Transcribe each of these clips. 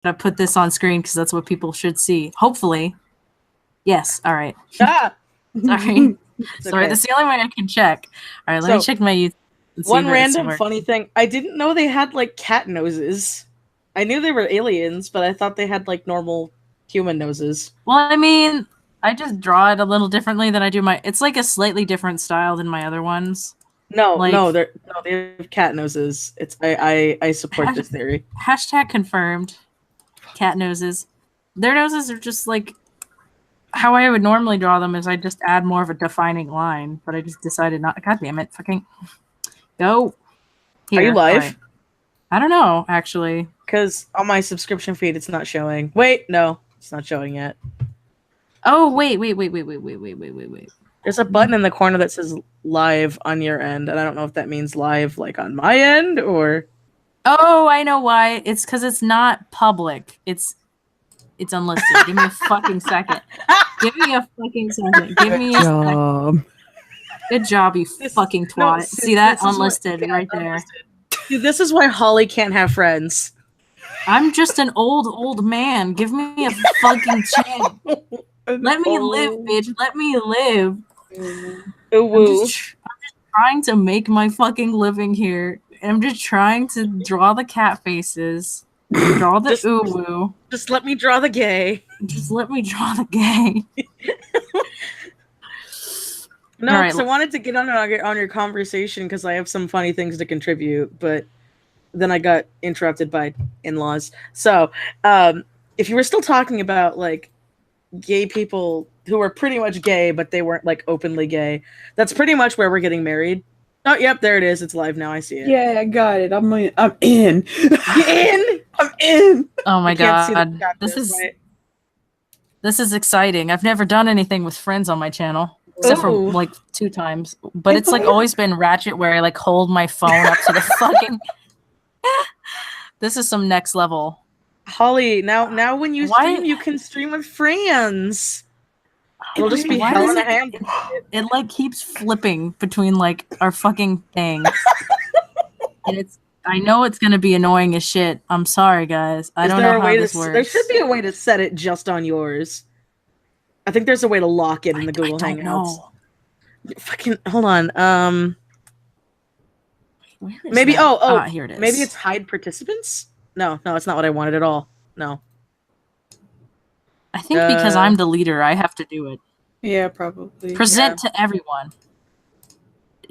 I put this on screen because that's what people should see. Hopefully. Yes. All right. Ah! Sorry. Okay. That's the only way I can check. All right, let me check my YouTube. One random funny thing. I didn't know they had, like, cat noses. I knew they were aliens, but I thought they had, like, normal human noses. Well, I mean, I just draw it a little differently than I do my... It's, like, a slightly different style than my other ones. No, they have cat noses. I support this theory. Hashtag confirmed. Cat noses. Their noses are just, like... How I would normally draw them is I just add more of a defining line, but I just decided not... God damn it. Fucking... Go. Here. Are you live? Right. I don't know, actually. Because on my subscription feed, it's not showing. Wait, no. It's not showing yet. Oh, wait. There's a button in the corner that says live on your end, and I don't know if that means live, like, on my end, or... Oh, I know why. It's because it's not public. It's unlisted. Give me a fucking second. Give me a fucking second. Give me a second. Good job, you fucking twat. No, see that? Unlisted right there. Dude, this is why Holly can't have friends. I'm just an old man. Give me a fucking chance. Let me live, bitch. Let me live. I'm just trying to make my fucking living here. I'm just trying to draw the cat faces. Draw the OWO. Just let me draw the gay. Just let me draw the gay. No, because I wanted to get on your conversation because I have some funny things to contribute, but then I got interrupted by in-laws. So, if you were still talking about, like, gay people who were pretty much gay, but they weren't, like, openly gay, that's pretty much where we're getting married. Oh, yep, there it is. It's live now. I see it. Yeah, I got it. I'm in. You in? I'm in. Oh my god. This is exciting. I've never done anything with friends on my channel. Except for, like, 2 times. But it's, like, always been ratchet where I, like, hold my phone up to the fucking... This is some next level. Holly, now when you stream, you can stream with friends. It'll just be hell in a hand. It, like, keeps flipping between, like, our fucking things. And I know it's gonna be annoying as shit. I'm sorry, guys. I don't know how this works. There should be a way to set it just on yours. I think there's a way to lock it in the Google Hangouts. Know. Fucking hold on. Maybe here it is. Maybe it's hide participants? No, it's not what I wanted at all. No. I think because I'm the leader, I have to do it. Yeah, probably. Present to everyone.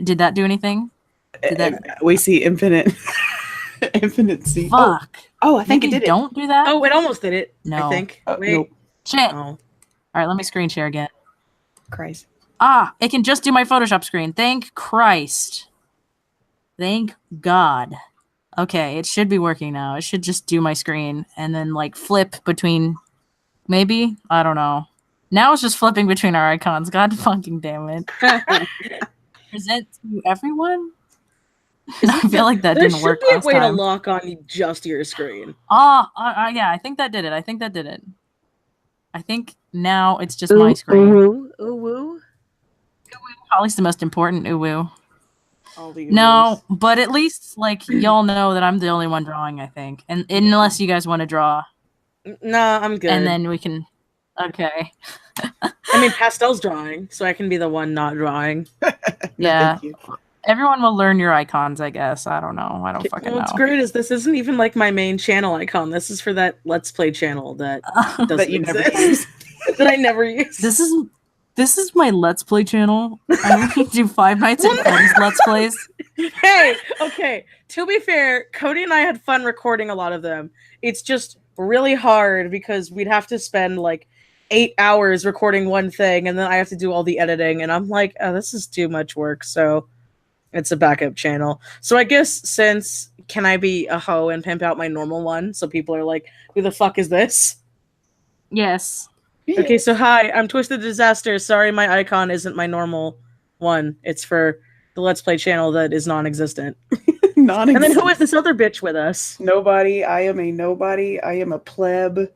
Did that do anything? We see infinite C. Fuck. Oh, I think it did. Don't do that. Oh, it almost did it. No. I think. Wait. Nope. Shit. Oh. All right, let me screen share again. Christ. It can just do my Photoshop screen. Thank Christ. Thank God. Okay, it should be working now. It should just do my screen and then, like, flip between... Maybe? I don't know. Now it's just flipping between our icons. God fucking damn it. Present to everyone? I feel like that didn't work last time. There should be a way to lock on just your screen. Yeah, I think that did it. I think now it's just my screen. OWO. Holly's the most important OWO. No, but at least, like, y'all know that I'm the only one drawing, I think. And unless you guys want to draw. No, I'm good. And then we can... Okay. I mean, Pastel's drawing, so I can be the one not drawing. Yeah. Everyone will learn your icons, I guess. I don't know. I don't fucking know. What's great is this isn't even, like, my main channel icon. This is for that Let's Play channel that doesn't exist. That I never use. This is my Let's Play channel. I only do Five Nights at Freddy's Let's Plays. Hey, okay. To be fair, Cody and I had fun recording a lot of them. It's just really hard because we'd have to spend, like, 8 hours recording one thing, and then I have to do all the editing, and I'm like, oh, this is too much work, so it's a backup channel. So I guess since can I be a hoe and pimp out my normal one, so people are like, who the fuck is this? Yes. Okay, so hi, I'm TwistedDisaster. Sorry my icon isn't my normal one. It's for the Let's Play channel that is non-existent. And then who is this other bitch with us? Nobody. I am a nobody. I am a pleb.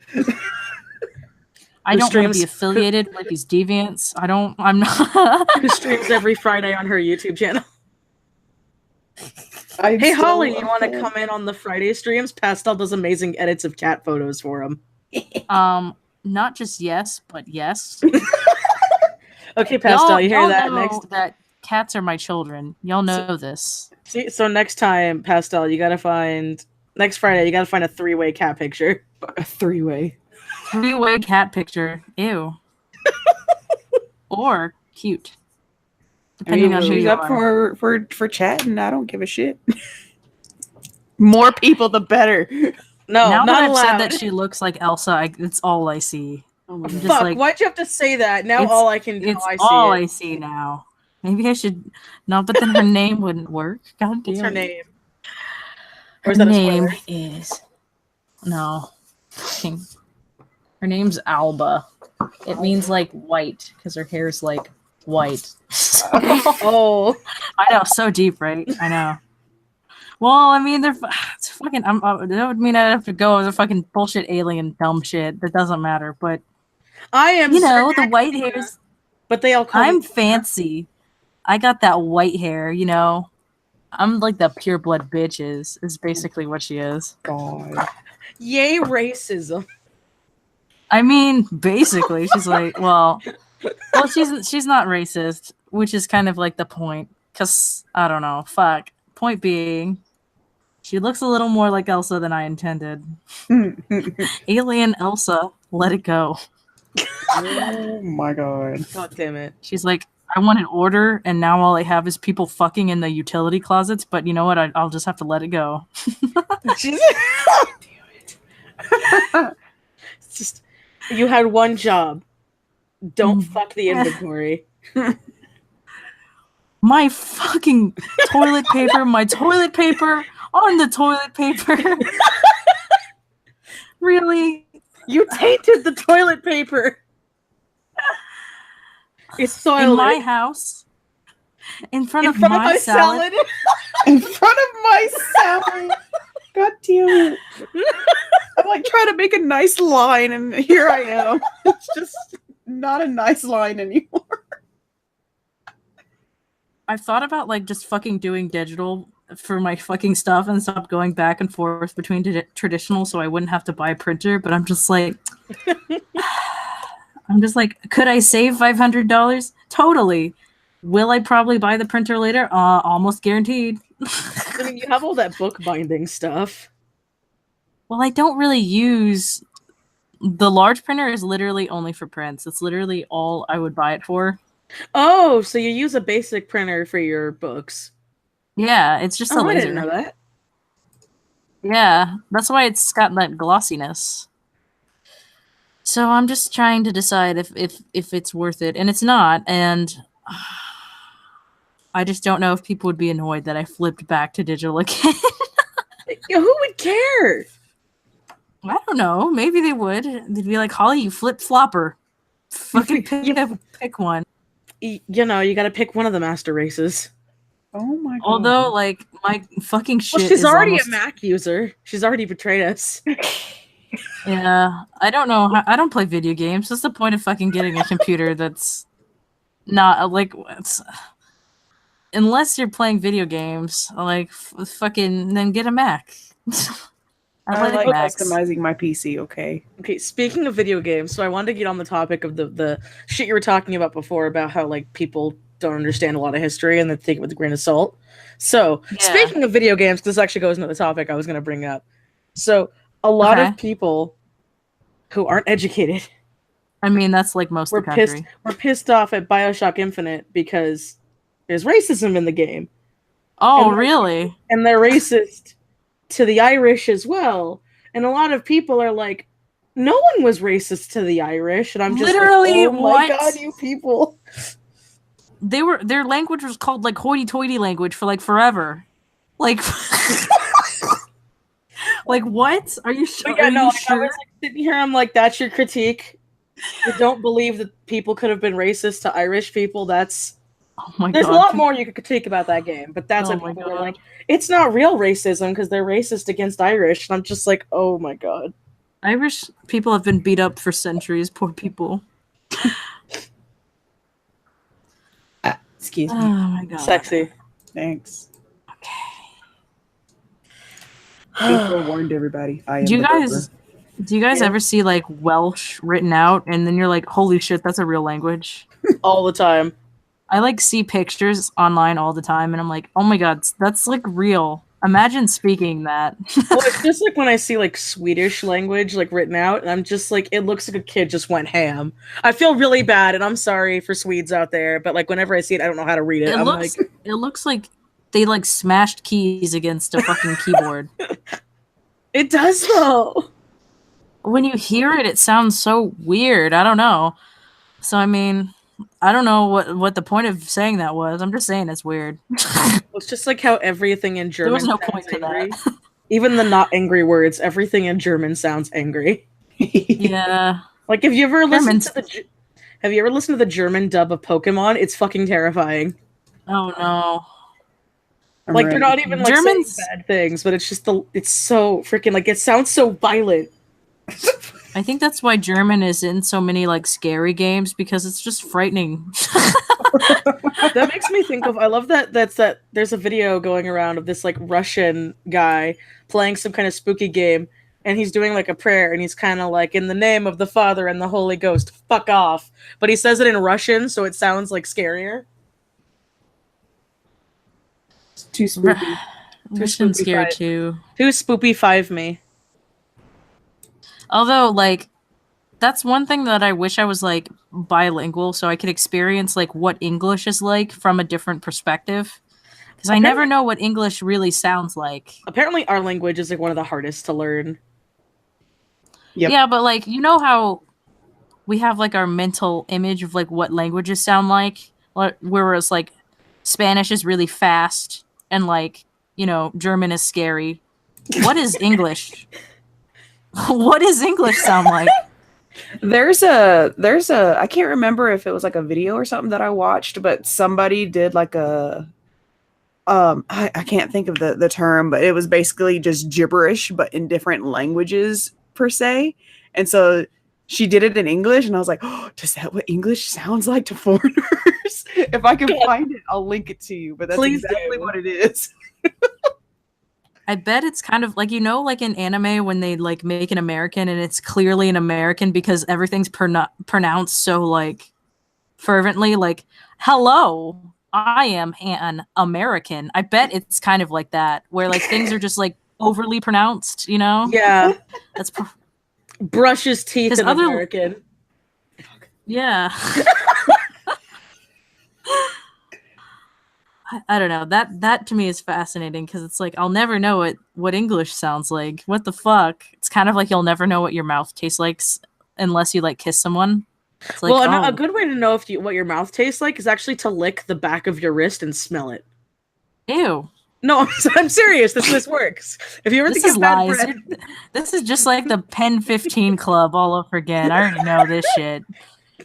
I don't want to be affiliated with these deviants. I'm not. Who streams every Friday on her YouTube channel. Hey, Holly, you want to come in on the Friday streams? Pastel does amazing edits of cat photos for him. Not just yes, but yes. Okay, Pastel, you hear that? Next, that cats are my children. Y'all know this. See, so next time, Pastel, you gotta find next Friday. You gotta find a 3-way cat picture. A 3-way. 3-way cat picture. Ew. Or cute. Depending on who you up are. for chatting. I don't give a shit. More people, the better. No, now not that I've allowed. said that she looks like Elsa, it's all I see. Oh my Fuck! God. Like, why'd you have to say that? Now all I can do, it's I see all it. I see now. Maybe I should. No, but then her name wouldn't work. God damn. What's her name? Her Or is that a name spoiler? is her name's Alba. It means like white because her hair's like white. Oh, I know, so deep, right? I know. Well, I mean, it's fucking. That would mean I'd have to go with the fucking bullshit alien dumb shit. That doesn't matter, but I am. the white hairs. But they all call I'm me fancy. I got that white hair, I'm like the pure blood bitches. Is basically what she is. God. Yay, racism. I mean, basically, she's like, well, she's not racist, which is kind of like the point. Cause I don't know, fuck. Point being, she looks a little more like Elsa than I intended. Alien Elsa, let it go. Oh my God. God damn it. She's like, I want an order, and now all I have is people fucking in the utility closets. But you know what? I'll just have to let it go. She's it's just you had one job. Don't fuck the inventory. My fucking toilet paper, my toilet paper on the toilet paper. Really? You tainted the toilet paper. It's soiled. In my house. In front of my salad. In front of my salad. God damn it. I'm like trying to make a nice line, and here I am. It's just not a nice line anymore. I've thought about like just fucking doing digital for my fucking stuff and stop going back and forth between traditional so I wouldn't have to buy a printer, but I'm just like could I save $500? Totally. Will I probably buy the printer later? Almost guaranteed. I mean, you have all that bookbinding stuff. Well, I don't really use the large printer is literally only for prints. It's literally all I would buy it for. Oh, so you use a basic printer for your books? Yeah, it's just a laser. I didn't know that. Yeah, that's why it's got that glossiness. So I'm just trying to decide if it's worth it, and it's not. And I just don't know if people would be annoyed that I flipped back to digital again. Who would care? I don't know. Maybe they would. They'd be like, "Holly, you flip flopper. Fucking pick one." You know, you got to pick one of the master races. Oh my God. Although, like, my fucking shit. Well, she's already a Mac user. She's already betrayed us. Yeah, I don't know. I don't play video games. What's the point of fucking getting a computer that's not like? Unless you're playing video games, like fucking, then get a Mac. I like customizing my PC. Okay. Okay. Speaking of video games, so I wanted to get on the topic of the shit you were talking about before about how like people don't understand a lot of history and they take it with a grain of salt. So speaking of video games, this actually goes into the topic I was going to bring up. So a lot of people who aren't educated. I mean, that's like most of the country. We're pissed off at BioShock Infinite because there's racism in the game. Oh, really? And they're racist to the Irish as well. And a lot of people are like, no one was racist to the Irish. And I'm just literally, like, oh my God, you people. Their language was called like hoity-toity language for like forever. Like, like what? Are you sure? Yeah, no, sure? I was like sitting here, I'm like, that's your critique. You don't believe that people could have been racist to Irish people. That's There's a lot more you could critique about that game, but that's what people are like. It's not real racism because they're racist against Irish, and I'm just like, oh my God. Irish people have been beat up for centuries. Poor people. Excuse me. Oh my God. Sexy. Thanks. Okay. Be forewarned, everybody. I am Do you the guys Gopher. do you guys Yeah. ever see like Welsh written out and then you're like, holy shit, that's a real language? All the time. I like see pictures online all the time and I'm like, oh my god, that's like real. Imagine speaking that. Well, it's just like when I see like Swedish language like written out, and I'm just like, it looks like a kid just went ham. I feel really bad, and I'm sorry for Swedes out there, but like whenever I see it, I don't know how to read it. It I'm looks like, it looks like they like smashed keys against a fucking keyboard. it does though. When you hear it, it sounds so weird. I don't know. So I mean, I don't know what the point of saying that was. I'm just saying it's weird. It's just like how everything in German There was no sounds point to angry. that. Even the not angry words, everything in German sounds angry. Yeah. Like, have you ever listened Germans- to have you ever listened to the German dub of Pokemon? It's fucking terrifying. Oh no. I'm Like ready. they're not even like Germans- saying bad things, but it's just it's so freaking like it sounds so violent. I think that's why German is in so many like scary games because it's just frightening. That makes me think of I love that there's a video going around of this like Russian guy playing some kind of spooky game and he's doing like a prayer and he's kind of like in the name of the Father and the Holy Ghost, fuck off. But he says it in Russian so it sounds like scarier. It's too spooky. Russian spooky scared fight. too. Too spoopy 5 me. Although, like, that's one thing that I wish I was like bilingual so I could experience like what English is like from a different perspective. Because I never know what English really sounds like. Apparently our language is like one of the hardest to learn. Yep. Yeah, but like, you know how we have like our mental image of like what languages sound like? Whereas like Spanish is really fast and like, you know, German is scary. What is English? What does English sound like? There's a I can't remember if it was like a video or something that I watched, but somebody did like a I can't think of the term, but it was basically just gibberish but in different languages per se. And so she did it in English and I was like, oh, is that what English sounds like to foreigners? If I can find it, I'll link it to you, but that's Please exactly do. what it is. I bet it's kind of like, you know, like in anime when they like make an American and it's clearly an American because everything's pronounced so like fervently, like, hello, I am an American. I bet it's kind of like that where like things are just like overly pronounced, you know? Yeah. That's Brushes teeth 'Cause in other- American. yeah. I don't know. That to me is fascinating because it's like I'll never know what English sounds like. What the fuck? It's kind of like you'll never know what your mouth tastes like unless you like kiss someone. It's like, Well, a good way to know what your mouth tastes like is actually to lick the back of your wrist and smell it. ew. No, I'm serious. This works. If you ever This think is of bad lies. breath, This is just like the Pen 15 Club all over again. I already know this shit.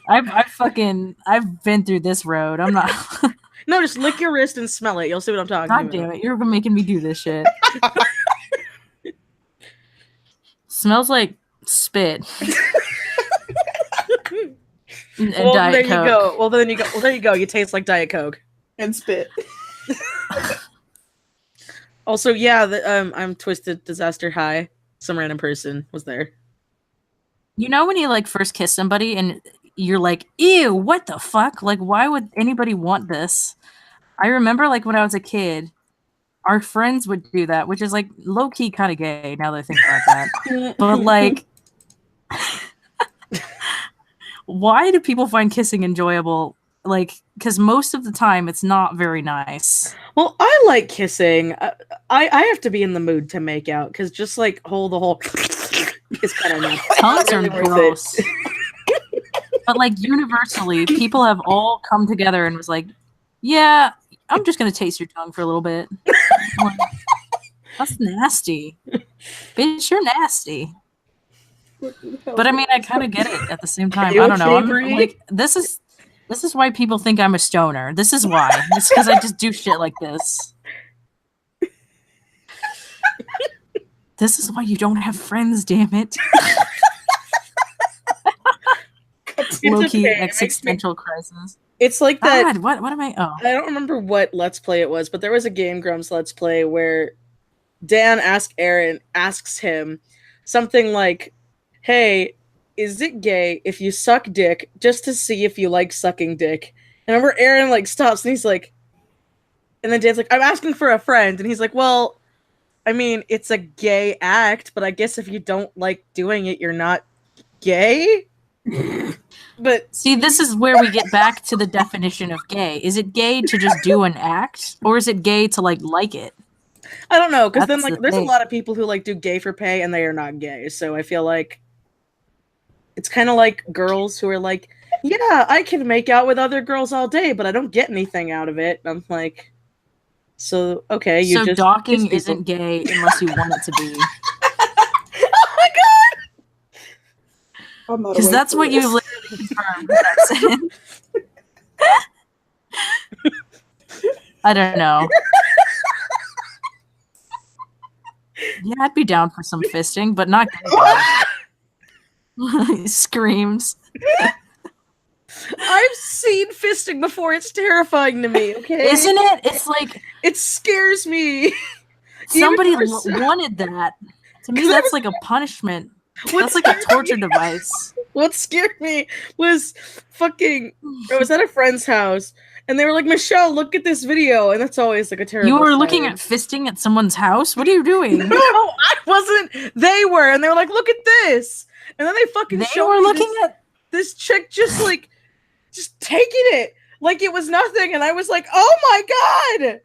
I've been through this road. I'm not. no, just lick your wrist and smell it. You'll see what I'm talking God about. damn it! You're making me do this shit. Smells like spit. And Well, Diet there Coke. you go. Well, there you go. You taste like Diet Coke. And spit. Also, yeah, I'm TwistedDisaster high. Some random person was there. You know when you like first kiss somebody and you're like, ew, what the fuck? Like, why would anybody want this? I remember like when I was a kid, our friends would do that, which is like low key kind of gay now that I think about that. But like, why do people find kissing enjoyable? Like, because most of the time it's not very nice. Well, I like kissing. I have to be in the mood to make out because just like hold the whole is kind of not Tongues are really worth it. gross. But like universally, people have all come together and was like, yeah, I'm just gonna taste your tongue for a little bit. Like, that's nasty. Bitch, you're nasty. But I mean, I kind of get it at the same time. you I don't know. okay, I'm Bree? like, this is why people think I'm a stoner. This is why. It's because I just do shit like this. This is why you don't have friends, damn it. Low-key okay, it makes me- existential crisis. It's like that. God, what am I? Oh. I don't remember what Let's Play it was, but there was a Game Grumps Let's Play where Dan asks him something like, "Hey, is it gay if you suck dick just to see if you like sucking dick?" And remember, Aaron like stops and he's like, and then Dan's like, "I'm asking for a friend," and he's like, "Well, I mean, it's a gay act, but I guess if you don't like doing it, you're not gay." But See, this is where we get back to the definition of gay. Is it gay to just do an act, or is it gay to like it? I don't know, because then That's like the there's a thing. lot of people who like do gay for pay and they are not gay. So I feel like it's kind of like girls who are like, "Yeah, I can make out with other girls all day, but I don't get anything out of it." And I'm like, so okay, you So just docking kiss isn't people. gay unless you want it to be, Oh my god! I'm not because awake that's for what you this. literally confirmed. That sentence. I don't know. Yeah, I'd be down for some fisting, but not gay. Screams. I've seen fisting before. It's terrifying to me. Okay, Isn't it? It's like it scares me. somebody Even more so- wanted that. To me, 'Cause I that's was- like a punishment. What That's like a scared torture me- device. What scared me was fucking. I was at a friend's house, and they were like, "Michelle, look at this video," and that's always like a terrible. You were looking sign. at fisting at someone's house? What are you doing? No, I wasn't. They were, and they were like, "Look at this," and then they fucking They showed were me looking at. this chick just taking it like it was nothing, and I was like, "Oh my god!"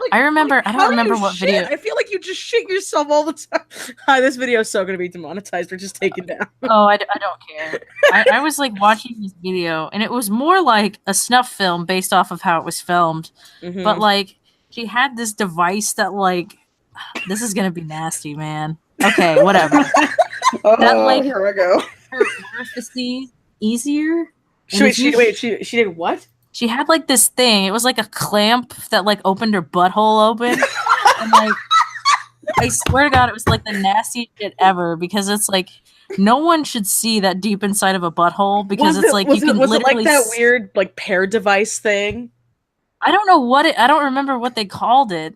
Like, I remember. I how don't do remember you what shit? video. I feel like you just shit yourself all the time. Hi, this video is so gonna be demonetized or just taken down. Oh, I don't care. I was like watching this video, and it was more like a snuff film based off of how it was filmed. Mhm. But like, she had this device that like, this is gonna be nasty, man. Okay, whatever. Oh, that, like- here we go. Her orifices easier. Wait, she did what? She had like this thing. It was like a clamp that like opened her butthole open. And like, I swear to God, it was like the nastiest shit ever because it's like no one should see that deep inside of a butthole because it's like you can was it literally like that weird like pair device thing? I don't know what it. I don't remember what they called it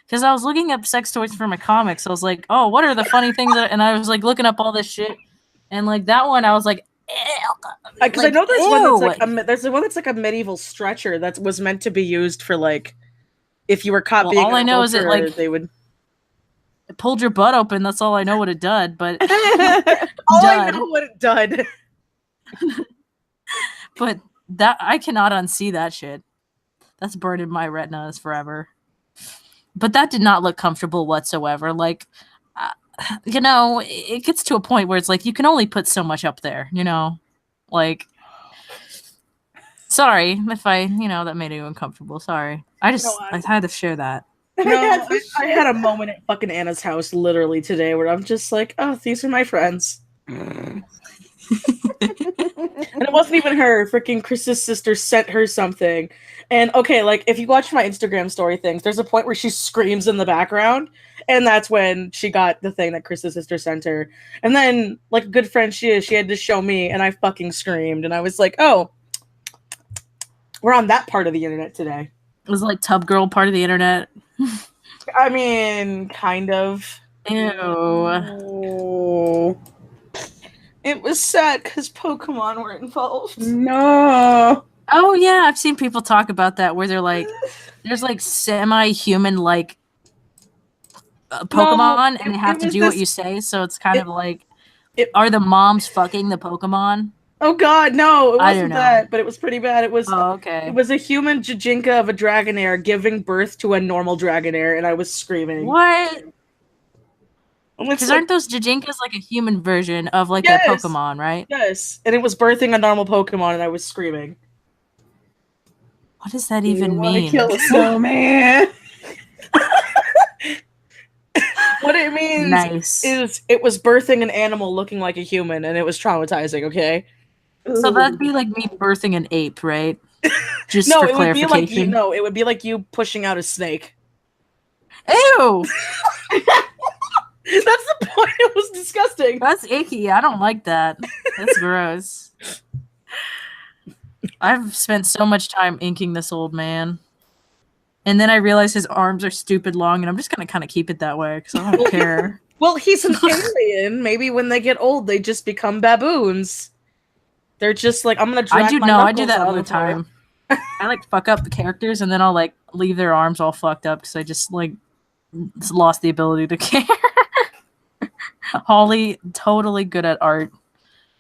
because I was looking up sex toys for my comics. I was like, oh, what are the funny things? And I was like looking up all this shit, and like that one, I was like, Because I know there's ew. one that's like there's the one that's like a medieval stretcher that was meant to be used for like if you were caught Well, being all an I know is it, adulterer, like- they would. It pulled your butt open. That's all I know what it did. But All I Dud. know what it done. but that I cannot unsee that shit. That's burned in my retinas forever. But that did not look comfortable whatsoever. Like, you know, it gets to a point where it's like you can only put so much up there. You know, like. Sorry if I, that made you uncomfortable. Sorry. I had to share that. No, I had a moment at fucking Anna's house literally today where I'm just like, oh, these are my friends. And it wasn't even her. Freaking Chris's sister sent her something. And okay, like if you watch my Instagram story things, there's a point where she screams in the background, and that's when she got the thing that Chris's sister sent her. And then, like a good friend she is, she had to show me, and I fucking screamed, and I was like, oh, we're on that part of the internet today. It was like Tub Girl part of the internet. I mean, kind of. Ew. Oh, It was sad because Pokemon were involved. no. Oh yeah, I've seen people talk about that where they're like, there's like semi-human like Pokemon, and they have to do what you say. So it's kind of like, are the moms fucking the Pokemon? Oh god, no, it I don't wasn't know. that, but it was pretty bad. It was Oh, okay. It was a human Jijinka of a Dragonair giving birth to a normal Dragonair, and I was screaming. What? And it's Because like, aren't those Jijinkas like a human version of like Yes. a Pokemon, right? yes, and it was birthing a normal Pokemon, and I was screaming. What does that You even want to mean? kill a snowman? What it means Nice. is it was birthing an animal looking like a human, and it was traumatizing. Okay. So that'd be like me birthing an ape, right? Just No, for it would be like clarification. it would be like you pushing out a snake. Ew! That's the point. It was disgusting. That's icky. I don't like that. That's gross. I've spent so much time inking this old man. And then I realize his arms are stupid long, and I'm just gonna kind of keep it that way because I don't care. Well, he's an alien. Maybe when they get old, they just become baboons. They're just like, I'm gonna drag my I do knuckles that out all the of her. time. I like fuck up the characters, and then I'll like leave their arms all fucked up because I just like lost the ability to care. Holly, totally good at art.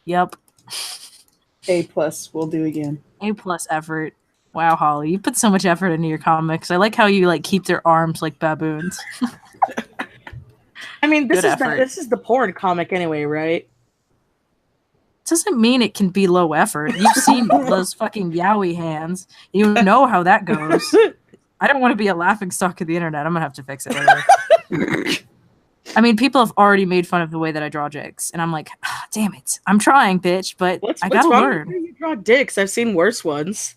Yep. A+ will do again. A+ effort. Wow, Holly, you put so much effort into your comics. I like how you like keep their arms like baboons. I mean, Good effort. this is the porn comic anyway, right? Doesn't mean it can be low effort. You've seen those fucking yaoi hands. You know how that goes. I don't want to be a laughingstock of the internet. I'm gonna have to fix it later. I mean, people have already made fun of the way that I draw dicks, and I'm like, ah, damn it, I'm trying, bitch, but I gotta learn. What's wrong with you draw dicks? I've seen worse ones.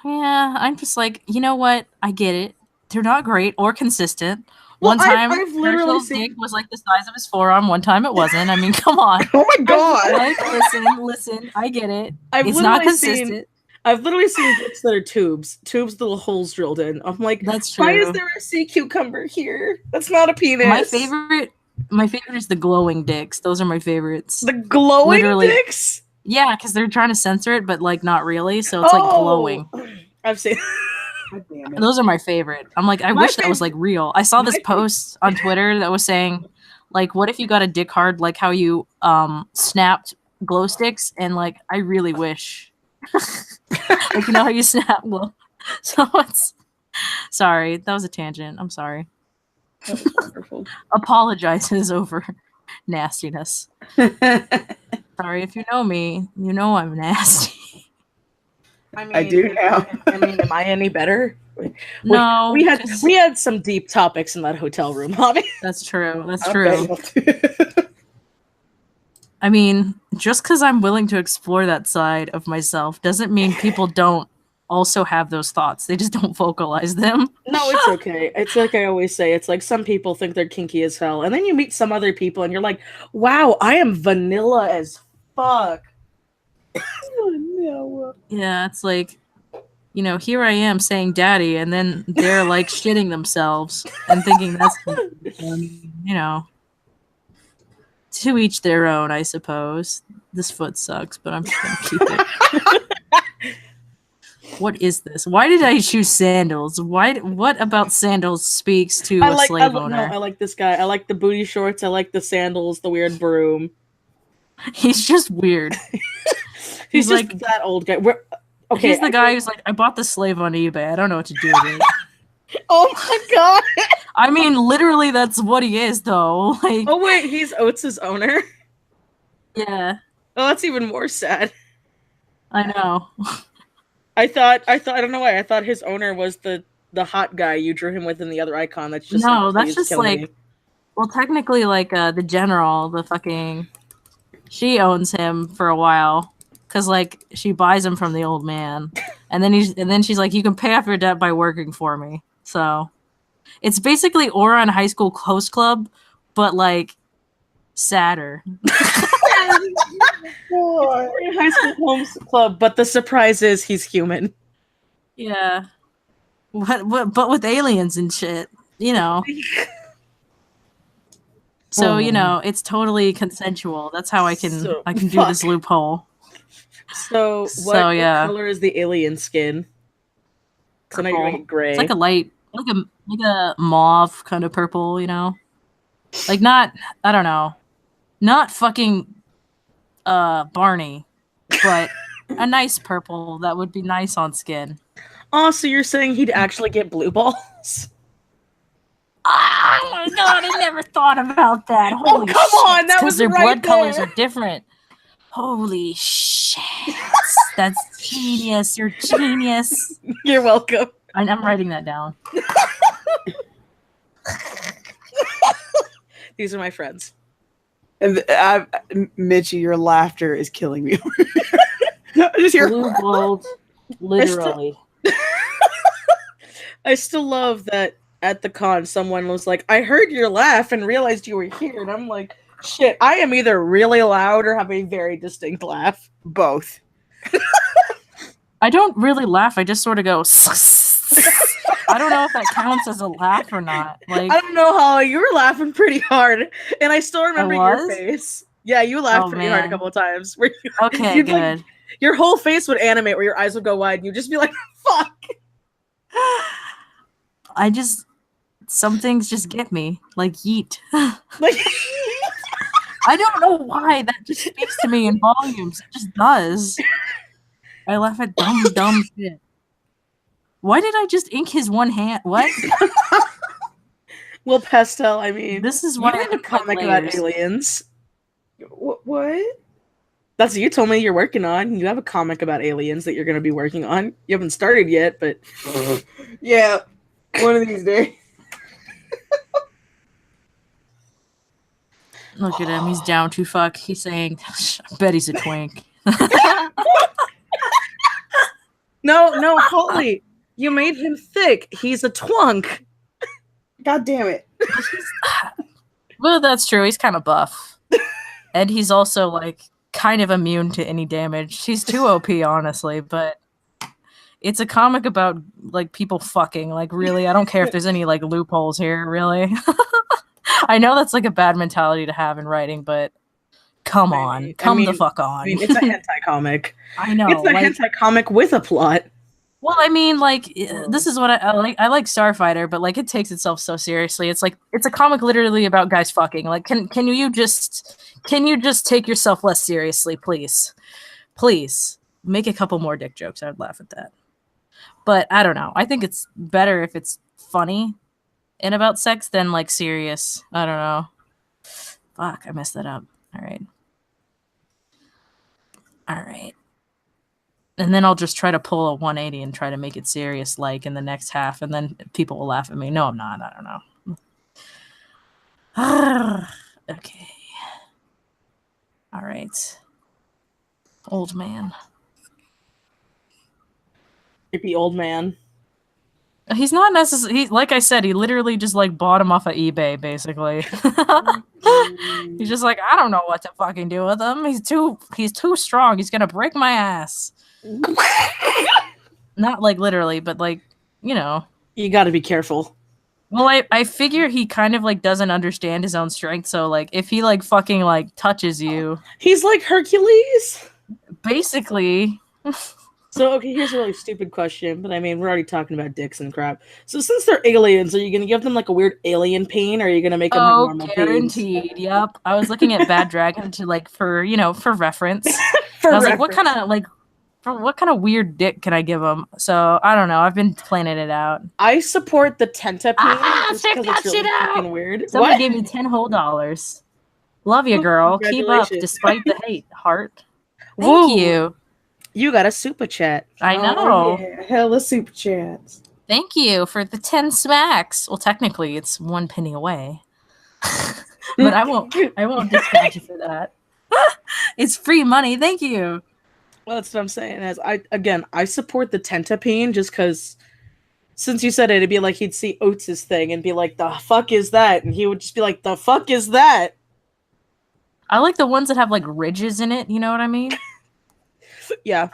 Yeah, I'm just like, you know what? I get it. They're not great or consistent. Well, One time, I've literally Herschel's seen- dick was like the size of his forearm. One time, it wasn't. I mean, come on. Oh my god! Like, listen. I get it. I've It's not literally seen- consistent. I've literally seen dicks that are tubes with little holes drilled in. I'm like, That's true. why is there a sea cucumber here? That's not a penis. My favorite is the glowing dicks. Those are my favorites. The glowing Literally. dicks? Yeah, because they're trying to censor it, but like not really. So it's like glowing. I've seen. God damn it. Those are my favorite. I'm like, I My wish that was like real. I saw this my post on Twitter that was saying, like, what if you got a dick hard, like how you snapped glow sticks, and like, I really wish, like, you know how you snap glow. So it's sorry, that was a tangent. I'm sorry. That was wonderful. Apologizes over nastiness. Sorry, if you know me, you know I'm nasty. I mean, I do now. Am I any better? No, we had 'cause- some deep topics in that hotel room, Bobby. That's true. That's Okay. true. I mean, just because I'm willing to explore that side of myself doesn't mean people don't also have those thoughts. They just don't vocalize them. No, it's okay. It's like I always say. It's like some people think they're kinky as hell, and then you meet some other people, and you're like, "Wow, I am vanilla as fuck." Oh, no. Yeah, it's like, you know, here I am saying daddy, and then they're like shitting themselves and thinking that's, you know, to each their own, I suppose. This foot sucks, but I'm just gonna keep it. What is this? Why did I choose sandals? What about sandals speaks to a slave owner? I like this guy. I like the booty shorts. I like the sandals. The weird broom. He's just weird. He's just like that old guy. Okay, he's the guy who's like, I bought the slave on eBay. I don't know what to do with it. Oh my god! I mean, literally, that's what he is, though. Like, Oh wait, he's Oates' owner. yeah, Oh, that's even more sad. I know. I thought. I don't know why. I thought his owner was the hot guy you drew him with in the other icon. That's just No, like, that's please just kill like, me. well, technically, like the general, the fucking, she owns him for a while, cause like she buys him from the old man, and then she's like, you can pay off your debt by working for me. So, it's basically Ouran High School Host Club, but like sadder. High School Homes Club, but the surprise is he's human. Yeah. What? But with aliens and shit, you know. So you know, it's totally consensual. That's how I can do this loophole. So what color is the alien skin? So now you're like gray. It's like a light, like a mauve kind of purple, you know. Like not, I don't know, not fucking Barney, but a nice purple that would be nice on skin. Oh, so you're saying he'd actually get blue balls? Oh my god, I never thought about that. Holy come on, shit, that was their right blood colors there. are different. Holy shit. That's genius. You're genius. You're welcome. I'm writing that down. These are my friends. And Mitchie, your laughter is killing me. I just hear Blue gold, literally. I still love that at the con someone was like, I heard your laugh and realized you were here. And I'm like, shit, I am either really loud or have a very distinct laugh. both. I don't really laugh. I just sort of go. I don't know if that counts as a laugh or not. Like, I don't know, Holly. You were laughing pretty hard, and I still remember your was? face. Yeah, you laughed Oh, pretty hard a man. couple of times. Where you, Okay, you'd, good. like, your whole face would animate, where your eyes would go wide, and you'd just be like, "Fuck!" Some things just get me. Like, yeet. Like, I don't know why that just speaks to me in volumes. It just does. I laugh at dumb shit. Why did I just ink his one hand? What? well, Pestel. I mean, This is you why I have a have comic layers. about aliens. What? That's what you told me you're working on. You have a comic about aliens that you're going to be working on. You haven't started yet, but Yeah, one of these days. Look at him. He's down to fuck. He's saying, I bet he's a twink. no, Holly, you made him thick. He's a twunk. God damn it. Well, that's true. He's kind of buff. And he's also, like, kind of immune to any damage. He's too OP, honestly, but it's a comic about, like, people fucking. Like, really? I don't care if there's any, like, loopholes here, really. I know that's, like, a bad mentality to have in writing, but come on. Come the fuck on. I mean, it's a hentai comic. I know. It's a hentai comic with a plot. Well, I mean, like, this is what I like. I like Starfighter, but, like, it takes itself so seriously. It's like, it's a comic literally about guys fucking. Like, can you just take yourself less seriously, please? Please. Make a couple more dick jokes. I'd laugh at that. But, I don't know. I think it's better if it's funny and about sex than, like, serious. I don't know. Fuck, I messed that up. All right. And then I'll just try to pull a 180 and try to make it serious, like, in the next half, and then people will laugh at me. No, I'm not. I don't know. Okay. All right. Old man. Hippie old man. He's not necessarily, like I said, he literally just, like, bought him off of eBay, basically. He's just like, I don't know what to fucking do with him. He's too strong. He's gonna break my ass. Not, like, literally, but, like, you know. You gotta be careful. Well, I figure he kind of, like, doesn't understand his own strength, so, like, if he, like, fucking, like, touches you... He's like Hercules? Basically. So, okay, here's a really stupid question, but I mean, we're already talking about dicks and crap. So, since they're aliens, are you gonna give them, like, a weird alien pain, or are you gonna make them have normal guaranteed, pains? Yep. I was looking at Bad Dragon to, like, for reference. I was like, what kind of weird dick can I give him? So, I don't know. I've been planning it out. I support the Tenta pain just check because that it's shit really out! fucking weird. Somebody What? gave me $10 whole. Love you, girl. Keep up Congratulations. despite the hate, heart. Thank Woo. you. You got a super chat. I know. Oh, yeah. Hella super chats. Thank you for the 10 smacks. Well, technically, it's 1 penny away. But I won't dispatch you for that. It's free money. Thank you. Well, that's what I'm saying. As I support the Tenta pain just because since you said it, it'd be like he'd see Oates' thing and be like, the fuck is that? And he would just be like, the fuck is that? I like the ones that have, like, ridges in it. You know what I mean? Yeah.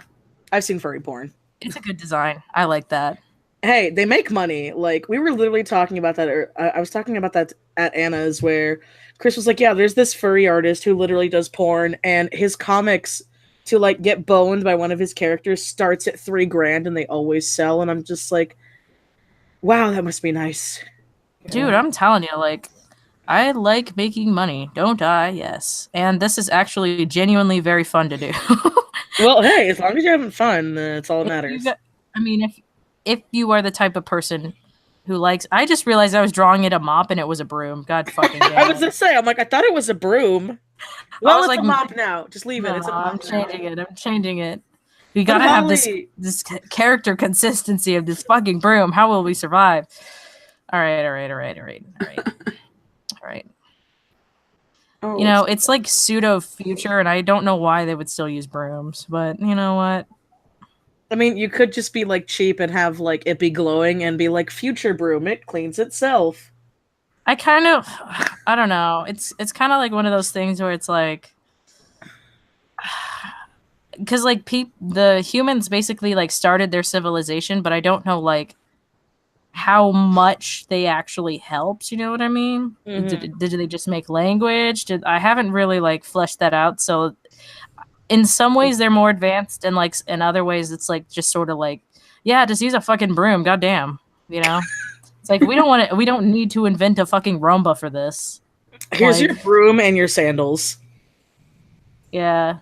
I've seen furry porn. It's a good design. I like that. Hey, they make money. Like, we were literally talking about that. Or I was talking about that at Anna's where Chris was like, yeah, there's this furry artist who literally does porn and his comics to, like, get boned by one of his characters starts at $3,000 and they always sell. And I'm just like, wow, that must be nice. Dude, I'm telling you, like, I like making money, don't I? Yes. And this is actually genuinely very fun to do. Well, hey, as long as you're having fun, that's all that matters. If you are the type of person who likes... I just realized I was drawing it a mop and it was a broom. God fucking damn it. I was going to say, I'm like, I thought it was a broom. Well, it's like, a mop now. Just leave it. It's a mop I'm changing it. We gotta But have Holly- this character consistency of this fucking broom. How will we survive? All right. Oh, You know, it's like pseudo future, and I don't know why they would still use brooms, but you know what? I mean, you could just be, like, cheap and have, like, it be glowing and be like, future broom, it cleans itself. I don't know. It's kind of like one of those things where it's like, because like the humans basically like started their civilization, but I don't know like how much they actually helped. You know what I mean? Mhm. Did they just make language? I haven't really like fleshed that out. So in some ways they're more advanced, and like in other ways it's like just sort of like, yeah, just use a fucking broom. Goddamn, you know. It's like we don't need to invent a fucking Roomba for this. Here's your Like, broom and your sandals. yeah.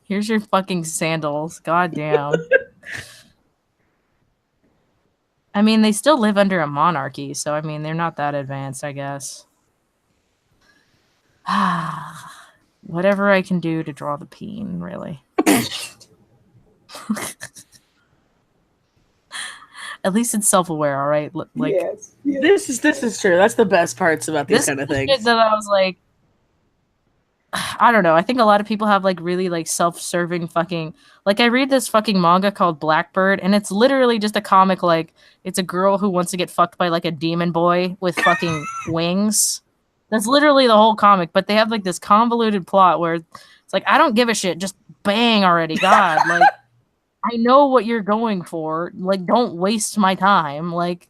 Here's your fucking sandals. Goddamn. I mean, they still live under a monarchy, so I mean, they're not that advanced, I guess. Whatever I can do to draw the peen, really. At least it's self-aware, all right? Like, yes. This is true. That's the best parts about these this kind of is shit things. that I was like, I don't know. I think a lot of people have like really like self-serving fucking, like, I read this fucking manga called Blackbird, and it's literally just a comic, like it's a girl who wants to get fucked by like a demon boy with fucking wings. That's literally the whole comic, but they have like this convoluted plot where it's like, I don't give a shit, just bang already. God, like, I know what you're going for. Like, don't waste my time. Like,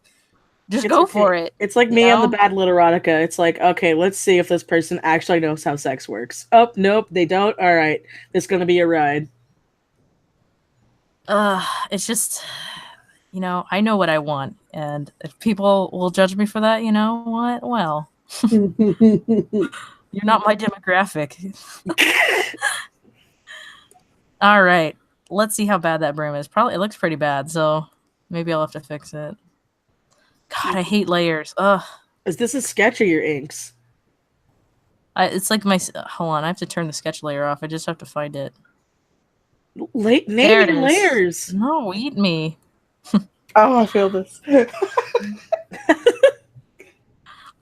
just It's go okay. for it. It's like you me on the know? bad little erotica. It's like, okay, let's see if this person actually knows how sex works. Oh, nope, they don't. All right, it's gonna be a ride. It's just, you know, I know what I want, and if people will judge me for that, you know what? Well, you're not my demographic. All right, let's see how bad that broom is. Probably it looks pretty bad, so maybe I'll have to fix it. God, I hate layers. Ugh. Is this a sketch or your inks? It's like my. Hold on, I have to turn the sketch layer off. I just have to find it. Name There it your is. layers. No, eat me. Oh, I feel this.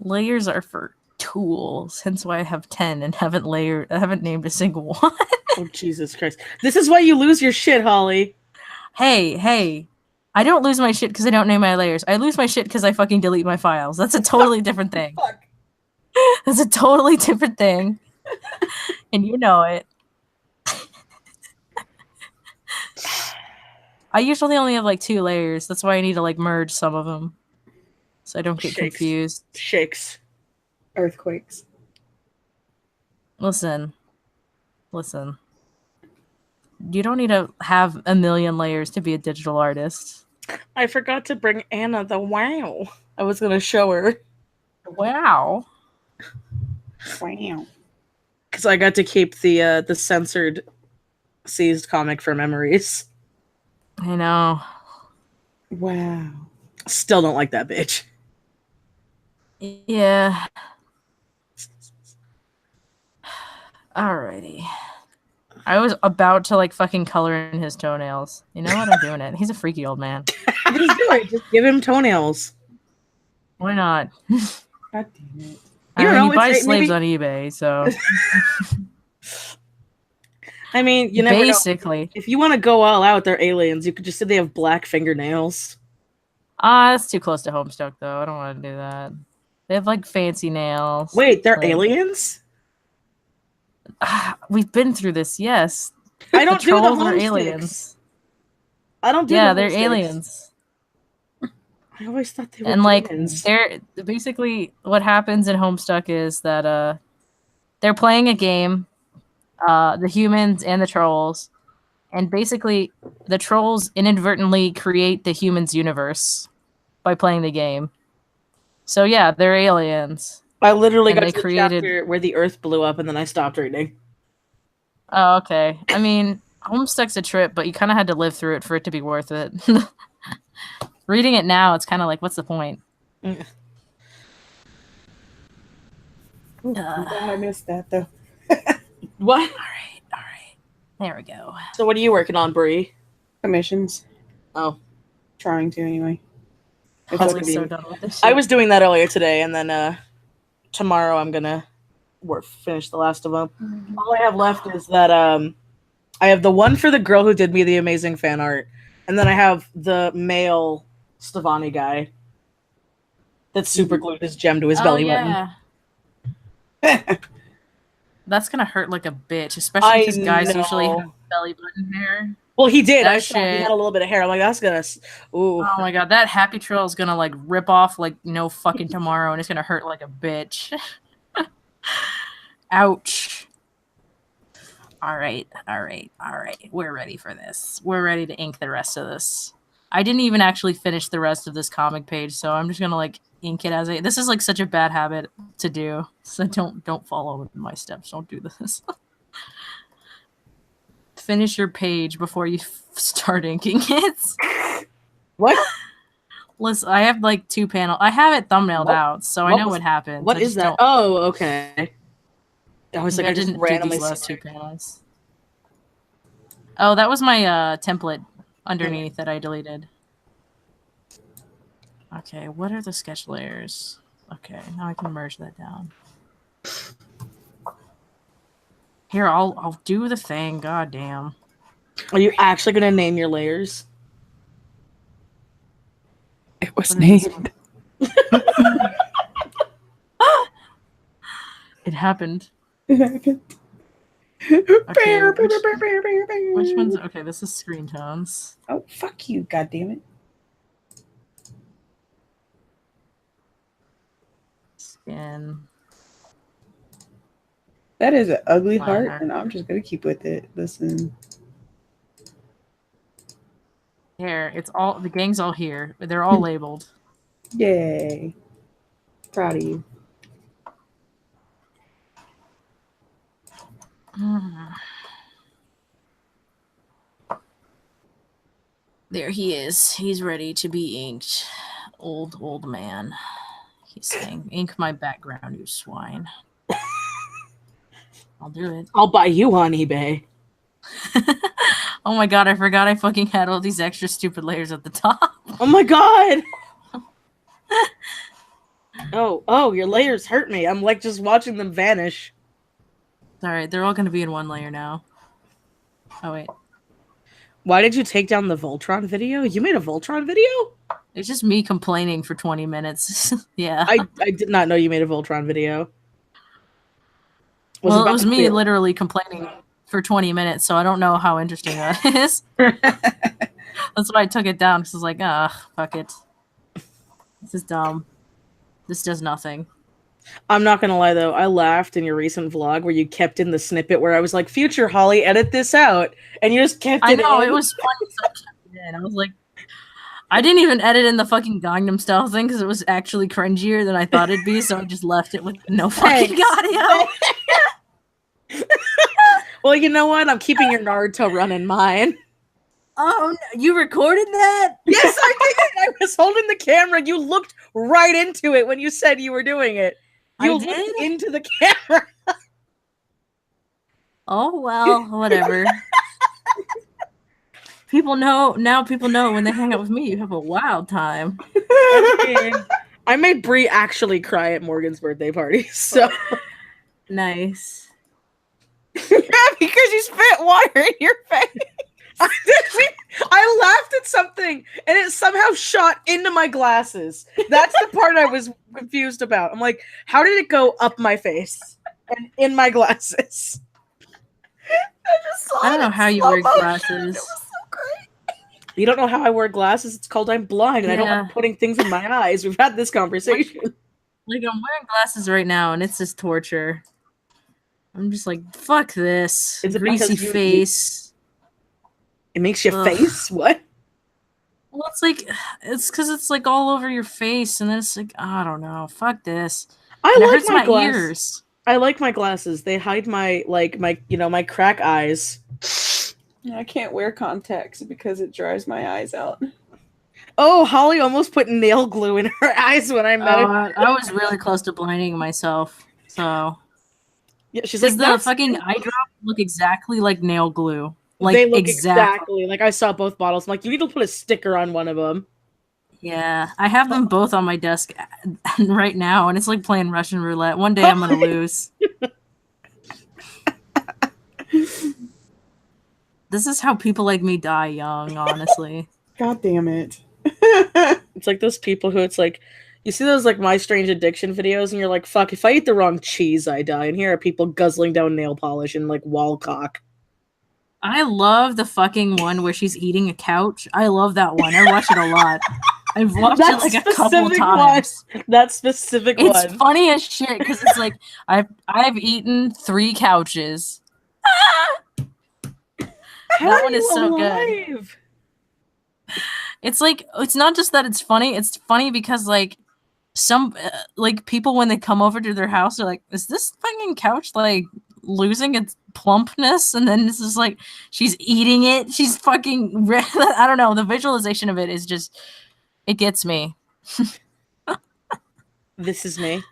Layers are for tools. Hence why I have 10 and haven't named a single one. Oh, Jesus Christ. This is why you lose your shit, Holly. Hey. I don't lose my shit because I don't name my layers. I lose my shit because I fucking delete my files. That's a totally different thing. Fuck. That's a totally different thing. And you know it. I usually only have like 2 layers. That's why I need to like merge some of them. So I don't get confused. Shakes. Earthquakes. Listen. You don't need to have a million layers to be a digital artist. I forgot to bring Anna the WOW. I was gonna show her. Wow. Wow. Because I got to keep the censored seized comic for memories. I know. Wow. Still don't like that bitch. Yeah. Alrighty. I was about to like fucking color in his toenails. You know what? I'm doing it. He's a freaky old man. Just do it. Just give him toenails. Why not? God damn it. I You mean, know, he buys it's- slaves maybe- on eBay, so I mean, you never know. basically. If you want to go all out, they're aliens. You could just say they have black fingernails. That's too close to Homestuck, though. I don't want to do that. They have like fancy nails. Wait, they're Like, aliens? we've been through this. Yes, I don't do the trolls are home aliens. sticks. I don't do Yeah, the they're home sticks. aliens. I always thought they were And like demons. they're basically what happens in Homestuck is that they're playing a game, the humans and the trolls, and basically the trolls inadvertently create the humans universe by playing the game. So yeah, they're aliens. I literally and got they to the created- chapter where the Earth blew up, and then I stopped reading. Oh, okay. I mean, Homestuck's a trip, but you kind of had to live through it for it to be worth it. Reading it now, it's kind of like, what's the point? Ooh, I'm glad I missed that though. What? All right. There we go. So what are you working on, Bree? Commissions. Oh. Trying to anyway. It's I'm gonna okay. so done with this shit. I was doing that earlier today, and then tomorrow I'm gonna finish the last of them. All I have left is that I have the one for the girl who did me the amazing fan art, and then I have the male Stevani guy that super glued his gem to his belly button. That's gonna hurt like a bitch, especially because guys know. usually have belly button hair. Well, he did. That I saw he shit. had a little bit of hair. I'm like, that's gonna. Ooh. Oh my god, that happy trail is gonna like rip off like no fucking tomorrow, and it's gonna hurt like a bitch. Ouch. All right. We're ready for this. We're ready to ink the rest of this. I didn't even actually finish the rest of this comic page, so I'm just gonna like ink it as I. This is like such a bad habit to do, so don't follow my steps. Don't do this. Finish your page before you start inking it. What? Listen, I have like 2 panels. I have it thumbnailed What? out, so I What know was- what happens. What I is just that? don't- Oh, okay. I was like, I I just didn't do randomly these last see 2 panels. Oh, that was my template underneath that I deleted. Okay, what are the sketch layers? Okay, now I can merge that down. Here, I'll do the thing. God damn. Are you actually gonna name your layers? It was What is this named. It happened. Okay, Which one's okay? This is screen tones. Oh, fuck you, goddammit. Skin. That is an ugly heart, Liner. and I'm just gonna keep with it. Listen. Here, it's all the gang's all here. They're all labeled. Yay. Proud of you. There he is. He's ready to be inked. Old man. He's saying, ink my background, you swine. I'll do it. I'll buy you on eBay. Oh my god, I forgot I fucking had all these extra stupid layers at the top. Oh my god! Oh, your layers hurt me. I'm like just watching them vanish. Alright, they're all gonna be in one layer now. Oh wait. Why did you take down the Voltron video? You made a Voltron video? It's just me complaining for 20 minutes. Yeah. I did not know you made a Voltron video. Well, it about was to me clear? literally complaining for 20 minutes, so I don't know how interesting that is. That's why I took it down, because I was like, fuck it. This is dumb. This does nothing. I'm not gonna lie though, I laughed in your recent vlog where you kept in the snippet where I was like, "Future Holly, edit this out," and you just kept it. I know, in. it was funny, so I kept it in. I was like, I didn't even edit in the fucking Gangnam Style thing, because it was actually cringier than I thought it'd be, so I just left it with no fucking Thanks. audio. Well, you know what? I'm keeping your Naruto run in mine. Oh, no, you recorded that? Yes, I did. I was holding the camera. You looked right into it when you said you were doing it. You I looked did? into the camera. Oh, well, whatever. People know when they hang out with me, you have a wild time. I made Brie actually cry at Morgan's birthday party. So Nice. Yeah, because you spit water in your face. I laughed at something and it somehow shot into my glasses. That's the part I was confused about. I'm like, how did it go up my face and in my glasses? I don't know how you wear glasses. It was so great. You don't know how I wear glasses? It's called I'm blind and I don't Yeah. like putting things in my eyes. We've had this conversation. Like, I'm wearing glasses right now, and it's just torture. I'm just like, fuck this. Is it Greasy because you- face. It makes you Ugh. face? What? Well, it's because it's like all over your face, and then it's like, I don't know. Fuck this. I And it like hurts my my glasses. ears. I like my glasses. They hide my my crack eyes. I can't wear contacts because it dries my eyes out. Oh, Holly almost put nail glue in her eyes when I met her. I was really close to blinding myself. So, Yeah, she's does like, the "That's- fucking eye drop look exactly like nail glue? Like, they look exactly. exactly like I saw both bottles. I'm like, you need to put a sticker on one of them. Yeah, I have them both on my desk right now, and it's like playing Russian roulette. One day I'm gonna lose. This is how people like me die young, honestly. God damn it. It's like those people who it's like, you see those like My Strange Addiction videos, and you're like, fuck, if I eat the wrong cheese, I die. And here are people guzzling down nail polish and like wall cock. I love the fucking one where she's eating a couch. I love that one. I watch it a lot. I've watched it like a couple specific times. That specific It's one. funny as shit because it's like I've eaten 3 couches. How That are one is you so good. alive? It's like it's not just that it's funny. It's funny because like some like people when they come over to their house are like, is this fucking couch like losing its plumpness? And then this is like she's eating it. She's fucking I don't know. The visualization of it is just it gets me. This is me.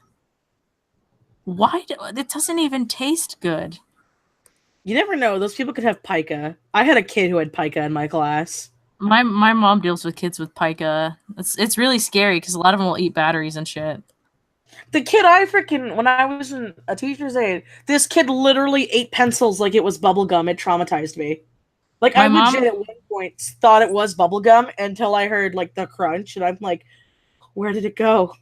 Why it doesn't even taste good? You never know. Those people could have pica. I had a kid who had pica in my class. My mom deals with kids with pica. It's really scary because a lot of them will eat batteries and shit. The kid when I was in a teacher's aide, this kid literally ate pencils like it was bubblegum. It traumatized me. Like, My I mom- legit at one point thought it was bubblegum until I heard, like, the crunch, and I'm like, where did it go?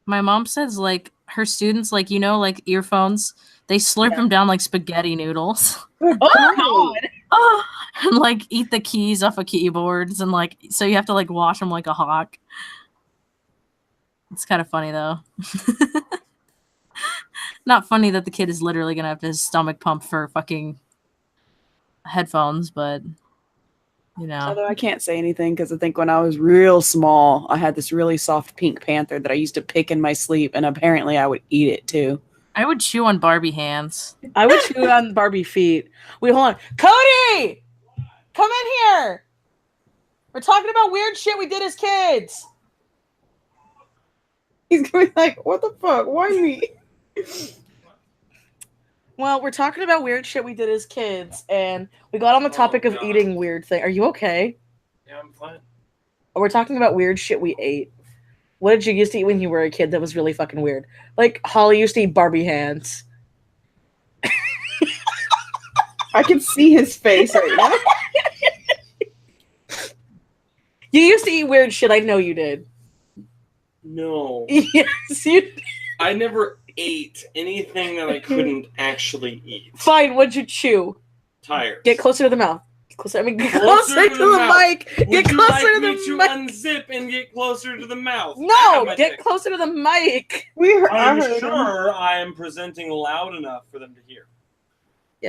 My mom says like her students like like earphones. They slurp them down like spaghetti noodles. Good Oh, God! And like eat the keys off of keyboards and like so you have to like wash them like a hawk. It's kind of funny though. Not funny that the kid is literally gonna have his stomach pumped for fucking headphones, but Although I can't say anything because I think when I was real small, I had this really soft pink panther that I used to pick in my sleep, and apparently I would eat it too. I would chew on Barbie hands. I would chew on Barbie feet. Wait, hold on. Cody! Come in here! We're talking about weird shit we did as kids. He's gonna be like, "What the fuck? Why me?" Well, we're talking about weird shit we did as kids, and we got on the topic of eating weird things. Are you okay? Yeah, I'm fine. We're talking about weird shit we ate. What did you used to eat when you were a kid that was really fucking weird? Like, Holly used to eat Barbie hands. I can see his face right now. You used to eat weird shit. I know you did. No. Yes, you did. I never ate anything that I couldn't actually eat. Fine, what'd you chew? Tires. Get closer to the mouth. Get closer to Closer to the mouth. mic. Would Get you closer like to me the to mic. unzip and get closer to the mouth? I No, have my get thing. closer to the mic. I'm heard him. sure I am presenting loud enough for them to hear.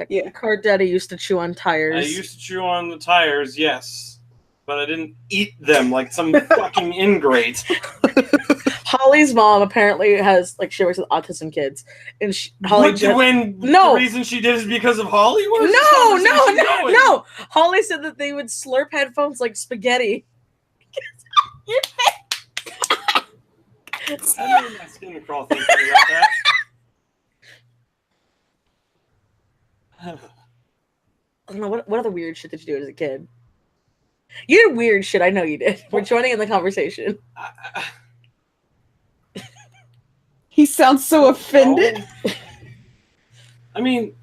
Yeah. Car Daddy used to chew on tires. I used to chew on the tires, yes, but I didn't eat them like some fucking ingrate. Holly's mom apparently has she works with autism kids, and Holly The reason she did is because of Holly? What is this conversation going? No. Holly said that they would slurp headphones like spaghetti. I made my skin crawl thinking about that. I don't know, what other weird shit did you do as a kid? You did weird shit. I know you did. We're joining in the conversation. He sounds so offended. I mean,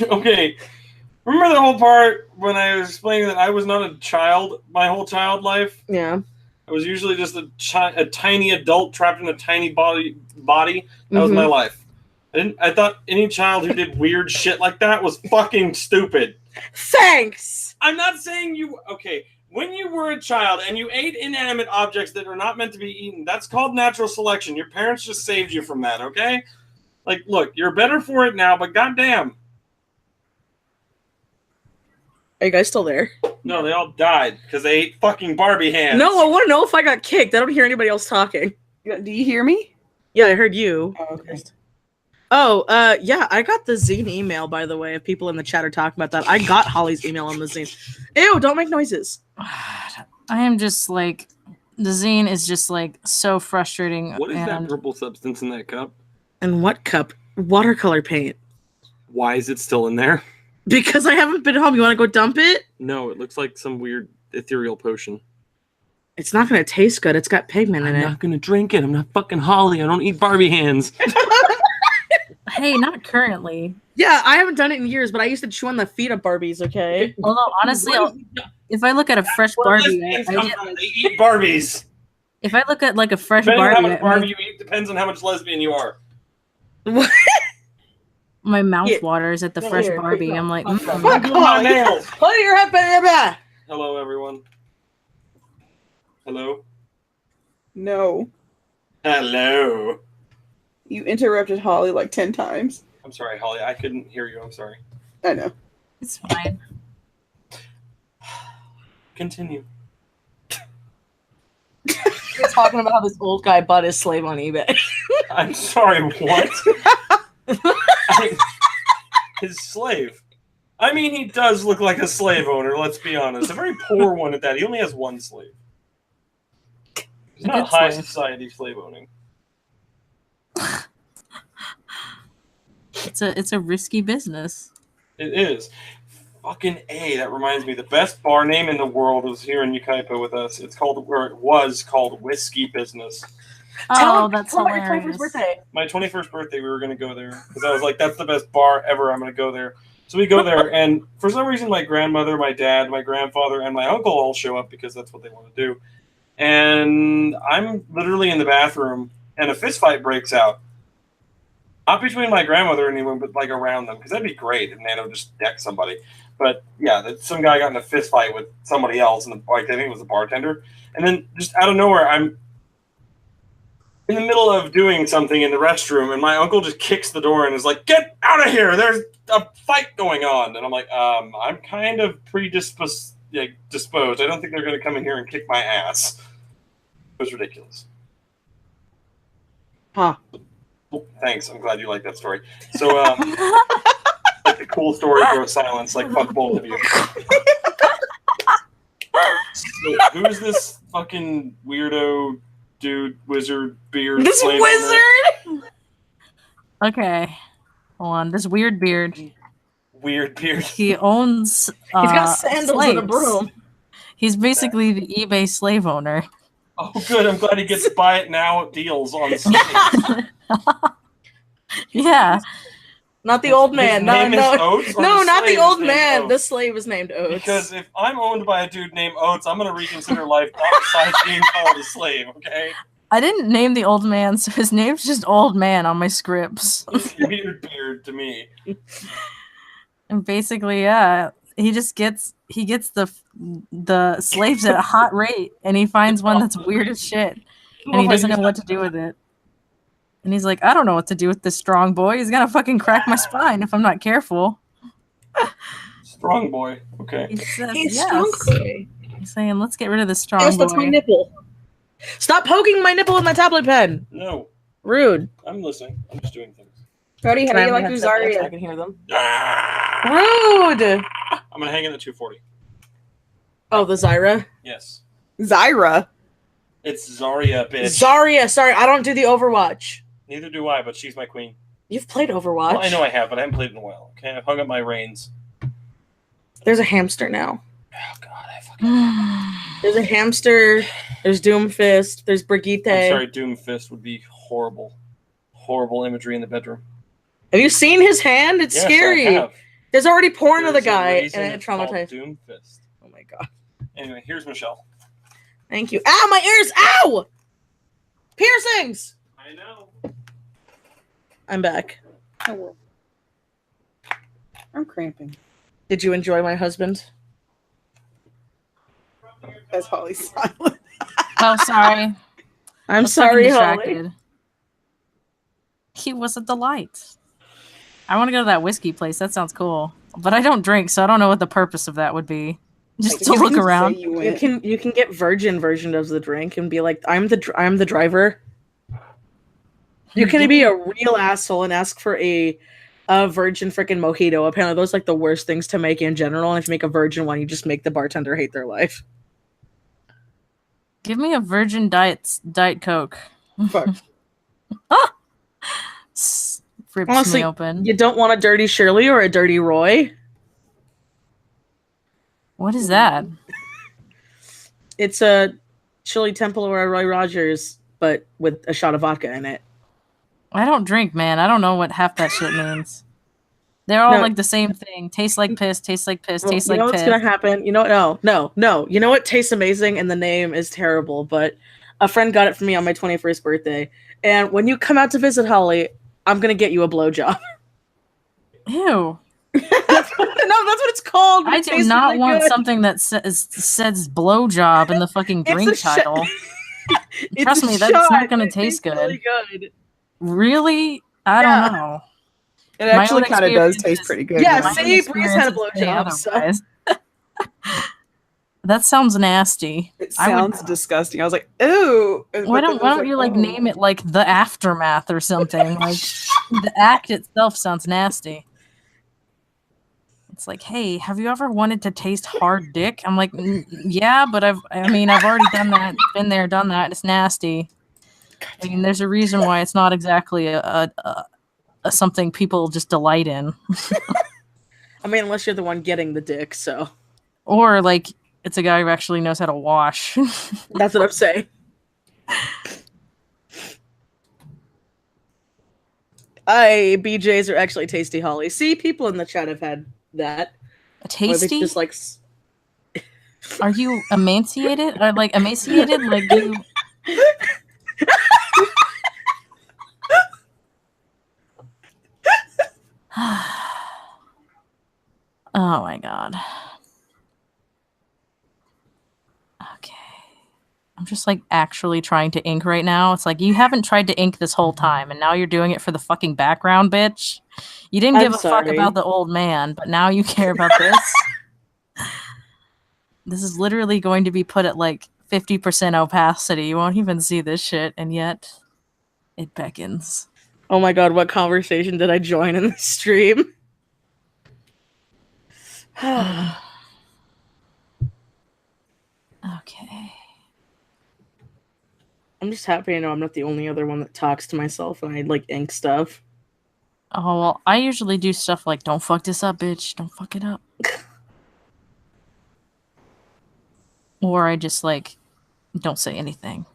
okay. Remember the whole part when I was explaining that I was not a child my whole child life? Yeah. I was usually just a tiny adult trapped in a tiny body. That was my life. I thought any child who did weird shit like that was fucking stupid. Thanks! I'm not saying you... Okay, when you were a child and you ate inanimate objects that are not meant to be eaten, that's called natural selection. Your parents just saved you from that, okay? Like, look, you're better for it now, but goddamn. Are you guys still there? No, they all died because they ate fucking Barbie hands. No, I want to know if I got kicked. I don't hear anybody else talking. Do you hear me? Yeah, I heard you. Oh, okay. Oh, yeah, I got the zine email, by the way, if people in the chat are talking about that. I got Holly's email on the zine. Ew, don't make noises. I am just like the zine is just like so frustrating. What is that purple substance in that cup? And what cup? Watercolor paint. Why is it still in there? Because I haven't been home. You want to go dump it? No, it looks like some weird ethereal potion. It's not going to taste good. It's got pigment in I'm it. not going to drink it. I'm not fucking Holly. I don't eat Barbie hands. Hey, not currently. Yeah, I haven't done it in years, but I used to chew on the feet of Barbies, okay? Although, honestly, if I look at a fresh Barbie, They eat Barbies. if I look at like a fresh Depending on how Barbie, much Barbie you eat depends on how much lesbian you are. What? My mouth Yeah. waters at the No, fresh here, Barbie. quick, I'm like, no. mm. Fuck Do my Holly. nails. Put your head in your back. Hello, everyone. Hello. No. Hello. You interrupted Holly like 10 times. I'm sorry, Holly. I couldn't hear you. I'm sorry. I know. It's fine. You're Continue. talking about how this old guy bought his slave on eBay. I'm sorry. What? His slave. I mean, he does look like a slave owner. Let's be honest. A very poor one at that. He only has one slave. He's A not good high slave. society slave owning. It's a risky business. It is. Fucking A. That reminds me. The best bar name in the world was here in Ukaipa with us. It's called, or it was called Whiskey Business. Oh, that's tell him about your hilarious. 21st birthday. My 21st birthday, we were going to go there because I was like, that's the best bar ever. I'm going to go there. So we go there, and for some reason, my grandmother, my dad, my grandfather, and my uncle all show up because that's what they want to do. And I'm literally in the bathroom, and a fist fight breaks out. Not between my grandmother and anyone, but like around them, because that'd be great if Nano just decked somebody. But yeah, some guy got in a fist fight with somebody else, and I think it was the bartender. And then just out of nowhere, I'm in the middle of doing something in the restroom, and my uncle just kicks the door and is like, "Get out of here! There's a fight going on." And I'm like, I'm kind of disposed. I don't think they're going to come in here and kick my ass. It was ridiculous. Huh. Well, thanks. I'm glad you like that story. So, like the cool story goes silence. Like, fuck both of you. So, who's this fucking weirdo dude, wizard, beard? This flame wizard! Okay. Hold on. This weird beard. Weird beard. He owns He's got sandals and a slaves. broom. He's basically the eBay slave owner. Oh, good. I'm glad he gets buy it now deals on slaves. Yeah. Not the old His man. name is No, Oates, or no, the not the slave old is named man. Oates? The slave is named Oates. Because if I'm owned by a dude named Oates, I'm going to reconsider life outside being called a slave, okay? I didn't name the old man, so his name's just Old Man on my scripts. It's weird beard to me. And basically, yeah, he gets the slaves at a hot rate, and he finds one that's weird as shit, and he doesn't know what to do with it. And he's like, I don't know what to do with this strong boy. He's gonna fucking crack my spine if I'm not careful. Strong boy. Okay. He says, He's yes. strong boy. He's saying, let's get rid of this strong Yes, that's my boy. nipple. Stop poking my nipple with my tablet pen. No, Rude. I'm listening. I'm just doing things. Cody, how Can I do you have like my your headset back so I Zarya? can hear them. Ah! Rude. I'm going to hang in at 240. Oh, the Zyra. Yes. Zyra. It's Zarya, bitch. Zarya. Sorry, I don't do the Overwatch. Neither do I, but she's my queen. You've played Overwatch. Well, I know I have, but I haven't played in a while. Okay, I've hung up my reins. There's a hamster now. Oh, God. I fucking... There's a hamster. There's Doomfist. There's Brigitte. I'm sorry, Doomfist would be horrible. Horrible imagery in the bedroom. Have you seen his hand? It's Yes, scary. I have. There's already porn of the There's a guy, reason and it it's called traumatized. Doomfist. Oh my god. Anyway, here's Michelle. Thank you. Ow, my ears! Ow! Piercings! I know. I'm back. Oh, I'm cramping. Did you enjoy my husband? As Holly's silent. Oh, sorry. I'm I was sorry, fucking Holly. distracted. He was a delight. I want to go to that whiskey place. That sounds cool. But I don't drink, so I don't know what the purpose of that would be. Just to You look can around. say you went. You can get virgin version of the drink and be like, I'm the driver. You can be a real asshole and ask for a virgin freaking mojito. Apparently, those are like the worst things to make in general. And if you make a virgin one, you just make the bartender hate their life. Give me a virgin diet Coke. Fuck. Rips Honestly, me open. You don't want a dirty Shirley or a dirty Roy. What is that? It's a chili temple or a Roy Rogers, but with a shot of vodka in it. I don't drink, man. I don't know what half that shit means. They're all No. like the same thing. Tastes like piss, tastes like piss, Well, tastes you like know what's piss. gonna happen? You know, no. You know what tastes amazing and the name is terrible, but a friend got it for me on my 21st birthday. And when you come out to visit Holly, I'm gonna get you a blowjob. Ew. That's what it's called. but I it do tastes not really want good. something that says blowjob in the fucking It's drink a shot. title. It's Trust a me, that's not shot. gonna It taste tastes good. really good. Really? I Yeah. don't know. It My actually own kind of does experience taste is- pretty good. Yeah, My own see, Breeze had a experiences say blowjob, so- otherwise. That sounds nasty. It I would- sounds disgusting. I was like, ooh. Why don't you like name it like the aftermath or something? Like the act itself sounds nasty. It's like, hey, have you ever wanted to taste hard dick? I'm like, yeah, but I've already done that, been there, done that. It's nasty. I mean, there's a reason why it's not exactly a something people just delight in, I mean, unless you're the one getting the dick, so or like it's a guy who actually knows how to wash. that's what I'm saying. BJs are actually tasty, Holly. See, people in the chat have had that. Where they Tasty? just like Are you emaciated? Like emaciated? Like you? Oh my god. Okay. I'm just like actually trying to ink right now. It's like you haven't tried to ink this whole time and now you're doing it for the fucking background, bitch. You didn't give I'm a fuck sorry. about the old man, but now you care about this. This is literally going to be put at like 50% opacity. You won't even see this shit, and yet it beckons. Oh my god, what conversation did I join in the stream? Okay. I'm just happy to know I'm not the only other one that talks to myself and I like ink stuff. Oh, well, I usually do stuff like, don't fuck this up, bitch. Don't fuck it up. Or I just like, don't say anything.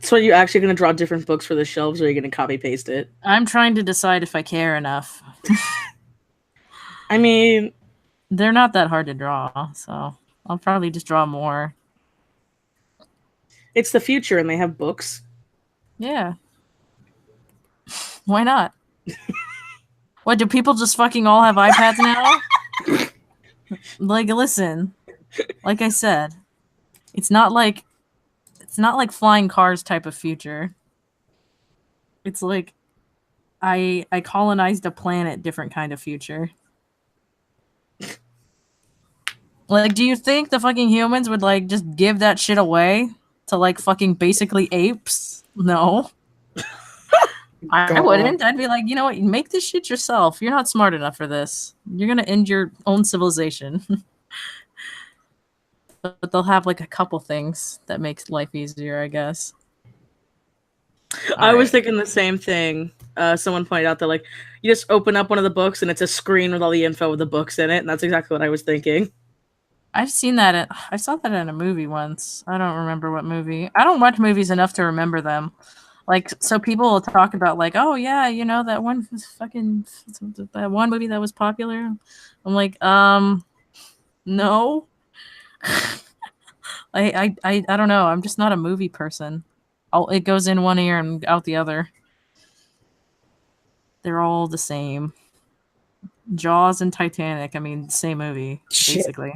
So are you actually going to draw different books for the shelves or are you going to copy paste it? I'm trying to decide if I care enough. I mean, They're not that hard to draw, so I'll probably just draw more. it's the future and they have books. Yeah. Why not? What, do people just fucking all have iPads now? Like, listen. Like I said, it's not like flying cars type of future. It's like I colonized a planet different kind of future. Like, do you think the fucking humans would like just give that shit away to like fucking basically apes? No. I wouldn't. I'd be like, you know what? Make this shit yourself. You're not smart enough for this. You're gonna end your own civilization. But they'll have like a couple things that makes life easier, I guess. I was thinking the same thing. Someone pointed out that like you just open up one of the books and it's a screen with all the info with the books in it, and that's exactly what I was thinking. I've seen that. I saw that in a movie once. I don't remember what movie. I don't watch movies enough to remember them. Like, so people will talk about like, oh yeah, you know that one movie that was popular. I'm like, no. I don't know. I'm just not a movie person. It goes in one ear and out the other. They're all the same. Jaws and Titanic. I mean, same movie, basically.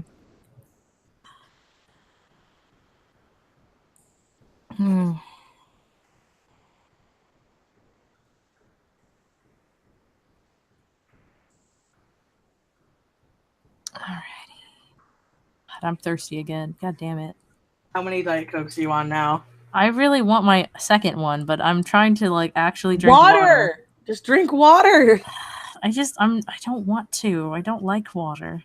Alrighty. I'm thirsty again. God damn it. How many Diet Cokes are you on now? I really want my second one, but I'm trying to like actually drink water. Just drink water. I don't want to. I don't like water.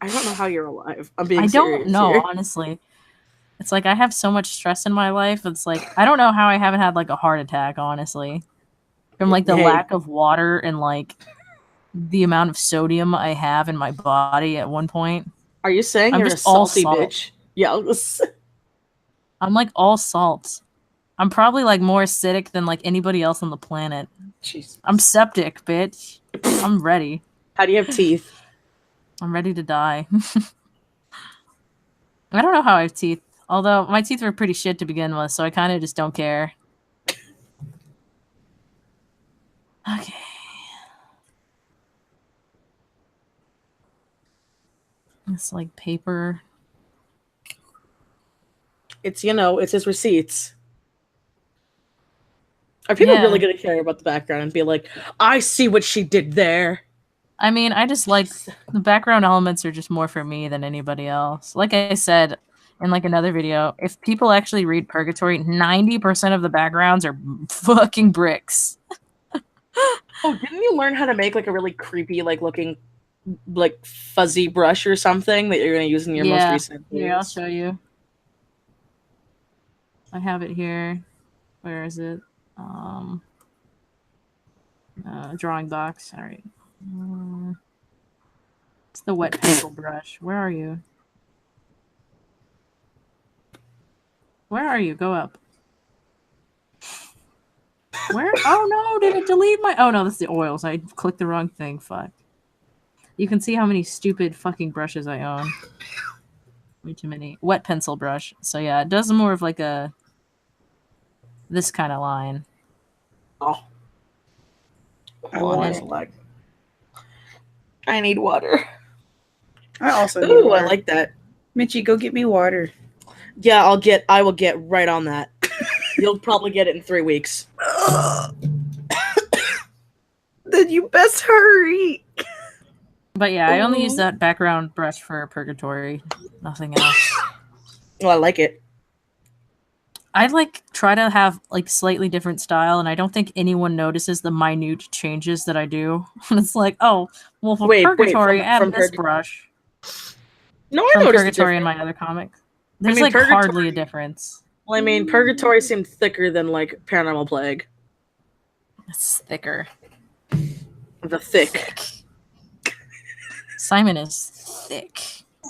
I don't know how you're alive. I'm being I don't serious know, here. honestly. It's like I have so much stress in my life. It's like I don't know how I haven't had like a heart attack, honestly. From like the lack of water and like the amount of sodium I have in my body at one point. Are you saying you're a salty bitch? Yeah. I'm like all salt. I'm probably like more acidic than like anybody else on the planet. Jesus. I'm septic, bitch. I'm ready. How do you have teeth? I'm ready to die. I don't know how I have teeth. Although my teeth were pretty shit to begin with, so I kind of just don't care. Okay. It's like paper. It's, it's his receipts. Are people really going to care about the background and be like, I see what she did there? I mean, I just like the background elements are just more for me than anybody else. Like I said in like another video, if people actually read Purgatory, 90% of the backgrounds are fucking bricks. Oh, didn't you learn how to make like a really creepy, like looking, like fuzzy brush or something that you're going to use in your most recent videos? Yeah, I'll show you. I have it here. Where is it? Drawing box. All right. It's the wet pencil brush. Where are you? Where are you? Go up. Where? Oh no, did it delete my... Oh no, that's the oils. I clicked the wrong thing. Fuck. You can see how many stupid fucking brushes I own. Way too many. Wet pencil brush. So yeah, it does more of like a... this kind of line. Oh. I need water. I also need Ooh, water. I like that. Mitchie, go get me water. Yeah, I will get right on that. You'll probably get it in 3 weeks. Then you best hurry. But yeah, I only use that background brush for Purgatory. Nothing else. Well, I like it. I like try to have like slightly different style, and I don't think anyone notices the minute changes that I do. It's like, oh, well, for Purgatory, add this brush. No, I from noticed Purgatory in my other comic. There's mean, like hardly a difference. Well, I mean, Purgatory seemed thicker than like Paranormal Plague. It's thicker. The thick. Simon is thick.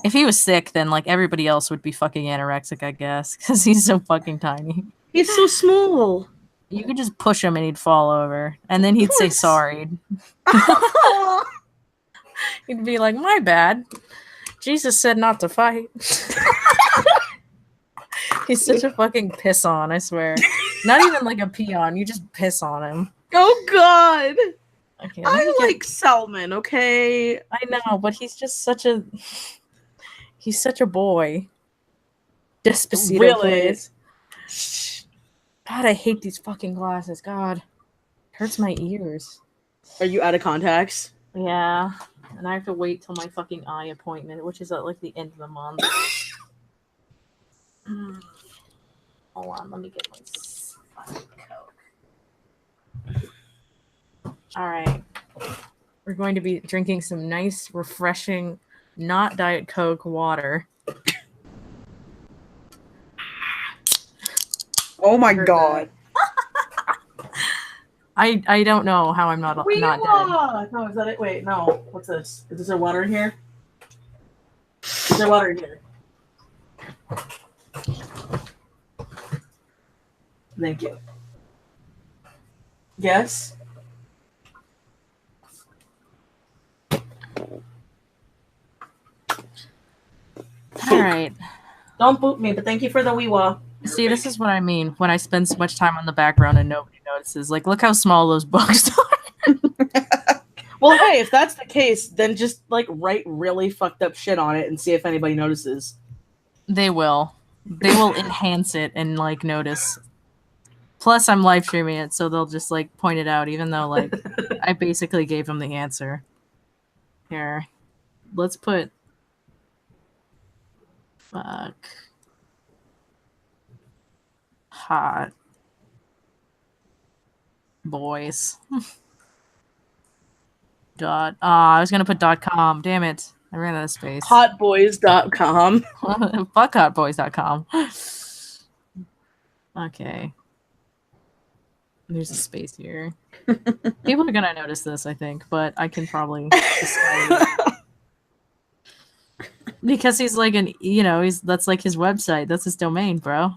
If he was sick, then like everybody else would be fucking anorexic, I guess, because he's so fucking tiny. He's so small. You could just push him and he'd fall over, and then he'd say sorry. He'd be like, "My bad. Jesus said not to fight." He's such a fucking piss on, I swear. Not even like a peon. You just piss on him. Oh God. Okay, I like Salmon. Okay. I know, but he's just such a. He's such a boy. Despacito, really? Please. God, I hate these fucking glasses. God, it hurts my ears. Are you out of contacts? Yeah, and I have to wait till my fucking eye appointment, which is at like the end of the month. Hold on, let me get my fucking Coke. All right, we're going to be drinking some nice, refreshing, not Diet Coke water. Oh my God. I don't know how I'm not dead. No, is that it? Wait, no. What's this? Is there water in here? Is there water in here? Thank you. Yes? All right. Don't boot me, but thank you for the wee-wah. See, this is what I mean when I spend so much time on the background and nobody notices. Like, look how small those books are. Well, hey, if that's the case, then just, like, write really fucked up shit on it and see if anybody notices. They will. They will enhance it and, like, notice. Plus, I'm live streaming it, so they'll just, like, point it out, even though, like, I basically gave them the answer. Here. Let's put... Fuck. Hot. Boys. I was gonna put .com. Damn it. I ran out of space. Hotboys.com. Fuck hotboys.com. Okay. There's a space here. People are gonna notice this, I think, but I can probably decide. Because he's like that's like his website. That's his domain, bro.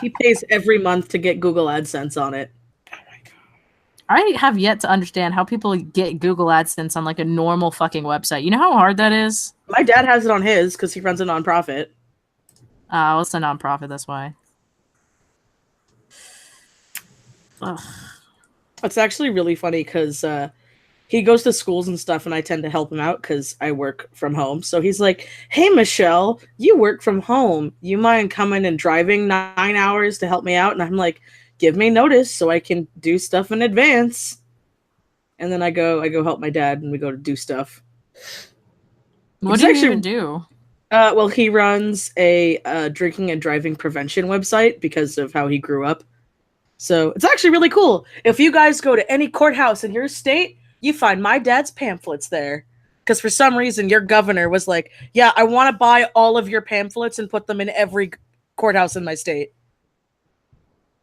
He pays every month to get Google AdSense on it. I have yet to understand how people get Google AdSense on like a normal fucking website. You know how hard that is? My dad has it on his because he runs a nonprofit. Well, it's a nonprofit, that's why. Ugh. It's actually really funny because he goes to schools and stuff, and I tend to help him out because I work from home. So he's like, "Hey, Michelle, you work from home. You mind coming and driving 9 hours to help me out?" And I'm like, "Give me notice so I can do stuff in advance." And then I go help my dad, and we go to do stuff. What It's do you actually- even do? Well, he runs a drinking and driving prevention website because of how he grew up. So it's actually really cool. If you guys go to any courthouse in your state, you find my dad's pamphlets there. Because for some reason, your governor was like, "Yeah, I want to buy all of your pamphlets and put them in every courthouse in my state."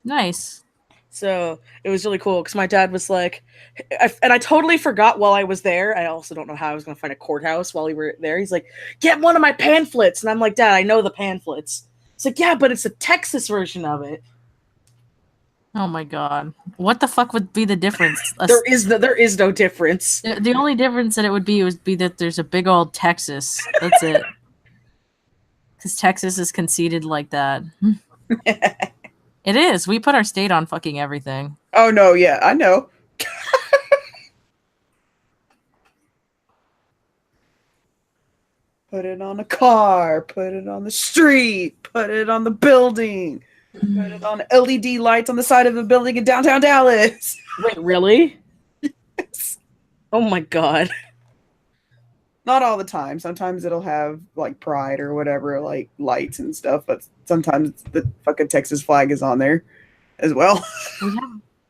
Nice. So it was really cool because my dad was like, and I totally forgot while I was there. I also don't know how I was going to find a courthouse while we were there. He's like, "Get one of my pamphlets." And I'm like, "Dad, I know the pamphlets." It's like, "Yeah, but it's a Texas version of it." Oh my god. What the fuck would be the difference? There is no difference. The only difference that it would be that there's a big old Texas. That's it. Because Texas is conceited like that. It is. We put our state on fucking everything. Oh no, yeah, I know. Put it on a car, put it on the street, put it on the building, put it on LED lights on the side of a building in downtown Dallas. Wait, really? Oh my god. Not all the time. Sometimes it'll have like pride or whatever, like lights and stuff, but sometimes the fucking Texas flag is on there as well.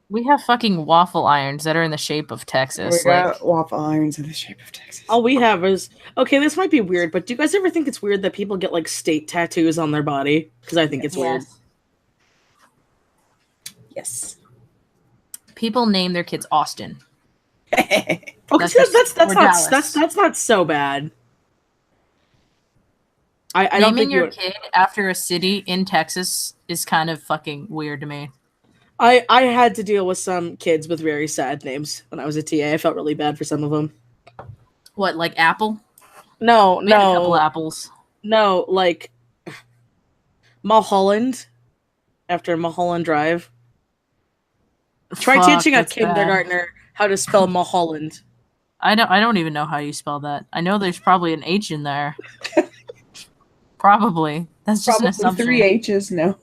We have fucking waffle irons that are in the shape of Texas. We got waffle irons in the shape of Texas. All we have is, okay, this might be weird, but do you guys ever think it's weird that people get like state tattoos on their body? Because I think it's weird. Yes. People name their kids Austin. Okay, that's not so bad. I don't Naming think your kid after a city in Texas is kind of fucking weird to me. I had to deal with some kids with very sad names when I was a TA. I felt really bad for some of them. What, like Apple? No, We had a couple apples. no, like Mulholland after Mulholland Drive. Try Fuck, teaching a that's bad. kindergartner how to spell Mulholland. I don't even know how you spell that. I know there's probably an H in there. Probably. That's just an Probably assumption. 3 H's, no.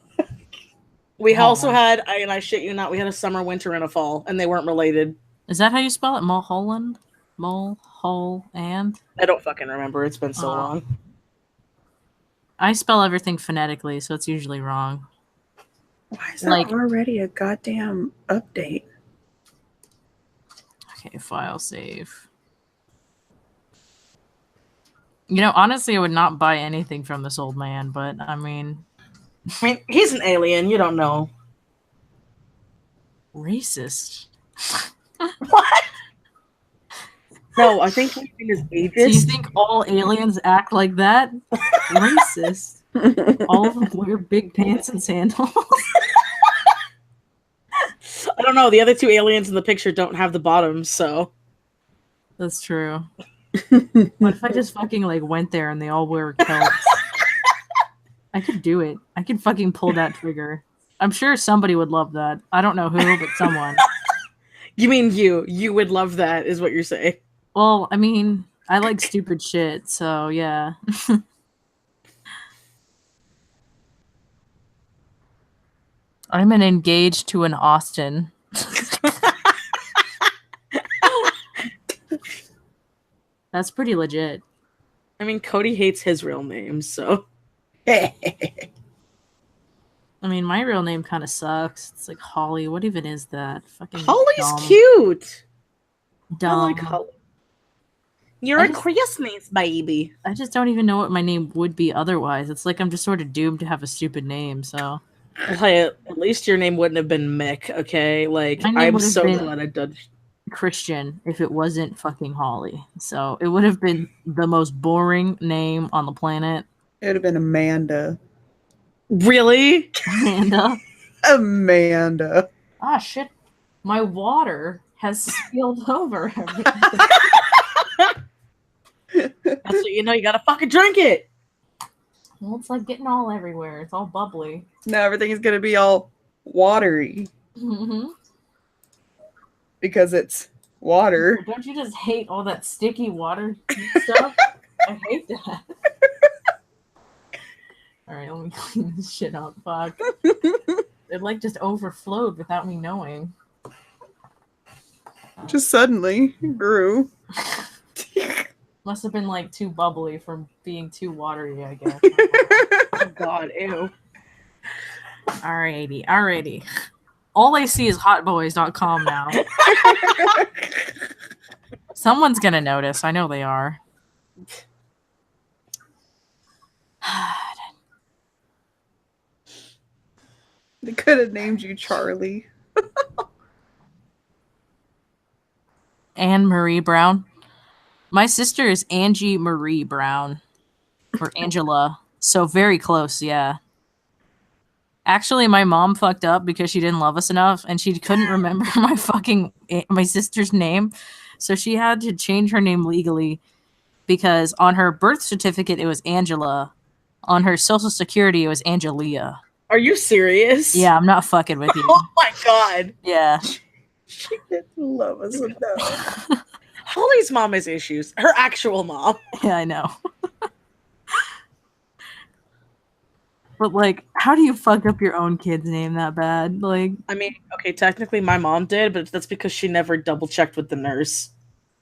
We Oh also my- had, and I shit you not, we had a summer, winter, and a fall, and they weren't related. Is that how you spell it? Mulholland? Mulholland? I don't fucking remember. It's been so long. I spell everything phonetically, so it's usually wrong. Why is there Like- already a goddamn update? Okay, file save. You know, honestly, I would not buy anything from this old man, but I mean, He's an alien. You don't know. racist. What? No, I think his name is So you ageist. think all aliens act like that? Racist. All of them wear big pants and sandals. I don't know. The other two aliens in the picture don't have the bottoms, so. That's true. What if I just fucking like went there and they all wear kilts? I could do it. I could fucking pull that trigger. I'm sure somebody would love that. I don't know who, but someone. You mean you? You would love that, is what you're saying. Well, I mean, I like stupid shit, so yeah. I'm engaged to an Austin. That's pretty legit. I mean, Cody hates his real name, so. I mean, my real name kind of sucks. It's like Holly. What even is that? Fucking Holly's dumb. cute. Dumb. I like Holly. You're I a just- Christmas baby. I just don't even know what my name would be otherwise. It's like I'm just sort of doomed to have a stupid name. So Hey, at least your name wouldn't have been Mick, okay? Like, My name I'm would have so been- glad I did. Christian, if it wasn't fucking Holly, so it would have been the most boring name on the planet. It would have been Amanda. Really? Amanda. Amanda. Ah shit! My water has spilled over everything. That's what you know. You gotta fucking drink it. Well, it's like getting all everywhere. It's all bubbly. Now everything is going to be all watery Mm-hmm. because it's water. Don't you just hate all that sticky water stuff? I hate that. Alright, let me clean this shit up. Fuck. It like just overflowed without me knowing. Just suddenly grew. Must have been like too bubbly from being too watery, I guess. Oh God, ew. Alrighty. All I see is hotboys.com now. Someone's gonna notice. I know they are. They could have named you Charlie. Anne Marie Brown. My sister is Angie Marie Brown. Or Angela. So very close, yeah. Actually, my mom fucked up because she didn't love us enough and she couldn't remember my sister's name. So she had to change her name legally because on her birth certificate it was Angela. On her social security it was Angelia. Are you serious? Yeah, I'm not fucking with you. Oh my God. Yeah. She didn't love us enough. Holly's mom has issues. Her actual mom. Yeah, I know. But like, how do you fuck up your own kid's name that bad? Like, I mean, okay, technically my mom did, but that's because she never double checked with the nurse.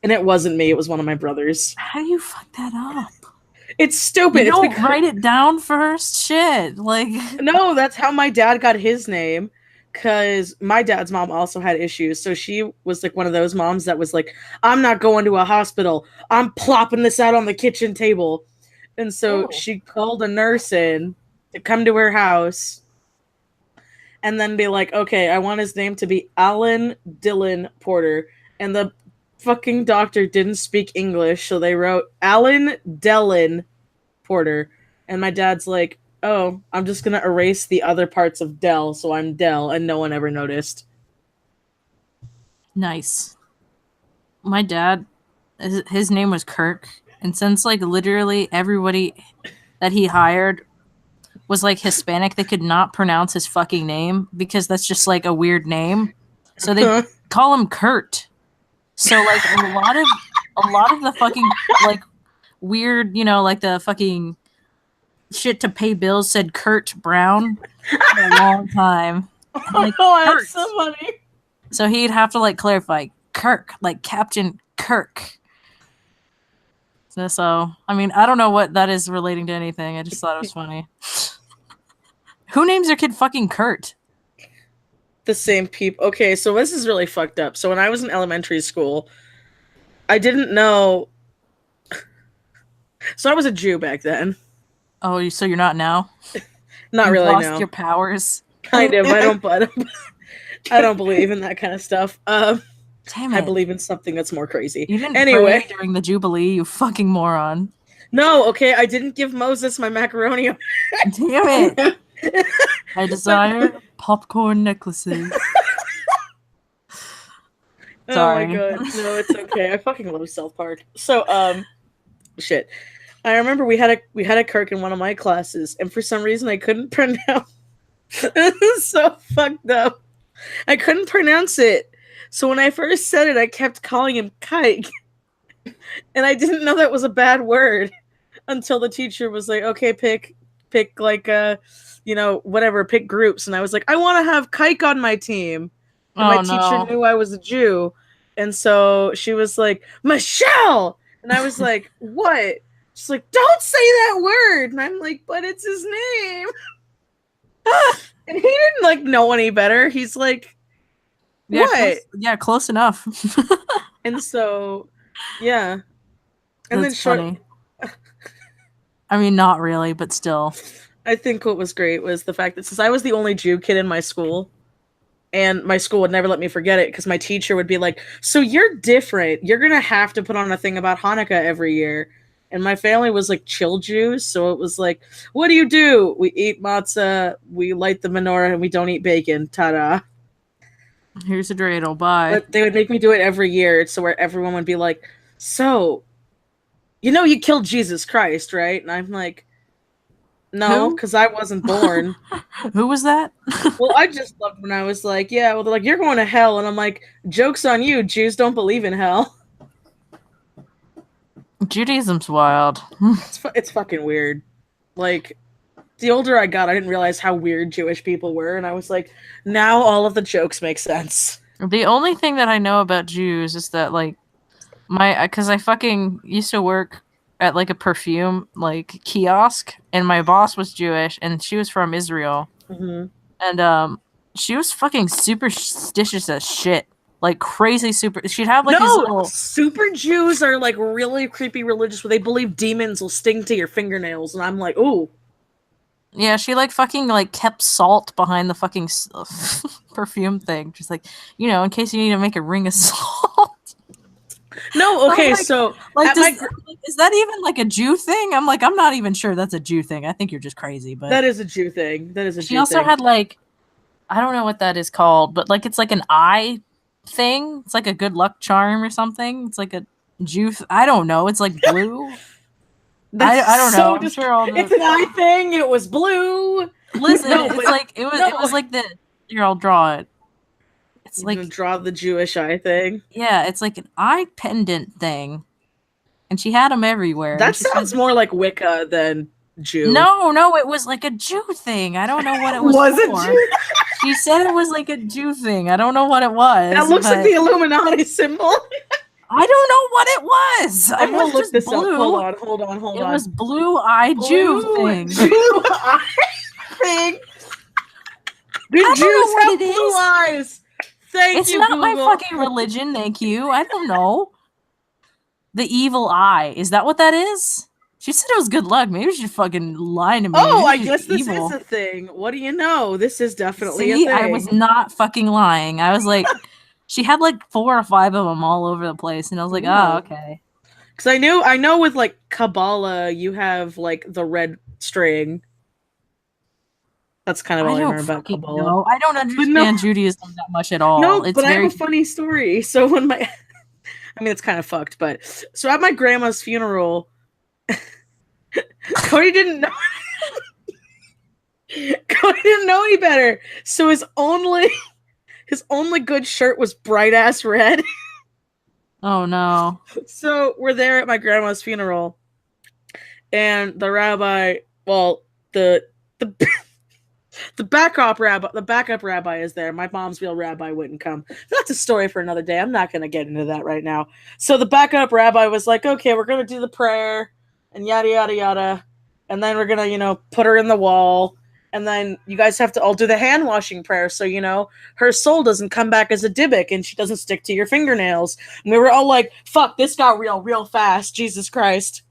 And it wasn't me, it was one of my brothers. how do you fuck that up? It's stupid. You It's don't because write it down first? Shit. Like, no, that's how my dad got his name. Because my dad's mom also had issues. So she was like one of those moms that was like, I'm not going to a hospital. I'm plopping this out on the kitchen table. And so Oh. she called a nurse in to come to her house and then be like, okay, I want his name to be Alan Dylan Porter. And the fucking doctor didn't speak English. So they wrote Alan Dylan Porter. And my dad's like, oh, I'm just going to erase the other parts of Dell, so I'm Dell, and no one ever noticed. nice. My dad, his name was Kirk. And since like literally everybody that he hired was like Hispanic, they could not pronounce his fucking name because that's just like a weird name. So they call him Kurt. So like a lot of the fucking like weird, you know, like the fucking shit to pay bills said Kurt Brown for a long time. Like, Oh, Kurt. that's so funny. So he'd have to like clarify Kirk, like Captain Kirk. So I mean, I don't know what that is relating to anything. I just thought it was funny. Who names their kid fucking Kurt? The same people. Okay, so this is really fucked up. So when I was in elementary school, I didn't know. So I was a Jew back then. Oh, so you're not now? Not You really, lost no. your powers. Kind of. I don't believe in that kind of stuff. Damn it. I believe in something that's more crazy. You didn't Anyway. pray during the Jubilee, you fucking moron. No, okay, I didn't give Moses my macaroni. Damn it. I desire popcorn necklaces. Sorry. Oh my god. No, it's okay. I fucking love South Park. So, shit. I remember we had a Kirk in one of my classes, and for some reason I couldn't pronounce. This is so fucked up. I couldn't pronounce it. So when I first said it, I kept calling him Kike. And I didn't know that was a bad word until the teacher was like, okay, pick like whatever, pick groups. And I was like, I want to have Kike on my team. And my teacher knew I was a Jew. And so she was like, Michelle! And I was like, what? She's like, don't say that word. And I'm like, but it's his name. And he didn't like know any better. He's like, what? Close enough. And so, yeah. And That's then funny. I mean, not really, but still. I think what was great was the fact that since I was the only Jew kid in my school, and my school would never let me forget it because my teacher would be like, so you're different. You're going to have to put on a thing about Hanukkah every year. And my family was like chill Jews. So it was like, what do? We eat matzah, we light the menorah, and we don't eat bacon. Ta-da. Here's a dreidel. Bye. But they would make me do it every year. So where everyone would be like, so, you killed Jesus Christ, right? And I'm like, No, Who? because I wasn't born. Who was that? Well, I just loved when I was like, yeah, well, they're like, you're going to hell. And I'm like, joke's on you. Jews don't believe in hell. Judaism's wild. It's fucking weird. Like, the older I got, I didn't realize how weird Jewish people were. And I was like, now all of the jokes make sense. The only thing that I know about Jews is that, like, because I fucking used to work at, like, a perfume, like, kiosk, and my boss was Jewish, and she was from Israel. Mm-hmm. And, she was fucking superstitious as shit. Like, crazy super... She'd have, like, these No, little... super Jews are like really creepy religious where they believe demons will sting to your fingernails. And I'm like, ooh. Yeah, she, like, fucking, like, kept salt behind the fucking perfume thing. Just like, you know, in case you need to make a ring of salt. No, okay, like, so like, is that even like a Jew thing? I'm like, I'm not even sure that's a Jew thing. I think you're just crazy. But that is a Jew thing. That is a Jew thing. She also had, like, I don't know what that is called, but, like, it's like an eye thing. It's like a good luck charm or something. It's like a Jew. I don't know. It's like blue. I don't know. I'm sure all it's an eye thing. It was blue. Listen, it was like the. Here, I'll draw it. It's like draw the Jewish eye thing. Yeah, it's like an eye pendant thing, and she had them everywhere. That sounds more like Wicca than Jew. No, it was like a Jew thing. I don't know what it was. Was for. it Jew? She said it was like a Jew thing. I don't know what it was. That looks like the Illuminati symbol. I don't know what it was. I'm gonna look this blue. up. Hold on. It was blue eye Jew thing. Blue eye thing. The Jews have blue eyes. Thank you, It's not Google. my fucking religion, thank you. I don't know. The evil eye. Is that what that is? She said it was good luck. Maybe she's fucking lying to me. Oh, I Maybe guess she's this evil. is a thing. What do you know? This is definitely See, a thing. I was not fucking lying. I was like, she had like 4 or 5 of them all over the place, and I was like, oh, okay. Because I know with like Kabbalah, you have like the red string. That's kind of all I remember about Kabbalah. No, I don't understand Judaism that much at all. No, it's but I have a funny story. So when my, I mean, it's kind of fucked, but so at my grandma's funeral, Cody didn't know. Cody didn't know any better. So his only good shirt was bright ass red. Oh no. So we're there at my grandma's funeral, and the rabbi, well, the backup rabbi is there. My mom's real rabbi wouldn't come. That's a story for another day. I'm not going to get into that right now. So the backup rabbi was like, okay, we're going to do the prayer and yada, yada, yada. And then we're going to, put her in the wall. And then you guys have to all do the hand washing prayer. So, her soul doesn't come back as a Dybbuk and she doesn't stick to your fingernails. And we were all like, fuck, this got real fast. Jesus Christ.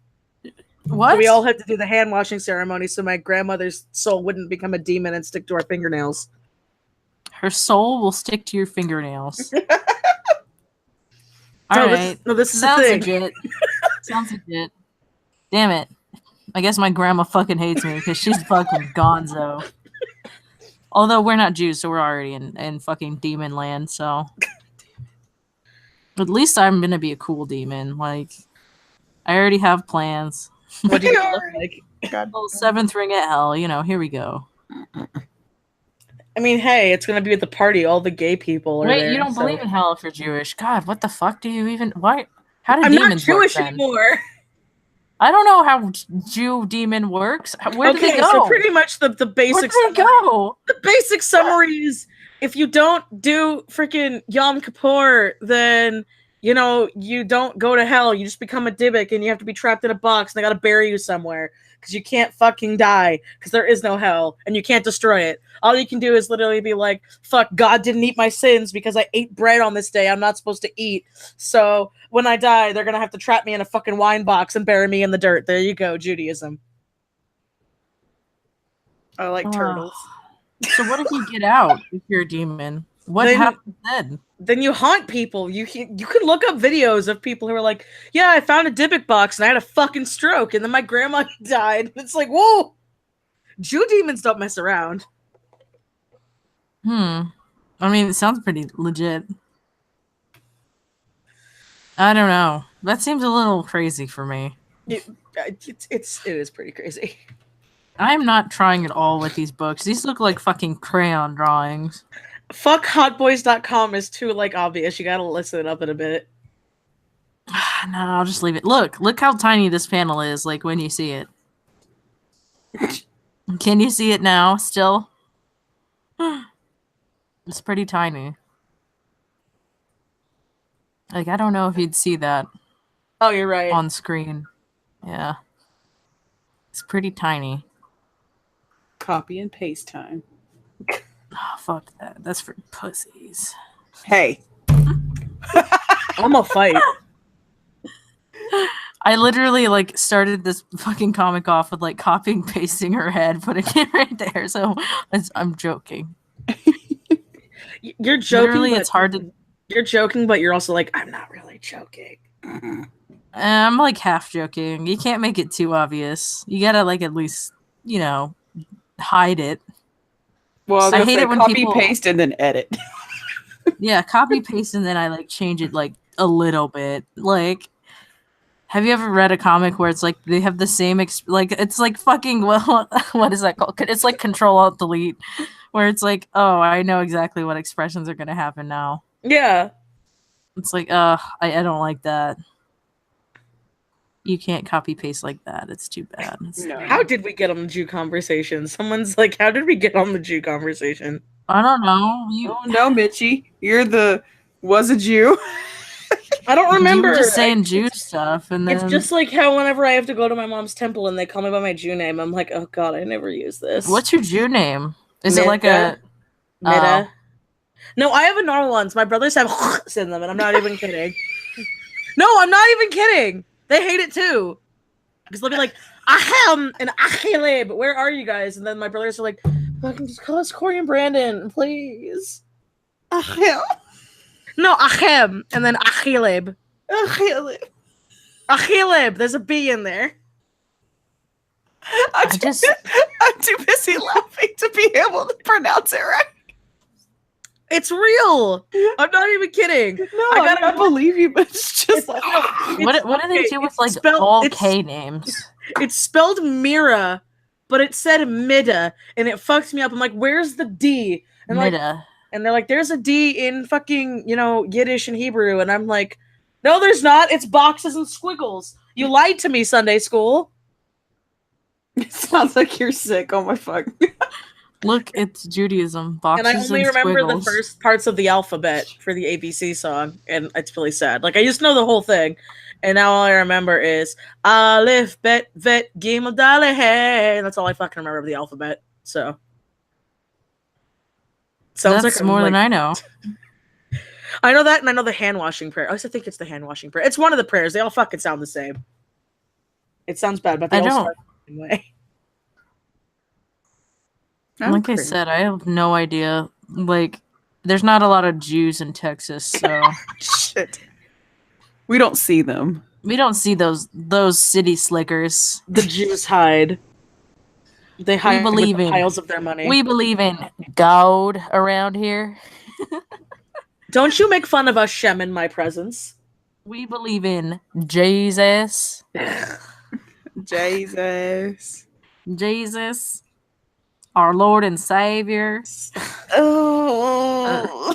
What? So we all had to do the hand washing ceremony so my grandmother's soul wouldn't become a demon and stick to our fingernails. Her soul will stick to your fingernails. All right. This is Sounds the thing. legit. Sounds legit. Damn it. I guess my grandma fucking hates me because she's fucking gonzo. Although we're not Jews, so we're already in fucking demon land, so. At least I'm gonna be a cool demon. Like, I already have plans. What do you look like? Well, 7th ring at hell, here we go. I mean, hey, it's gonna be at the party. All the gay people are Wait, there. you don't believe in hell if you're Jewish? God, what the fuck do you even? Why? How do I'm demons not Jewish work, then? anymore. I don't know how Jew demon works. Where do they go? So pretty much the basic. Where do they go? The basic summary is: if you don't do freaking Yom Kippur, then you don't go to hell. You just become a Dybbuk, and you have to be trapped in a box, and they gotta bury you somewhere because you can't fucking die because there is no hell, and you can't destroy it. All you can do is literally be like, "Fuck, God didn't eat my sins because I ate bread on this day I'm not supposed to eat. So when I die, they're gonna have to trap me in a fucking wine box and bury me in the dirt." There you go, Judaism. I like turtles. So what if you get out if you're a demon? What happens then? Then you haunt people. You can look up videos of people who are like, yeah, I found a Dybbuk box and I had a fucking stroke and then my grandma died. It's like, whoa. Jew demons don't mess around. I mean, it sounds pretty legit. I don't know. That seems a little crazy for me. It is pretty crazy. I'm not trying at all with these books. These look like fucking crayon drawings. Fuck hotboys.com is too like obvious. You gotta listen it up in a bit. No, I'll just leave it. Look how tiny this panel is, like when you see it. Can you see it now still? It's pretty tiny. Like, I don't know if you'd see that Oh, you're right. on screen. Yeah. It's pretty tiny. Copy and paste time. Oh, fuck that. That's for pussies. Hey. I'm a fight. I literally, like, started this fucking comic off with, like, copying, pasting her head, putting it right there. So, I'm joking. You're joking. Literally, it's hard to... You're joking, but you're also like, I'm not really joking. I'm, like, half joking. You can't make it too obvious. You gotta, like, at least, you know, hide it. Well, I hate it when copy, people... paste, and then edit. Yeah, copy, paste, and then I, like, change it, like, a little bit. Like... Have you ever read a comic where it's like they have the same like it's like fucking what is that called? It's like Control-Alt-Delete, where it's like, oh, I know exactly what expressions are gonna happen now. Yeah. It's like, I don't like that. You can't copy paste like that. It's too bad. No. How did we get on the Jew conversation? Someone's like, how did we get on the Jew conversation? I don't know. Oh no, Mitchie, you're the was a Jew. I don't remember. You were just saying Jew stuff, and then It's just like how whenever I have to go to my mom's temple and they call me by my Jew name, I'm like, oh god, I never use this. What's your Jew name? Is it like Mida. a Mida? No, I have a normal ones. My brothers have in them, and I'm not even kidding. No, I'm not even kidding. They hate it too. Because they'll be like, ahem and achileb. Where are you guys? And then my brothers are like, fucking just call us Corey and Brandon, please. Ahem. No, ahem, and then achileb. Achileb. Achileb. There's a B in there. I'm too busy laughing to be able to pronounce it right. It's real. I'm not even kidding. No, I gotta believe you, but it's just like what do they do with like all K names? It's spelled Mira, but it said Mida, and it fucks me up. I'm like, where's the D? And Mida. Like, and they're like, there's a D in fucking, Yiddish and Hebrew. And I'm like, no, there's not. It's boxes and squiggles. You lied to me, Sunday school. It sounds like you're sick. Oh my fuck. Look, it's Judaism. Boxes and I only remember squiggles. the first parts of the alphabet for the ABC song. And it's really sad. Like, I used to know the whole thing. And now all I remember is Aleph, Bet, Vet, Gimel, Daleh, Hey. And that's all I fucking remember of the alphabet. So. Sounds That's like more than I know. I know that, and I know the hand washing prayer. I also think it's the hand washing prayer. It's one of the prayers. They all fucking sound the same. It sounds bad, but they all start the same way. Like I said, I have no idea. Like, there's not a lot of Jews in Texas, so shit. We don't see them. We don't see those city slickers. The Jews hide. They hide with the piles of their money. We believe in God around here. Don't you make fun of us, Shem, in my presence. We believe in Jesus. Jesus. Jesus. Our Lord and Savior. Oh.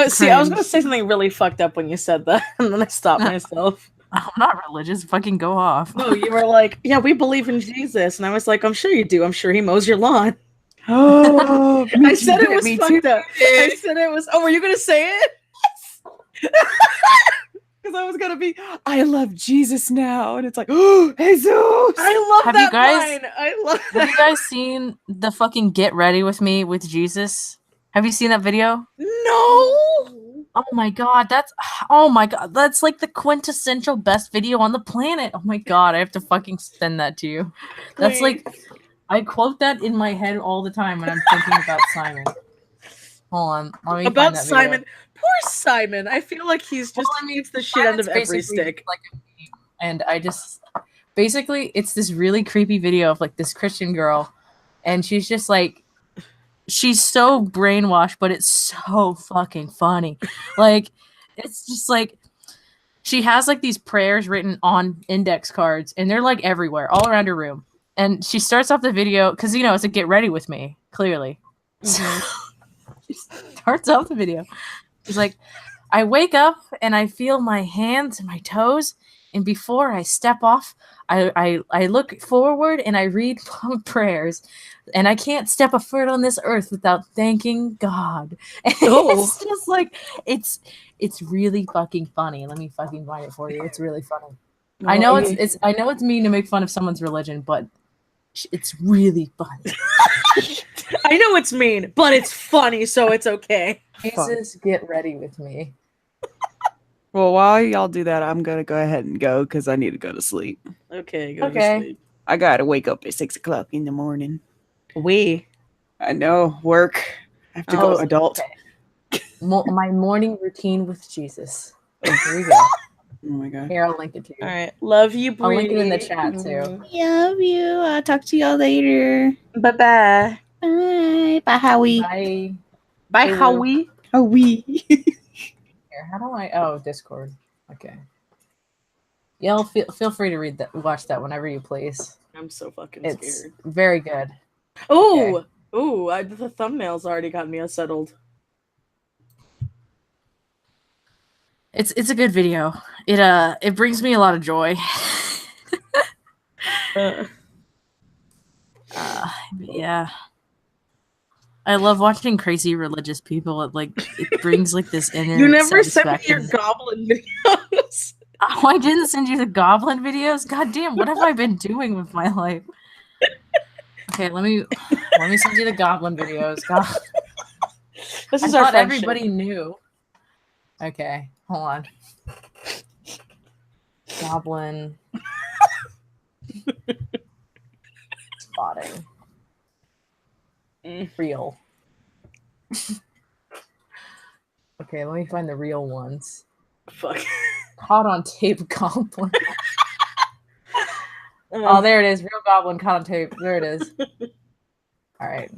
See, I was going to say something really fucked up when you said that, and then I stopped myself. I'm not religious. Fucking go off. No, you were like, yeah, we believe in Jesus. And I was like, I'm sure you do. I'm sure he mows your lawn. Oh, I said it was fucked up. I said it was. Oh, were you going to say it? Because I was going to be, I love Jesus now. And it's like, oh, Jesus. I love that line. I love that. Have you guys seen the fucking Get Ready With Me with Jesus? Have you seen that video? No. Oh my god, that's like the quintessential best video on the planet. Oh my god, I have to fucking send that to you. That's like, I quote that in my head all the time when I'm thinking about Simon. Hold on, let me about find that Simon. video. Poor Simon. I feel like he's just eats the shit out of every stick. Like, and I just basically it's this really creepy video of like this Christian girl, and she's just like. She's so brainwashed, but it's so fucking funny. Like, it's just like, she has like these prayers written on index cards, and they're like everywhere, all around her room. And she starts off the video because it's a get ready with me, clearly. She starts off the video. She's like, I wake up and I feel my hands and my toes, and before I step off, I look forward and I read prayers, and I can't step a foot on this earth without thanking God. And it's just like it's really fucking funny. Let me fucking find it for you. It's really funny. I know it's mean to make fun of someone's religion, but it's really funny. I know it's mean, but it's funny, so it's okay. Jesus, get ready with me. Well, while y'all do that, I'm gonna go ahead and go because I need to go to sleep. Okay, go to sleep. I gotta wake up at 6 o'clock in the morning. I know, work. I have to go adult. Okay. My morning routine with Jesus. Here we go. Oh my god. Here, I'll link it to you. All right. Love you, Bree. I'll link it in the chat too. Love you. I'll talk to y'all later. Bye-bye. Bye. Bye, Howie. Bye. Bye, Howie. Howie. Here, how do I? Oh, Discord. Okay. Yeah, feel free to watch that whenever you please. I'm so fucking It's scared. very good. Oh, the thumbnails already got me unsettled. It's a good video. It brings me a lot of joy. Yeah. I love watching crazy religious people. It brings this inner. You never sent me satisfaction. your goblin videos. Oh, I didn't send you the goblin videos. God damn, what have I been doing with my life? Okay, let me send you the goblin videos. God. This is I our thought friendship. everybody knew. Okay, hold on. Goblin spotting. Real. Okay, let me find the real ones. Fuck. Caught on tape goblin. Oh, there it is. Real goblin caught on tape. There it is. All right.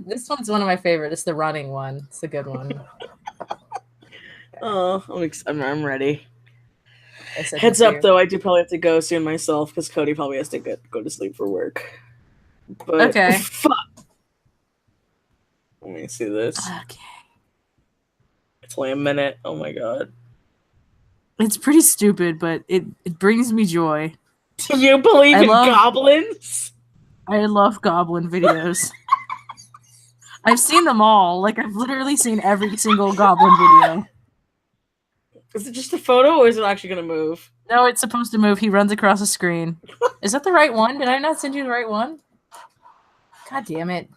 This one's one of my favorites. It's the running one. It's a good one. Oh, I'm ready. Heads up, though, I do probably have to go soon myself because Cody probably has to go to sleep for work. But okay. Fuck. Let me see this. Okay. It's only a minute. Oh my god. It's pretty stupid, but it brings me joy. Do you believe in goblins? I love goblin videos. I've seen them all. I've literally seen every single goblin video. Is it just a photo or is it actually going to move? No, it's supposed to move. He runs across the screen. Is that the right one? Did I not send you the right one? God damn it.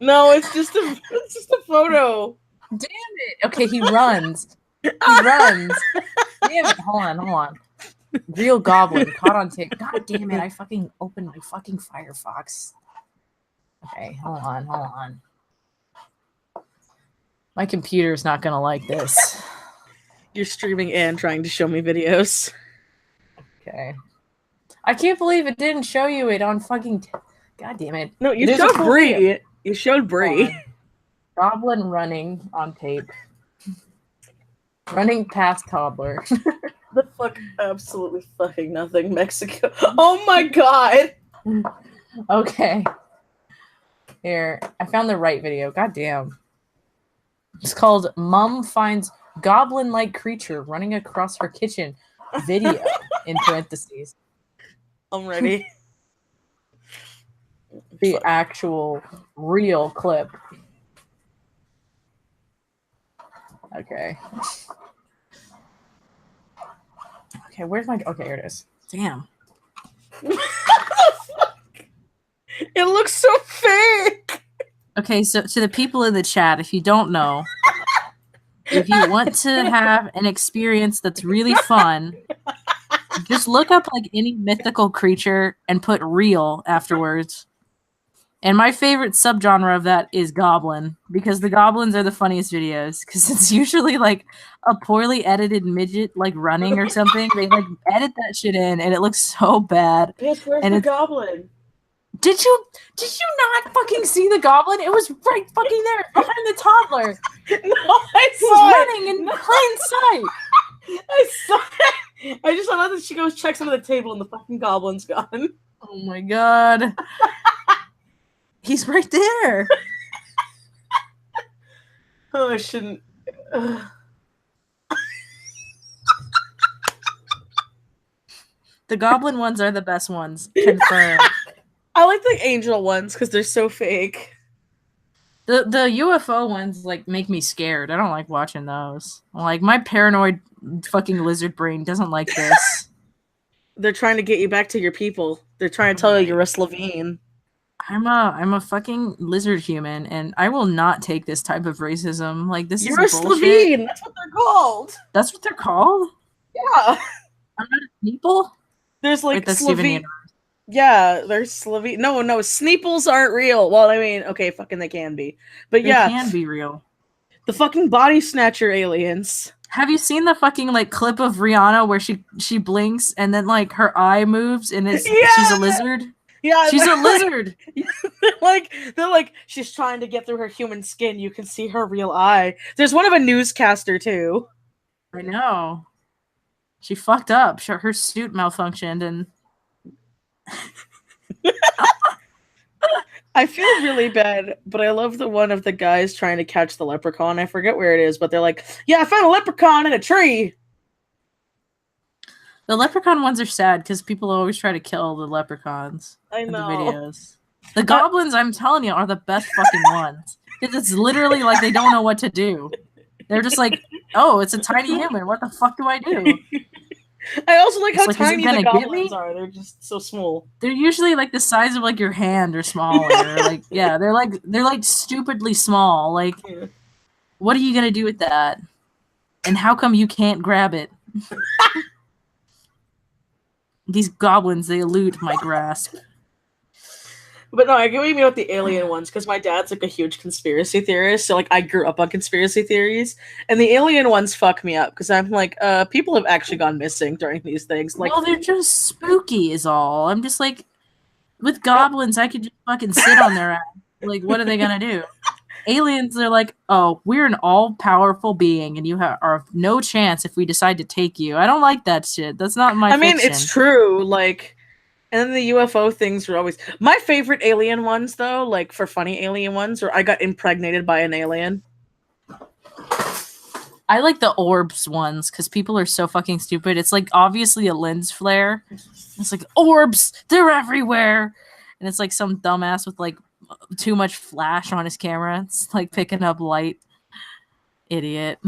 No, it's just a photo. Damn it. Okay, he runs. He runs. Damn it. Hold on. Real goblin caught on tape. God damn it. I fucking opened my fucking Firefox. Okay, hold on. My computer's not gonna like this. You're streaming and trying to show me videos. Okay. I can't believe it didn't show you it on fucking... God damn it. No, you showed Bree. You showed Bree. Goblin running on tape. Running past toddler. The fuck? Absolutely fucking nothing. Mexico. Oh my god. Okay. Here. I found the right video. God damn. It's called Mom Finds Goblin-like Creature Running Across Her Kitchen Video in parentheses. I'm ready. The actual real clip. Okay. Okay, where's my... Okay, here it is. Damn. It looks so fake. Okay, so to the people in the chat, if you don't know, if you want to have an experience that's really fun, just look up any mythical creature and put real afterwards. And my favorite subgenre of that is goblin, because the goblins are the funniest videos, because it's usually a poorly edited midget running or something. They edit that shit in and it looks so bad. Yes, where's and the goblin? Did you not fucking see the goblin? It was right fucking there behind the toddler. No, I saw it. Running in plain sight. I saw it. I just love that she goes, checks under the table, and the fucking goblin's gone. Oh my god. He's right there. Oh, I shouldn't. Ugh. The goblin ones are the best ones. Confirmed. I like the angel ones because they're so fake. The UFO ones like make me scared. I don't like watching those. Like my paranoid fucking lizard brain doesn't like this. They're trying to get you back to your people. They're trying to tell you you're a Slovene. I'm a fucking lizard human, and I will not take this type of racism. Like this You're a is bullshit. Slovene. That's what they're called. That's what they're called. Yeah. I'm not a people. There's like Wait, that's Steven Slovene. Yeah, they're Slovene. No, Sneeples aren't real. Well, I mean, okay, fucking they can be. But They yeah, can be real. the fucking body snatcher aliens. Have you seen the fucking like clip of Rihanna where she blinks and then like her eye moves and it's she's a lizard? Yeah, She's a lizard. they're like she's trying to get through her human skin. You can see her real eye. There's one of a newscaster too. I know. She fucked up. Her suit malfunctioned and I feel really bad, but I love the one of the guys trying to catch the leprechaun. I forget where it is, but they're like, "Yeah, I found a leprechaun in a tree." the leprechaun ones are sad because people always try to kill the leprechauns I in the know. videos. The goblins, I'm telling you, are the best fucking ones. It's literally like they don't know what to do. They're just like, oh, it's a tiny human. What the fuck do I do? I also like how It's like, is it tiny the gonna get goblins me? are. They're just so small. They're usually like the size of like your hand or smaller. Like, yeah, they're like stupidly small. Like, Yeah. what are you gonna do with that? And how come you can't grab it? These goblins, they elude my grasp. But no, I get what you mean with the alien ones because my dad's like a huge conspiracy theorist. So like I grew up on conspiracy theories, and the alien ones fuck me up because I'm like, people have actually gone missing during these things. Like, Well, they're just spooky, is all. I'm just like, with goblins, I could just fucking sit on their ass. Like, what are they gonna do? Aliens, they're like, oh, we're an all-powerful being, and you are no chance if we decide to take you. I don't like that shit. That's not my. I mean, fiction. it's true. Like, and then the UFO things were always my favorite alien ones, though. Like for funny alien ones, where I got impregnated by an alien. I like the orbs ones because people are so fucking stupid. It's like obviously a lens flare. It's like orbs, they're everywhere, and it's like some dumbass with like too much flash on his camera. It's like picking up light. Idiot.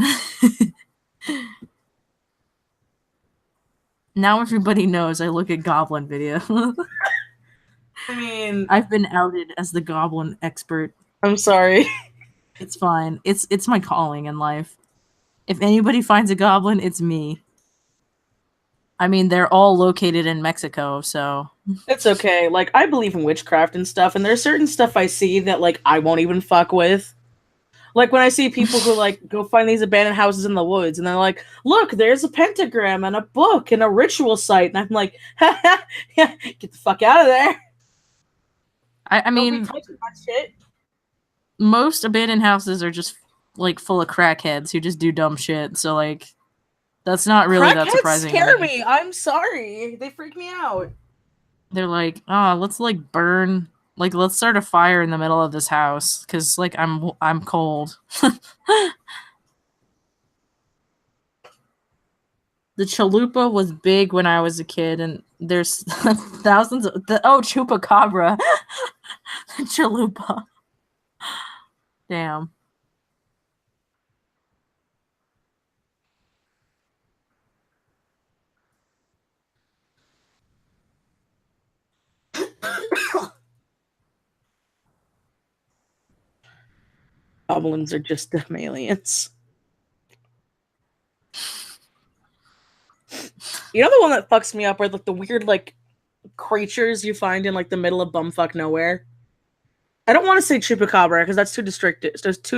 Now everybody knows I look at goblin videos. I mean, I've been outed as the goblin expert. I'm sorry. It's fine. It's my calling in life. If anybody finds a goblin, it's me. I mean, they're all located in Mexico, so It's okay. Like, I believe in witchcraft and stuff, and there's certain stuff I see that, like, I won't even fuck with. Like, when I see people who, like, go find these abandoned houses in the woods, and they're like, look, there's a pentagram and a book and a ritual site, and I'm like, ha ha, get the fuck out of there. I Don't be mean, touching that shit. most abandoned houses are just like full of crackheads who just do dumb shit. So like, that's not really that Crackheads surprising. to scare me. me. I'm sorry. They freak me out. They're like, oh, let's like burn, like let's start a fire in the middle of this house because like I'm cold. The chalupa was big when I was a kid, and there's thousands of chupacabra, the chalupa. Damn. Goblins are just dumb aliens. You know the one that fucks me up are like the weird like creatures you find in like the middle of bumfuck nowhere. I don't want to say chupacabra because that's too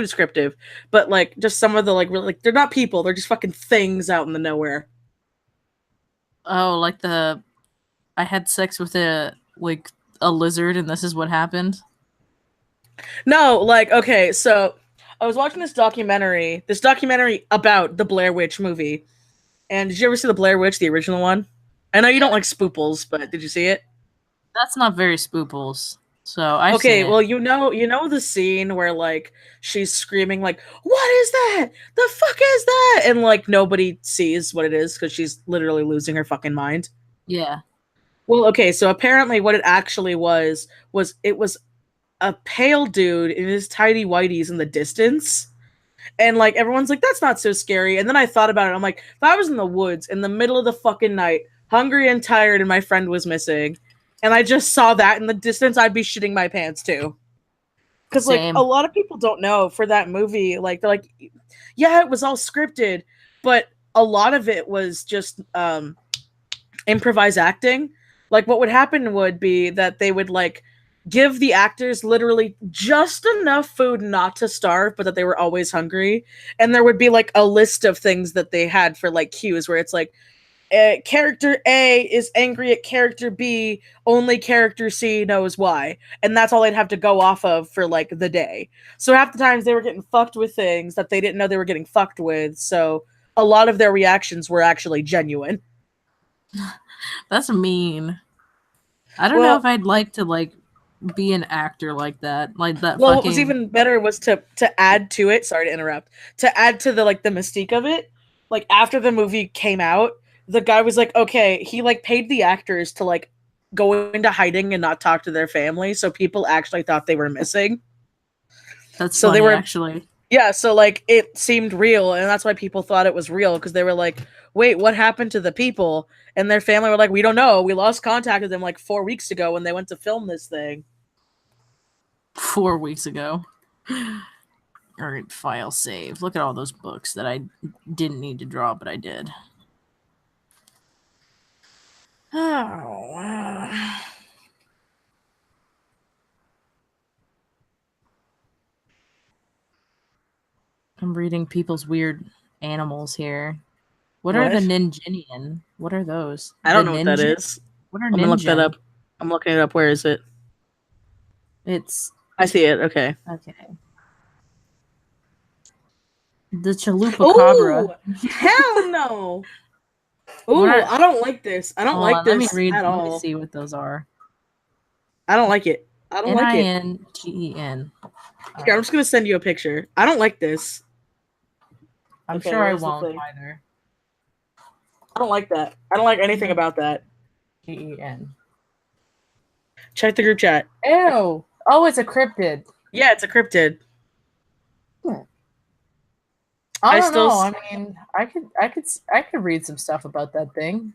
descriptive. But like just some of the like really like they're not people, they're just fucking things out in the nowhere. Oh, like I had sex with a lizard, and this is what happened. No, like okay, so I was watching this documentary about the Blair Witch movie. And did you ever see the Blair Witch, the original one? I know you don't like spooples, but did you see it? That's not very spooples. So I've Okay, seen well, it. you know the scene where like she's screaming like, "What is that? The fuck is that?" And like nobody sees what it is because she's literally losing her fucking mind. Yeah. Well, okay, so apparently what it actually was it was a pale dude in his tidy whities in the distance. And like everyone's like, that's not so scary. And then I thought about it. I'm like, if I was in the woods in the middle of the fucking night, hungry and tired, and my friend was missing, and I just saw that in the distance, I'd be shitting my pants too. Because like a Same. lot of people don't know for that movie, like they're like, yeah, it was all scripted, but a lot of it was just improvised acting. Like what would happen would be that they would like give the actors literally just enough food not to starve, but that they were always hungry. And there would be like a list of things that they had for like cues where it's like character A is angry at character B, only character C knows why. And that's all they'd have to go off of for like the day. So half the times they were getting fucked with things that they didn't know they were getting fucked with. So a lot of their reactions were actually genuine. That's mean. I don't know if I'd like to like be an actor like that. Like that Well, fucking what was even better was to add to it. Sorry to interrupt. To add to the like the mystique of it. Like after the movie came out, the guy was like, okay, he like paid the actors to like go into hiding and not talk to their family, so people actually thought they were missing. That's So funny they were actually. yeah, so like it seemed real, and that's why people thought it was real because they were like, wait, what happened to the people? And their family were like, we don't know. We lost contact with them like 4 weeks ago when they went to film this thing. 4 weeks ago. All right, file save. Look at all those books that I didn't need to draw, but I did. Oh, wow. I'm reading people's weird animals here. What are the What? Ninjinian? What are those? I don't The know what that Ninja? is. What are I'm gonna look that Ninja? up. I'm looking it up. Where is it? It's I see it. Okay. okay. The Chalupacabra. Ooh, hell no. Ooh, What are- I don't like this. I don't Hold like on, let me this read. at Let me all. see what those are. I don't like it. I don't like it. Ningen. Here, I'm just gonna send you a picture. I don't like this. I'm Okay, sure I where's the won't thing? either. I don't like that. I don't like anything about that. Gen. Check the group chat. Ew. Oh, it's a cryptid. Yeah, it's a cryptid. I I don't still know. s- I mean, I could read some stuff about that thing.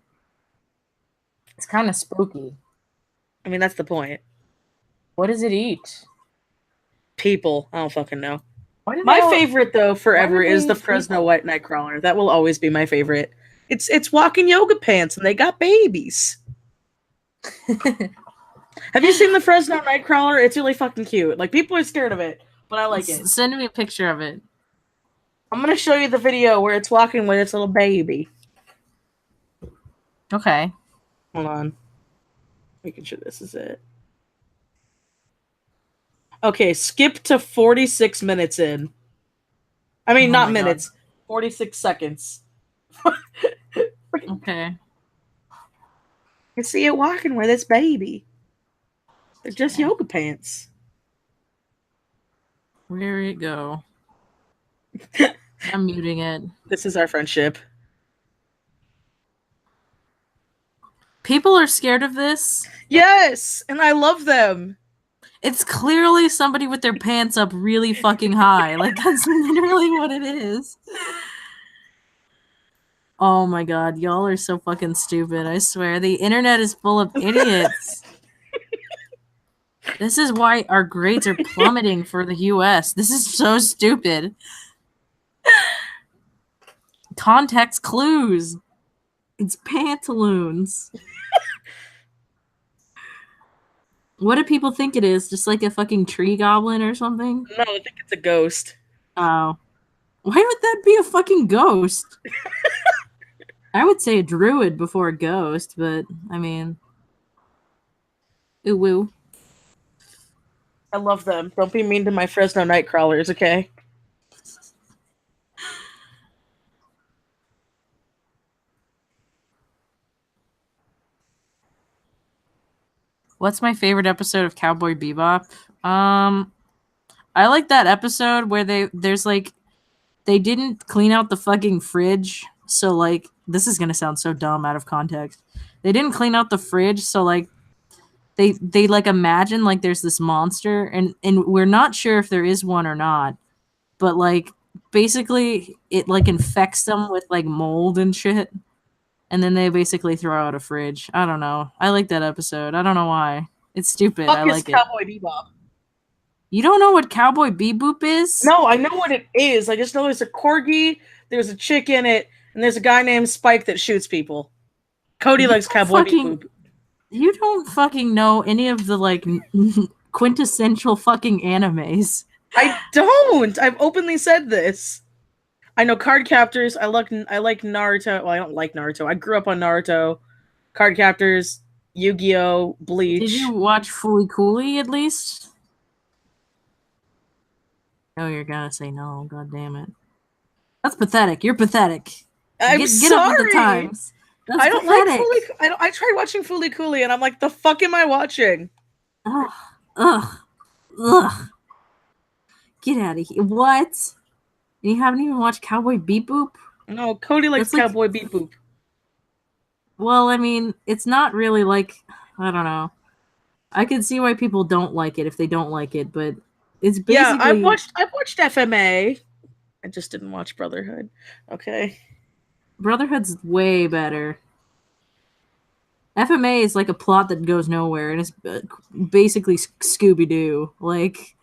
It's kind of spooky. I mean, that's the point. What does it eat? People. I don't fucking know. Why did My they all- favorite though forever Why do they is the eat Fresno people? White Nightcrawler. That will always be my favorite. It's walking yoga pants and they got babies. Have you seen the Fresno Nightcrawler? It's really fucking cute. Like people are scared of it, but I like it. Send me a picture of it. I'm gonna show you the video where it's walking with its little baby. Okay. Hold on. Making sure this is it. Okay, skip to 46 minutes in. I mean, Oh not my God. minutes. 46 seconds. Okay. You see it walking with its baby. They're just yoga pants. Where'd it go? I'm muting it. This is our friendship. People are scared of this. Yes, and I love them. It's clearly somebody with their pants up really fucking high. Like, that's literally what it is. Oh my God. Y'all are so fucking stupid. I swear. The internet is full of idiots. This is why our grades are plummeting for the US. This is so stupid. Context clues. It's pantaloons. What do people think it is? Just like a fucking tree goblin or something? No, I think it's a ghost. Oh. Why would that be a fucking ghost? I would say a druid before a ghost, but I mean. Ooh woo. I love them. Don't be mean to my Fresno Nightcrawlers, okay? What's my favorite episode of Cowboy Bebop? I like that episode where there's like they didn't clean out the fucking fridge, so like this is gonna sound so dumb out of context. They didn't clean out the fridge, so like they like imagine like there's this monster, and we're not sure if there is one or not, but like basically it like infects them with like mold and shit, and then they basically throw out a fridge. I don't know. I like that episode. I don't know why. It's stupid. Fuck I is like it. Cowboy Bebop. You don't know what Cowboy Bebop is? No, I know what it is. I just know there's a corgi, there's a chick in it, and there's a guy named Spike that shoots people. Cody likes Cowboy Bebop. You don't fucking know any of the like quintessential fucking animes. I don't. I've openly said this. I know Card Captors. I like Naruto. Well, I don't like Naruto. I grew up on Naruto. Card Captors, Yu-Gi-Oh, Bleach. Did you watch Fooly Cooly at least? Oh, you're gonna say no. God damn it. That's pathetic. You're pathetic. I'm Get up with the times. That's I don't pathetic. like Fooly. I tried watching Fooly Cooly, and I'm like, the fuck am I watching? Ugh. Get out of here. What? You haven't even watched Cowboy Bebop? No, Cody likes That's like- Cowboy Bebop. Well, I mean, it's not really like, I don't know. I can see why people don't like it if they don't like it, but it's basically... Yeah, I've watched FMA. I just didn't watch Brotherhood. Okay. Brotherhood's way better. FMA is like a plot that goes nowhere, and it's basically Scooby-Doo. Like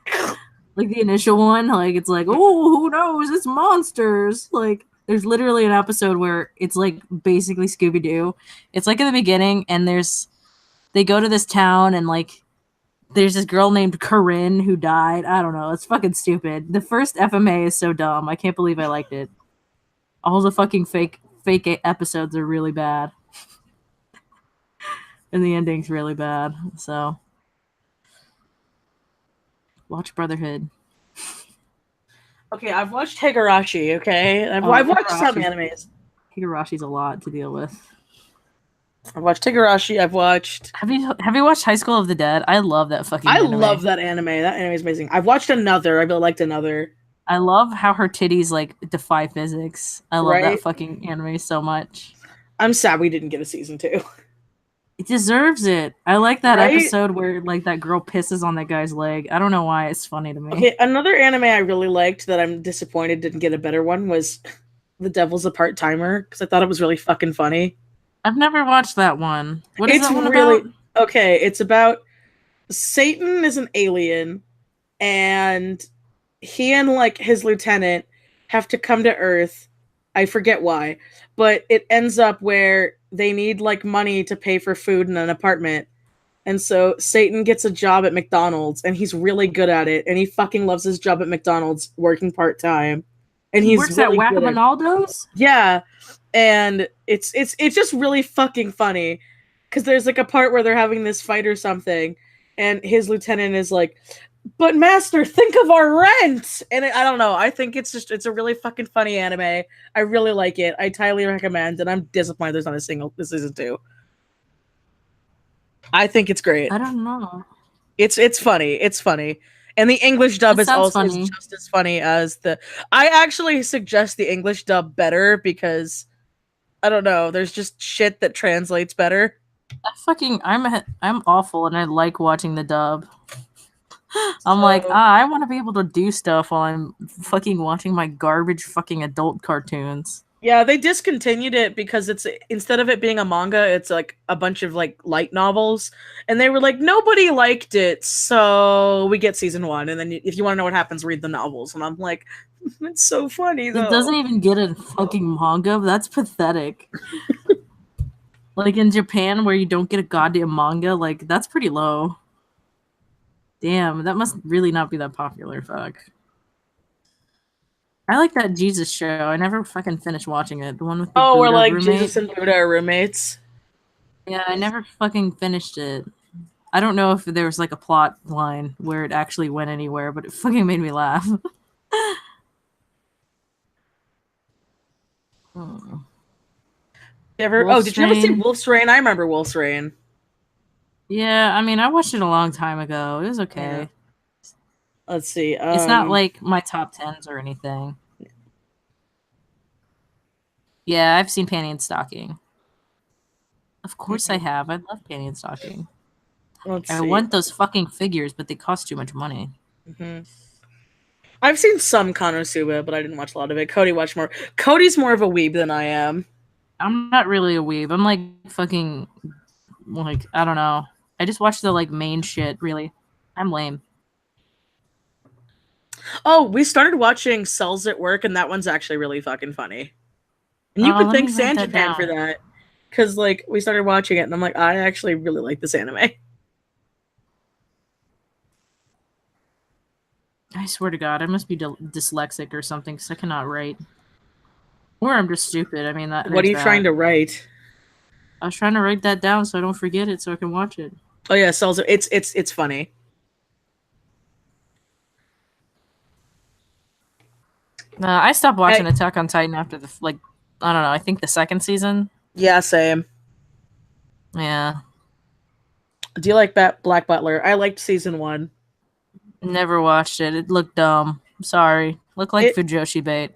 the initial one, like it's like, oh, who knows? It's monsters. Like there's literally an episode where it's like basically Scooby-Doo. It's like in the beginning, and they go to this town, and like there's this girl named Corinne who died. I don't know. It's fucking stupid. The first FMA is so dumb. I can't believe I liked it. All the fucking fake episodes are really bad. And the ending's really bad. So watch Brotherhood. Okay, I've watched Higurashi, okay? I've watched some animes. Higurashi's a lot to deal with. I've watched Higurashi, Have you watched High School of the Dead? I love that fucking anime. I love that anime. That anime is amazing. I've watched Another. I really liked Another. I love how her titties like defy physics. I love that Right? fucking anime so much. I'm sad we didn't get a season 2. It deserves it. I like that Right? episode where like that girl pisses on that guy's leg. I don't know why. It's funny to me. Okay, another anime I really liked that I'm disappointed didn't get a better one was The Devil's a Part-Timer, because I thought it was really fucking funny. I've never watched that one. What is It's that one really about? okay. It's about Satan is an alien, and he and like his lieutenant have to come to Earth. I forget why, but it ends up where they need like money to pay for food and an apartment. And so Satan gets a job at McDonald's, and he's really good at it, and he fucking loves his job at McDonald's, working part-time. And He he's works really at good at- Wackamanaldo's? Yeah. And it's just really fucking funny, because there's like a part where they're having this fight or something, and his lieutenant is like, but master, think of our rent. And I don't know, I think it's a really fucking funny anime. I really like it. I highly recommend, and I'm disappointed there's not a single season 2. I think it's great. I don't know. It's funny. And the English dub That is sounds also funny. just as funny as the... I actually suggest the English dub better, because I don't know, there's just shit that translates better. I'm awful, and I like watching the dub. I'm like, I want to be able to do stuff while I'm fucking watching my garbage fucking adult cartoons. Yeah, they discontinued it because it's, instead of it being a manga, it's like a bunch of like light novels, and they were like, nobody liked it, so we get season 1, and then if you want to know what happens, read the novels. And I'm like, it's so funny though. It doesn't even get a fucking manga. That's pathetic. Like in Japan, where you don't get a goddamn manga, like that's pretty low. Damn, that must really not be that popular. Fuck. I like that Jesus show. I never fucking finished watching it. The one with the Oh, we're Buddha like roommate. Jesus and Buddha are roommates. Yeah, I never fucking finished it. I don't know if there was like a plot line where it actually went anywhere, but it fucking made me laugh. Did you ever see Wolf's Rain? I remember Wolf's Rain. Yeah, I mean, I watched it a long time ago. It was okay. Let's see. It's not like my top 10s or anything. Yeah, I've seen Panty and Stocking. Of course I have. I love Panty and Stocking. Let's I see. want those fucking figures, but they cost too much money. I've seen some Konosuba, but I didn't watch a lot of it. Cody watched more. Cody's more of a weeb than I am. I'm not really a weeb. I'm like fucking, like, I don't know. I just watch the like main shit, really. I'm lame. Oh, we started watching Cells at Work, and that one's actually really fucking funny. And you could let thank me write that Sanjapan for down. that. Because, like, we started watching it, and I'm like, I actually really like this anime. I swear to God, I must be dyslexic or something because I cannot write. Or I'm just stupid. I mean, What are you trying to write? I was trying to write that down so I don't forget it so I can watch it. Oh yeah, Cells. It's funny. I stopped watching Attack on Titan after the I don't know. I think the second season. Yeah, same. Yeah. Do you like Black Butler? I liked season 1. Never watched it. It looked dumb. Sorry. Looked like Fujoshi bait.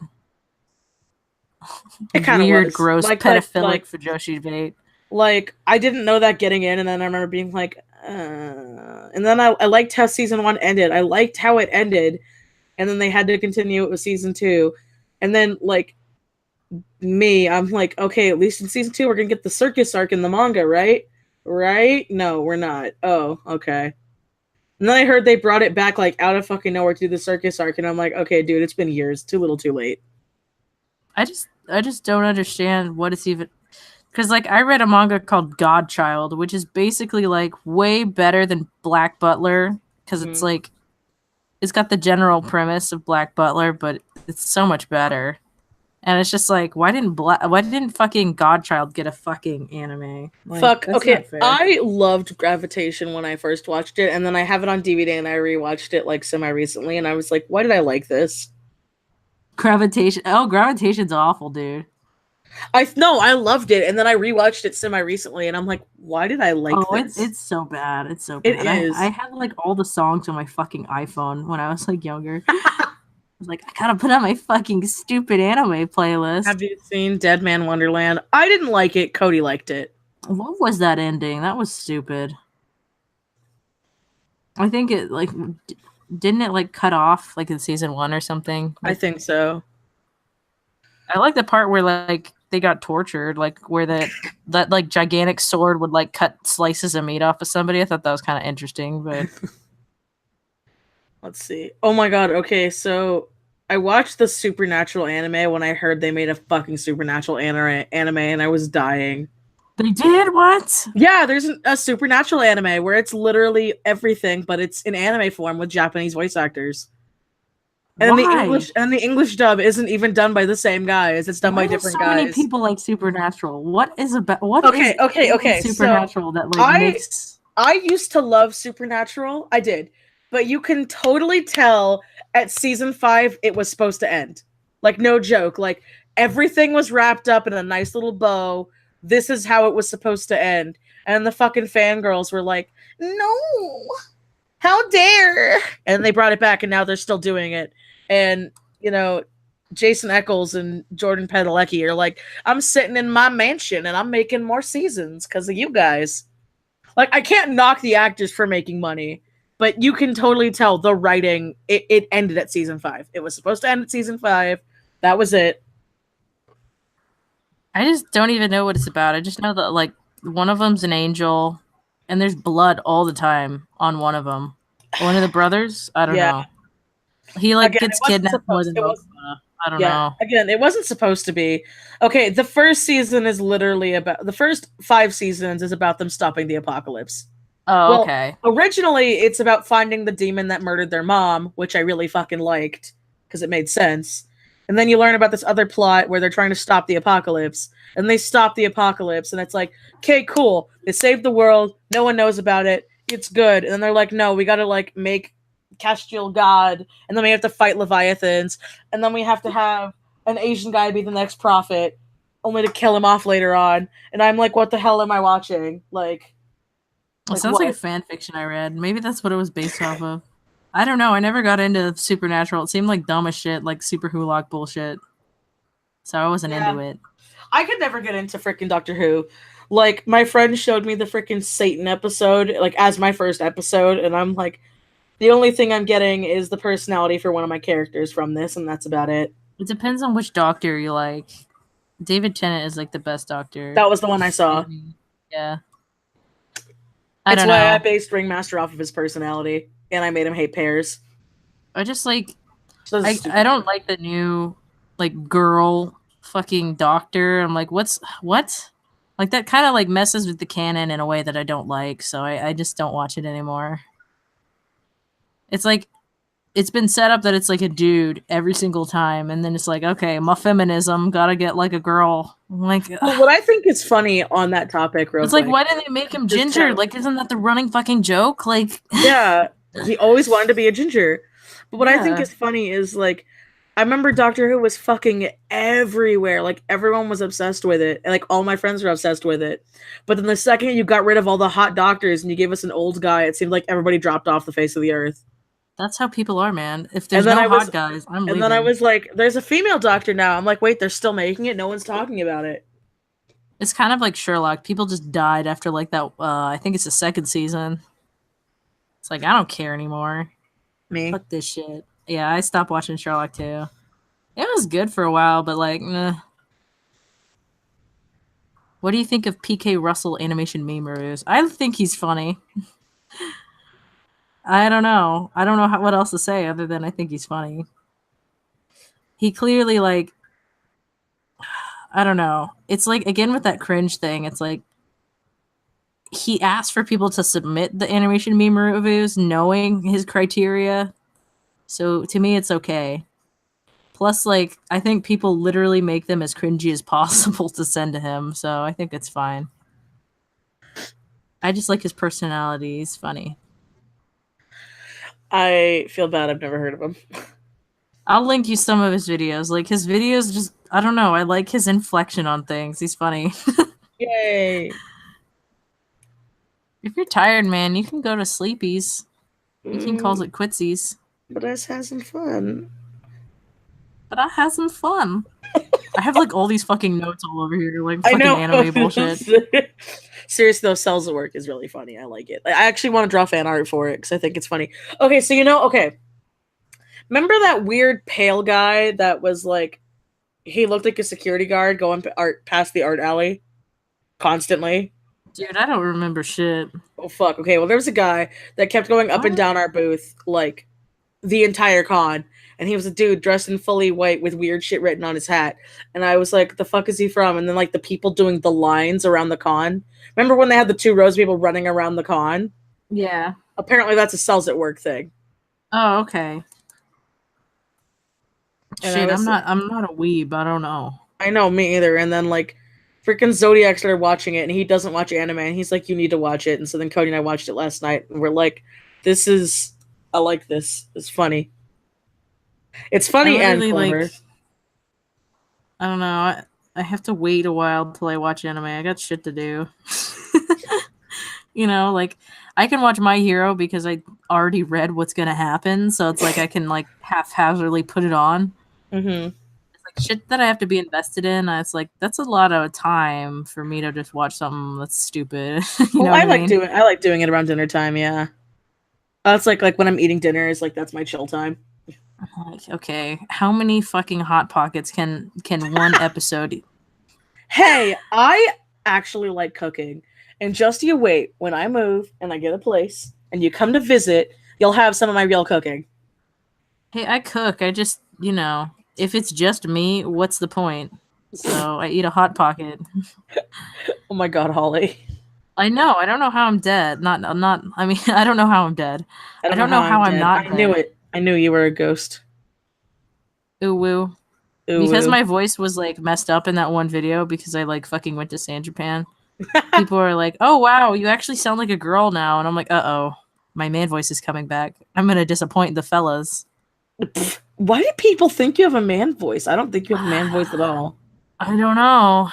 It kind of weird, was. gross, pedophilic Fujoshi bait. Like, I didn't know that getting in, and then I remember being like, and then I liked how season 1 ended. I liked how it ended, and then they had to continue it with season 2. And then, like, I'm like, okay, at least in season 2, we're gonna get the circus arc in the manga, right? Right? No, we're not. Oh, okay. And then I heard they brought it back, like, out of fucking nowhere to do the circus arc, and I'm like, okay, dude, it's been years. Too little, too late. I just don't understand what it's even... Because, like, I read a manga called Godchild, which is basically, like, way better than Black Butler. Because it's, like... It's got the general premise of Black Butler, but it's so much better. And it's just like, why didn't fucking Godchild get a fucking anime? Like, fuck. Okay, I loved Gravitation when I first watched it, and then I have it on DVD, and I rewatched it like semi-recently, and I was like, why did I like this? Gravitation. Oh, Gravitation's awful, dude. I loved it, and then I rewatched it semi-recently, and I'm like, why did I like this? It's so bad. It's so bad. It is. I had like all the songs on my fucking iPhone when I was like younger. I was like, I gotta put on my fucking stupid anime playlist. Have you seen Dead Man Wonderland? I didn't like it. Cody liked it. What was that ending? That was stupid. I think it like didn't it like cut off like in season 1 or something? I think so. I like the part where like they got tortured, like where that like gigantic sword would like cut slices of meat off of somebody. I thought that was kind of interesting, but let's see. Oh my god. Okay, so I watched the Supernatural anime when I heard they made a fucking Supernatural anime, and I was dying. They did? What? Yeah, there's a Supernatural anime where it's literally everything, but it's in anime form with Japanese voice actors. And the English dub isn't even done by the same guys. It's done by different guys. Many people like Supernatural. What is okay. Supernatural so that like makes... I used to love Supernatural. I did. But you can totally tell at season 5 it was supposed to end. Like, no joke. Like, everything was wrapped up in a nice little bow. This is how it was supposed to end. And the fucking fangirls were like, no, how dare. And they brought it back, and now they're still doing it. And, you know, Jason Eccles and Jordan Padalecki are like, I'm sitting in my mansion and I'm making more seasons because of you guys. Like, I can't knock the actors for making money, but you can totally tell the writing, it ended at season 5. It was supposed to end at season 5. That was it. I just don't even know what it's about. I just know that, like, one of them's an angel, and there's blood all the time on one of them. One of the brothers? I don't know. He, like, gets kidnapped more than most. I don't know. Again, it wasn't supposed to be. Okay, the first season is literally about... The first 5 seasons is about them stopping the apocalypse. Oh, okay. Originally, it's about finding the demon that murdered their mom, which I really fucking liked, because it made sense. And then you learn about this other plot where they're trying to stop the apocalypse. And they stop the apocalypse, and it's like, okay, cool. They saved the world. No one knows about it. It's good. And then they're like, no, we gotta, like, make Castiel God. And then we have to fight Leviathans. And then we have to have an Asian guy be the next prophet, only to kill him off later on. And I'm like, what the hell am I watching? Like, It sounds like a fan fiction I read. Maybe that's what it was based off of. I don't know. I never got into Supernatural. It seemed like dumb as shit, like super Who-lock bullshit. So I wasn't into it. I could never get into freaking Doctor Who. Like, my friend showed me the freaking Satan episode, like, as my first episode, and I'm like, the only thing I'm getting is the personality for one of my characters from this, and that's about it. It depends on which Doctor you like. David Tennant is, like, the best Doctor. That was the one I saw. Yeah. That's why I based Ringmaster off of his personality, and I made him hate pears. I just, like... I don't like the new, like, girl fucking Doctor. I'm like, what? Like, that kind of, like, messes with the canon in a way that I don't like, so I just don't watch it anymore. It's like, it's been set up that it's, like, a dude every single time, and then it's like, okay, my feminism, gotta get, like, a girl. Like, well, what I think is funny on that topic, real quick, like, why didn't they make him ginger? Like, isn't that the running fucking joke? Like, yeah, he always wanted to be a ginger. But what I think is funny is, like, I remember Doctor Who was fucking everywhere. Like, everyone was obsessed with it. And, like, all my friends were obsessed with it. But then the second you got rid of all the hot doctors and you gave us an old guy, it seemed like everybody dropped off the face of the earth. That's how people are, man. If there's no hot guys, I'm leaving. And then I was like, there's a female doctor now. I'm like, wait, they're still making it? No one's talking about it. It's kind of like Sherlock. People just died after, like, that, I think it's the second season. It's like, I don't care anymore. Me? Fuck this shit. Yeah, I stopped watching Sherlock too. It was good for a while, but, like, nah. What do you think of PK Russell animation meme reviews? I think he's funny. I don't know. I don't know what else to say other than I think he's funny. He clearly, like, I don't know. It's like, again, with that cringe thing, it's like, he asked for people to submit the animation meme reviews knowing his criteria. So to me, it's okay. Plus, like, I think people literally make them as cringy as possible to send to him. So I think it's fine. I just like his personality. He's funny. I feel bad. I've never heard of him. I'll link you some of his videos. Like, his videos just, I don't know. I like his inflection on things. He's funny. Yay. If you're tired, man, you can go to sleepies. You can call it quitsies. But I just had some fun. I have, like, all these fucking notes all over here, like, fucking anime bullshit. Seriously, though, Cells at Work is really funny. I like it. I actually want to draw fan art for it because I think it's funny. Okay, so remember that weird pale guy that was, like, he looked like a security guard going past the art alley constantly? Dude, I don't remember shit. Oh, fuck. Okay, well, there was a guy that kept going up and down our booth, like, the entire con. And he was a dude dressed in fully white with weird shit written on his hat. And I was like, the fuck is he from? And then, like, the people doing the lines around the con. Remember when they had the 2 rows of people running around the con? Yeah. Apparently that's a Cells at Work thing. Oh, okay. And shit, I'm not a weeb. I don't know. I know, me either. And then, like, freaking Zodiac started watching it, and he doesn't watch anime, and he's like, you need to watch it. And so then Cody and I watched it last night, and we're like, I like this. It's funny. It's funny and clever. Like, I don't know. I have to wait a while till I watch anime. I got shit to do. You know, like, I can watch My Hero because I already read what's gonna happen, so it's like I can, like, haphazardly put it on. Mm-hmm. It's like shit that I have to be invested in. It's like, that's a lot of time for me to just watch something that's stupid. I like doing it around dinner time. Yeah, that's like when I'm eating dinner. It's like, that's my chill time. Like, okay, how many fucking Hot Pockets can one episode eat? Hey, I actually like cooking. And just you wait, when I move and I get a place and you come to visit, you'll have some of my real cooking. Hey, I cook. I just, if it's just me, what's the point? So I eat a Hot Pocket. Oh my god, Holly. I know. I don't know how I'm dead. I mean, I don't know how I'm dead. I don't know how I'm not dead. I knew it. I knew you were a ghost. OWO. Because my voice was, like, messed up in that one video because I, like, fucking went to San Japan. People are like, oh, wow, you actually sound like a girl now. And I'm like, uh-oh, my man voice is coming back. I'm going to disappoint the fellas. Why do people think you have a man voice? I don't think you have a man voice at all. I don't know.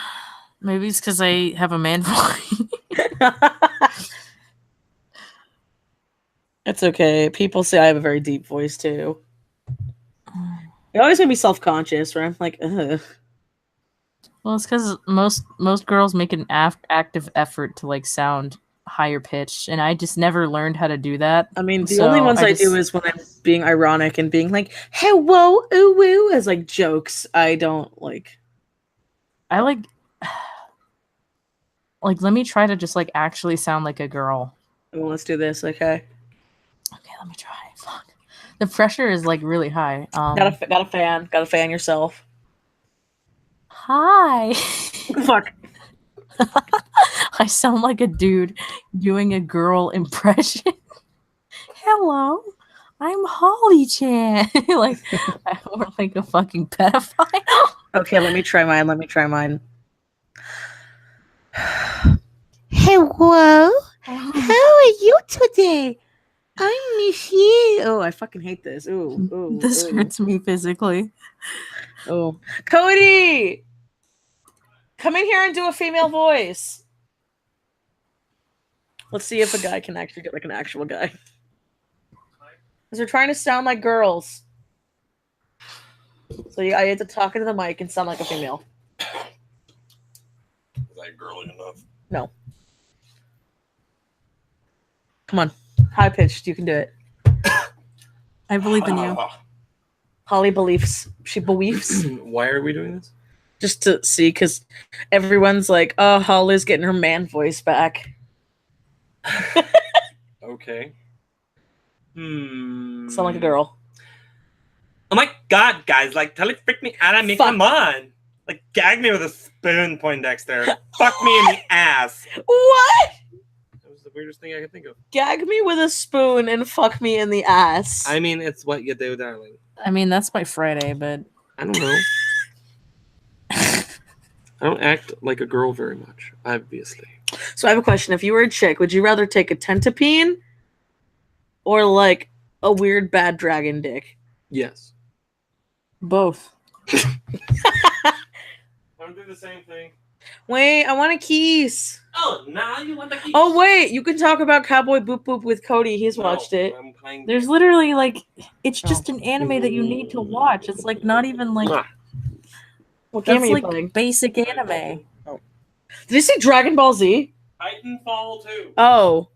Maybe it's because I have a man voice. It's okay. People say I have a very deep voice too. It always made me self-conscious, where I'm like, ugh. Well, it's because most girls make an active effort to like sound higher pitched, and I just never learned how to do that. I mean, the So only ones I do just- is when I'm being ironic and being like, "Hello, ooh woo," as like jokes. I don't like. I like let me try to just like actually sound like a girl. Well, let's do this, okay? Okay, let me try. Fuck. The pressure is like really high. Got a fan yourself. Hi. Fuck. I sound like a dude doing a girl impression. Hello, I'm Holly Chan. Like, I look like a fucking pedophile. Okay, let me try mine. Hello. How are you today? I miss you. Oh, I fucking hate this. Ooh. This hurts me physically. Oh, Cody, come in here and do a female voice. Let's see if a guy can actually get like an actual guy. Because we're trying to sound like girls. So I had to talk into the mic and sound like a female. Is that girly enough? No. Come on. High pitched. You can do it. I believe in you. Holly believes. She believes. Why are we doing this? Just to see, because everyone's like, oh, Holly's getting her man voice back. Okay. Sound like a girl. Oh my god, guys! Like, totally freak me out. I mean, Fuck. come on! Like, gag me with a spoon, Poindexter. Fuck me in the ass. What? That was the weirdest thing I could think of. Gag me with a spoon and fuck me in the ass. I mean, it's what you do, darling. I mean, that's my Friday, but I don't know. I don't act like a girl very much, obviously. So I have a question. If you were a chick, would you rather take a tentapene or like a weird bad dragon dick? Yes. both. I'm doing the same thing. Wait, I want a kiss. Oh, now you want the keys? Oh wait, you can talk about Cowboy Boop Boop with Cody. He's watched it. I'm playing. There's literally like, it's just an anime that you need to watch. It's like not even like Mwah. What game that's are you like playing? basic anime. Did you see Dragon Ball Z? Titanfall 2. Oh.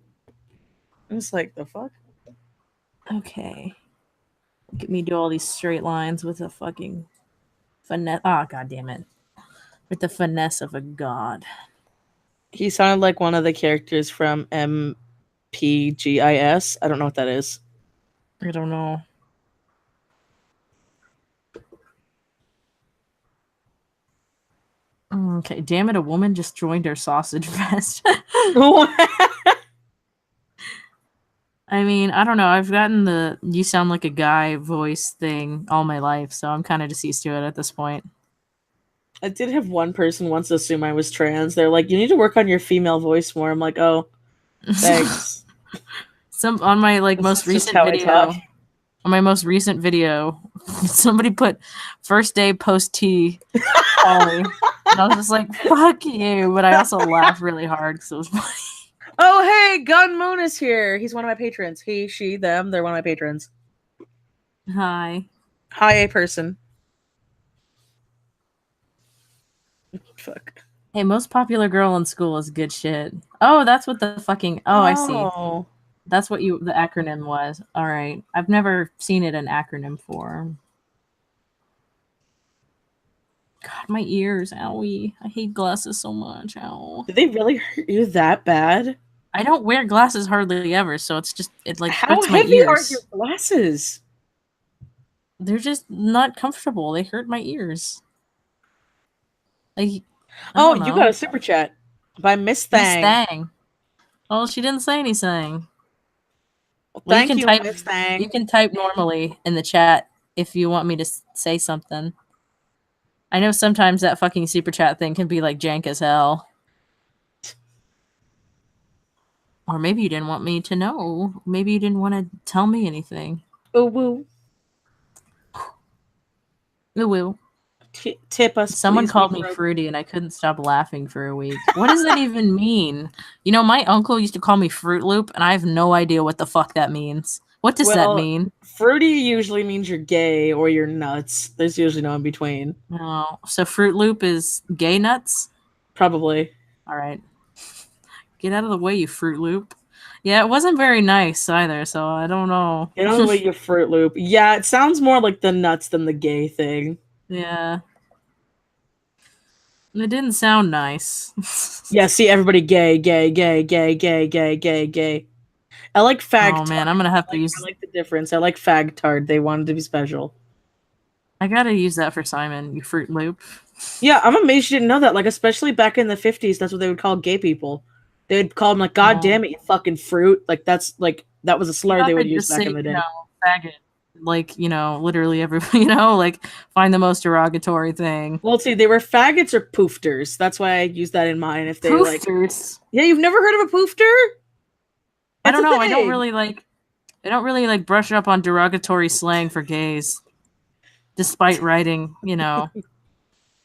I was like, the fuck? Okay, look at me do all these straight lines with a fucking finesse. Ah, god damn it, with the finesse of a god. He sounded like one of the characters from MPGIS. I don't know what that is. I don't know. Okay, damn it, a woman just joined our sausage fest. I mean, I don't know. I've gotten the you sound like a guy voice thing all my life, so I'm kind of just used to it at this point. I did have one person once assume I was trans. They're like, you need to work on your female voice more. I'm like, oh, thanks. Some on my like This most is just recent how I video. talk. On my most recent video, somebody put first day post T Ollie. And I was just like, fuck you. But I also laughed really hard because it was funny. Oh, hey, Gun Moon is here. He's one of my patrons. He, she, them. They're one of my patrons. Hi. Hi, a person. Fuck. Hey, most popular girl in school is good shit. Oh, that's what the fucking I see. Oh. That's what the acronym was. All right. I've never seen it in acronym form. God, my ears. Owie. I hate glasses so much. Ow. Did they really hurt you that bad? I don't wear glasses hardly ever, so it's just it like How hurts my heavy are ears. your glasses? They're just not comfortable. They hurt my ears. Like I Oh, don't you know. got a super chat by Miss Miss Thang. Thang. Well, she didn't say anything. Well, Well, thank you you, can type. Miss Thang. You can type normally in the chat if you want me to say something. I know sometimes that fucking super chat thing can be like jank as hell. Or maybe you didn't want me to know. Maybe you didn't want to tell me anything. Oh, woo. Ooh, woo. tip us. Someone please, called me bro. fruity and I couldn't stop laughing for a week. What does that even mean? You know, my uncle used to call me Fruit Loop and I have no idea what the fuck that means. What does that mean? Fruity usually means you're gay or you're nuts. There's usually no in between. No. So Fruit Loop is gay nuts? Probably. All right. Get out of the way, you Fruit Loop. Yeah, it wasn't very nice either, so I don't know. Get out of the way, you Fruit Loop. Yeah, it sounds more like the nuts than the gay thing. Yeah. It didn't sound nice. Yeah, see, everybody gay, gay, gay, gay, gay, gay, gay, gay. I like fag. Oh man, I'm gonna have to use. I like the difference. I like fagtard. They wanted to be special. I gotta use that for Simon. You Fruit Loop. Yeah, I'm amazed you didn't know that. Like, especially back in the 50s, that's what they would call gay people. They'd call them like, "God damn it, you fucking fruit!" Like that was a slur they would use back in the day. You know, faggot. Like, you know, literally everybody, you know, like find the most derogatory thing. Well, see, they were faggots or poofters. That's why I use that in mine. If they Poofters. Yeah, you've never heard of a poofter? I don't know. I don't really like brush up on derogatory slang for gays. Despite writing, you know,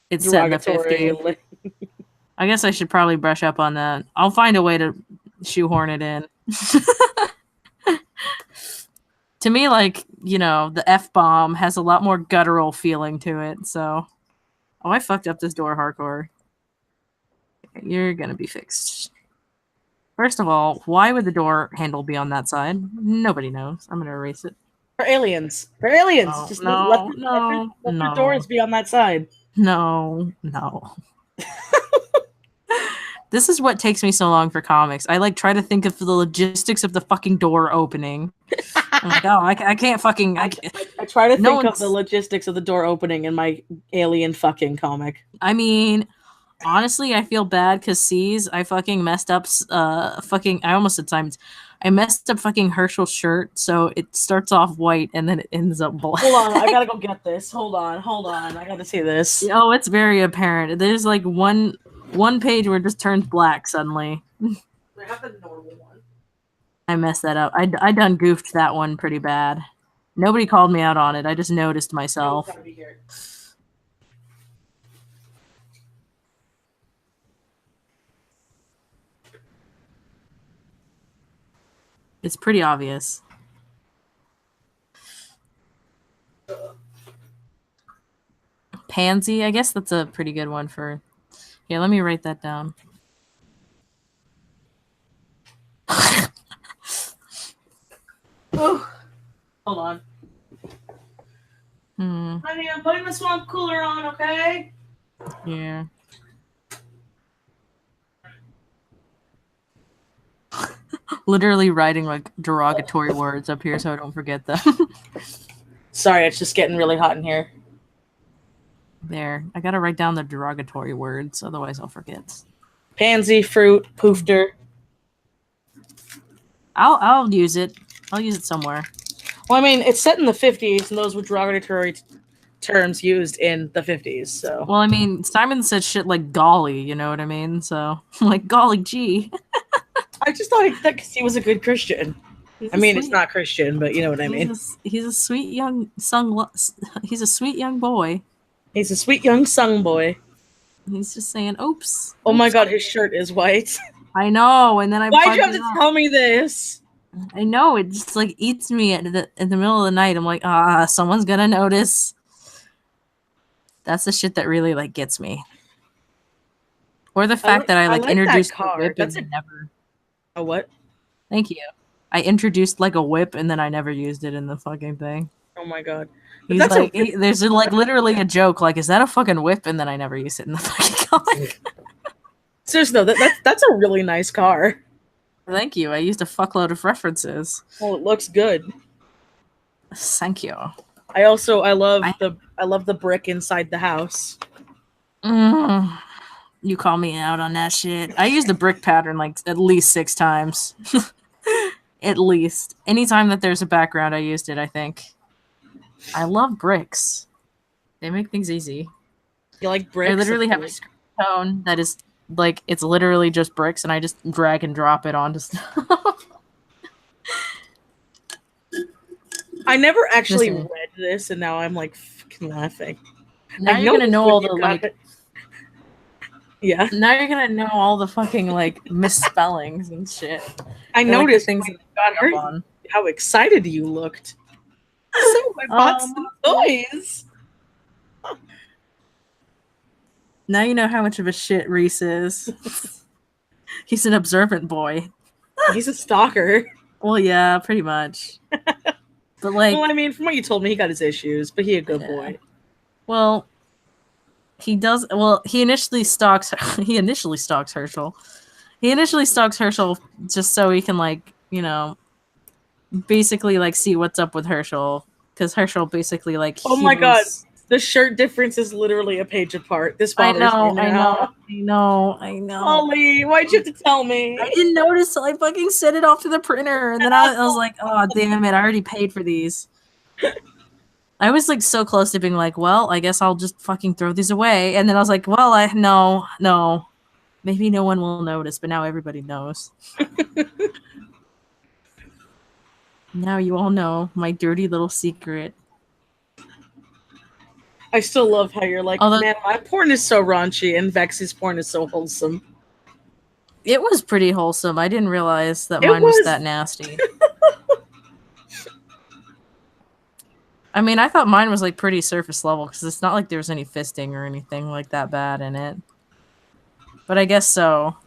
it's set in the 50s. I guess I should probably brush up on that. I'll find a way to shoehorn it in. To me, like, you know, the F-bomb has a lot more guttural feeling to it, so... Oh, I fucked up this door hardcore. You're gonna be fixed. First of all, why would the door handle be on that side? Nobody knows. I'm gonna erase it. For aliens. For aliens. Oh, Just no, let no. the doors be on that side. No. This is what takes me so long for comics. I like try to think of the logistics of the fucking door opening. I'm like, oh, I can't fucking. I try to think of the logistics of the door opening in my alien fucking comic. I mean, honestly, I feel bad because I fucking messed up. I almost said Simon's. I messed up fucking Herschel's shirt, so it starts off white and then it ends up black. Hold on, I gotta go get this. Hold on. I gotta see this. Oh, it's very apparent. There's like one page where it just turns black suddenly. I have the normal one. I messed that up. I done goofed that one pretty bad. Nobody called me out on it. I just noticed myself. It's pretty obvious. Pansy, I guess that's a pretty good one for... Yeah, let me write that down. Oh, hold on. Hmm. Honey, I'm putting the swamp cooler on, okay? Yeah. Literally writing like derogatory words up here so I don't forget them. Sorry, it's just getting really hot in here. There. I gotta write down the derogatory words, otherwise I'll forget. Pansy, fruit, poofter. I'll use it. I'll use it somewhere. Well, I mean, it's set in the 50s, and those were derogatory terms used in the 50s, so... Well, I mean, Simon said shit like golly, you know what I mean? So, like, golly gee. I just thought that because he was a good Christian. I mean, it's not Christian, but you know what I mean. He's a sweet young he's a sweet young boy. He's a sweet young sung boy. He's just saying, oops. Oh my god, his shirt is white. I know, and then Why'd you have to tell me this? I know, it just like eats me in the middle of the night. I'm like, someone's gonna notice. That's the shit that really like gets me. Or the fact that I like introduced a whip and never. A what? Thank you. I introduced like a whip and then I never used it in the fucking thing. Oh my god. He's like, there's like literally a joke like, is that a fucking whip? And then I never use it in the fucking comic. Seriously, though, that's a really nice car. Thank you. I used a fuckload of references. Well, it looks good. Thank you. I love the brick inside the house. You call me out on that shit. I used the brick pattern like at least 6 times. At least. Anytime that there's a background, I used it, I think. I love bricks. They make things easy. You like bricks? I literally have a screen tone that is like, it's literally just bricks and I just drag and drop it onto stuff. I never actually read this and now I'm like fucking laughing. Now I you're gonna noticed know when all you the got like. it. Yeah, Now you're gonna know all the fucking like misspellings and shit. I They're, like, the noticed things when that you got I pick up hurt on. how excited you looked. So I bought some toys. Now you know how much of a shit Reese is. He's an observant boy. He's a stalker. Well, yeah, pretty much. But like, Well, I mean, from what you told me, he got his issues, but he a good Yeah. boy. well, he does. Well, he initially stalks. He initially stalks Herschel. He initially stalks Herschel just so he can like, you know, basically like see what's up with Herschel, because Herschel basically like. Oh he my god, was- the shirt difference is literally a page apart. This I bothers know, me I now. know. Ollie, why'd you have to tell me? I didn't notice till I fucking sent it off to the printer, and then I was like, "Oh damn it! I already paid for these." I was like so close to being like, "Well, I guess I'll just fucking throw these away," and then I was like, "Well, no, maybe no one will notice, but now everybody knows." Now you all know my dirty little secret. I still love how you're like, Although- man, my porn is so raunchy and Vex's porn is so wholesome. It was pretty wholesome. I didn't realize that It mine was was- that nasty. I mean, I thought mine was like pretty surface level because it's not like there was any fisting or anything like that bad in it. But I guess so.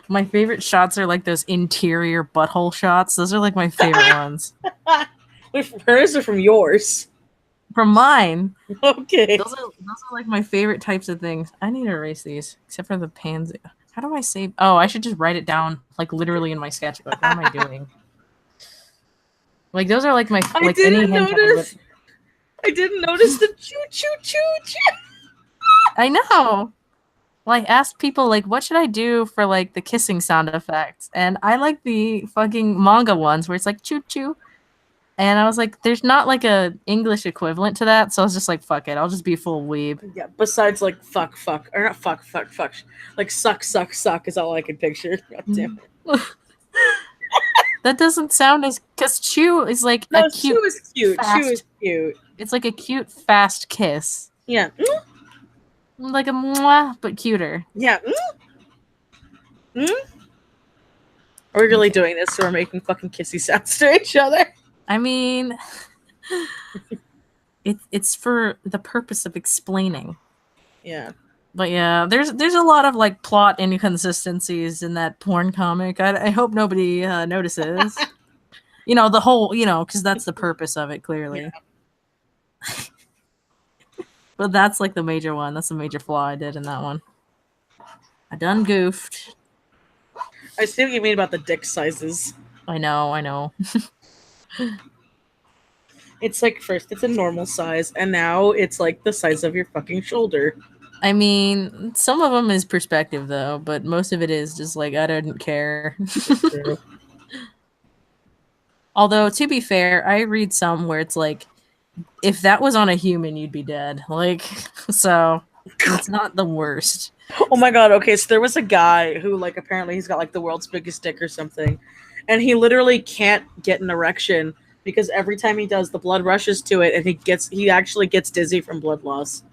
My favorite shots are like those interior butthole shots. Those are like my favorite ones. Wait, from hers or from yours? From mine. Okay. Those are like my favorite types of things. I need to erase these, except for the pansy. How do I save? Oh, I should just write it down, like literally in my sketchbook. What am I doing? Like those are like my I like didn't any hentai. notice. I didn't notice the choo choo choo choo. I know. Like asked people like what should I do for like the kissing sound effects, and I like the fucking manga ones where it's like choo choo. And I was like, there's not like a English equivalent to that, so I was just like, fuck it, I'll just be full weeb. Yeah, besides like fuck, or not fuck, like suck is all I can picture. God damn it. That doesn't sound as because chew is like No, a cute. Chew is cute. Chew fast- is cute. It's like a cute, fast kiss, Yeah. like a mwah, but cuter. Yeah. Are we really doing this so we're making fucking kissy sounds to each other? I mean, it's for the purpose of explaining. Yeah. But yeah, there's a lot of like plot inconsistencies in that porn comic. I hope nobody notices. You know, the whole, because that's the purpose of it, clearly. Yeah. But that's like the major one. That's the major flaw I did in that one. I done goofed. I see what you mean about the dick sizes. I know. It's like first it's a normal size, and now it's like the size of your fucking shoulder. I mean, some of them is perspective though, but most of it is just like I didn't care. True. Although to be fair, I read some where it's like, if that was on a human, you'd be dead. Like, so it's not the worst. Oh my god, okay, so there was a guy who like apparently he's got like the world's biggest dick or something, and he literally can't get an erection because every time he does, the blood rushes to it, and he actually gets dizzy from blood loss,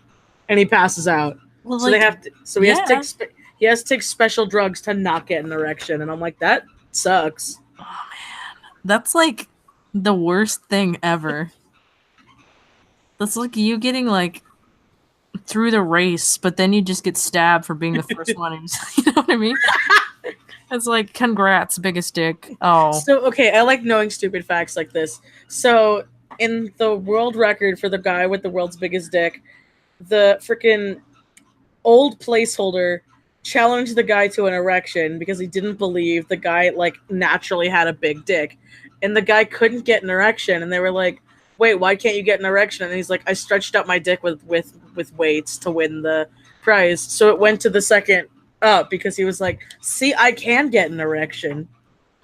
and he passes out. Well, So like, they have to. So he has to yeah. take. He has to take special drugs to not get an erection, and I'm like, that sucks. oh man, that's like the worst thing ever. That's like you getting like through the race, but then you just get stabbed for being the first one. And you know what I mean? It's like, congrats, biggest dick. Oh, So okay, I like knowing stupid facts like this. So in the world record for the guy with the world's biggest dick, the freaking old placeholder challenged the guy to an erection because he didn't believe the guy like naturally had a big dick, and the guy couldn't get an erection, and they were like, "Wait, why can't you get an erection?" And he's like, "I stretched out my dick with weights to win the prize." So it went to the second up because he was like, "See, I can get an erection,"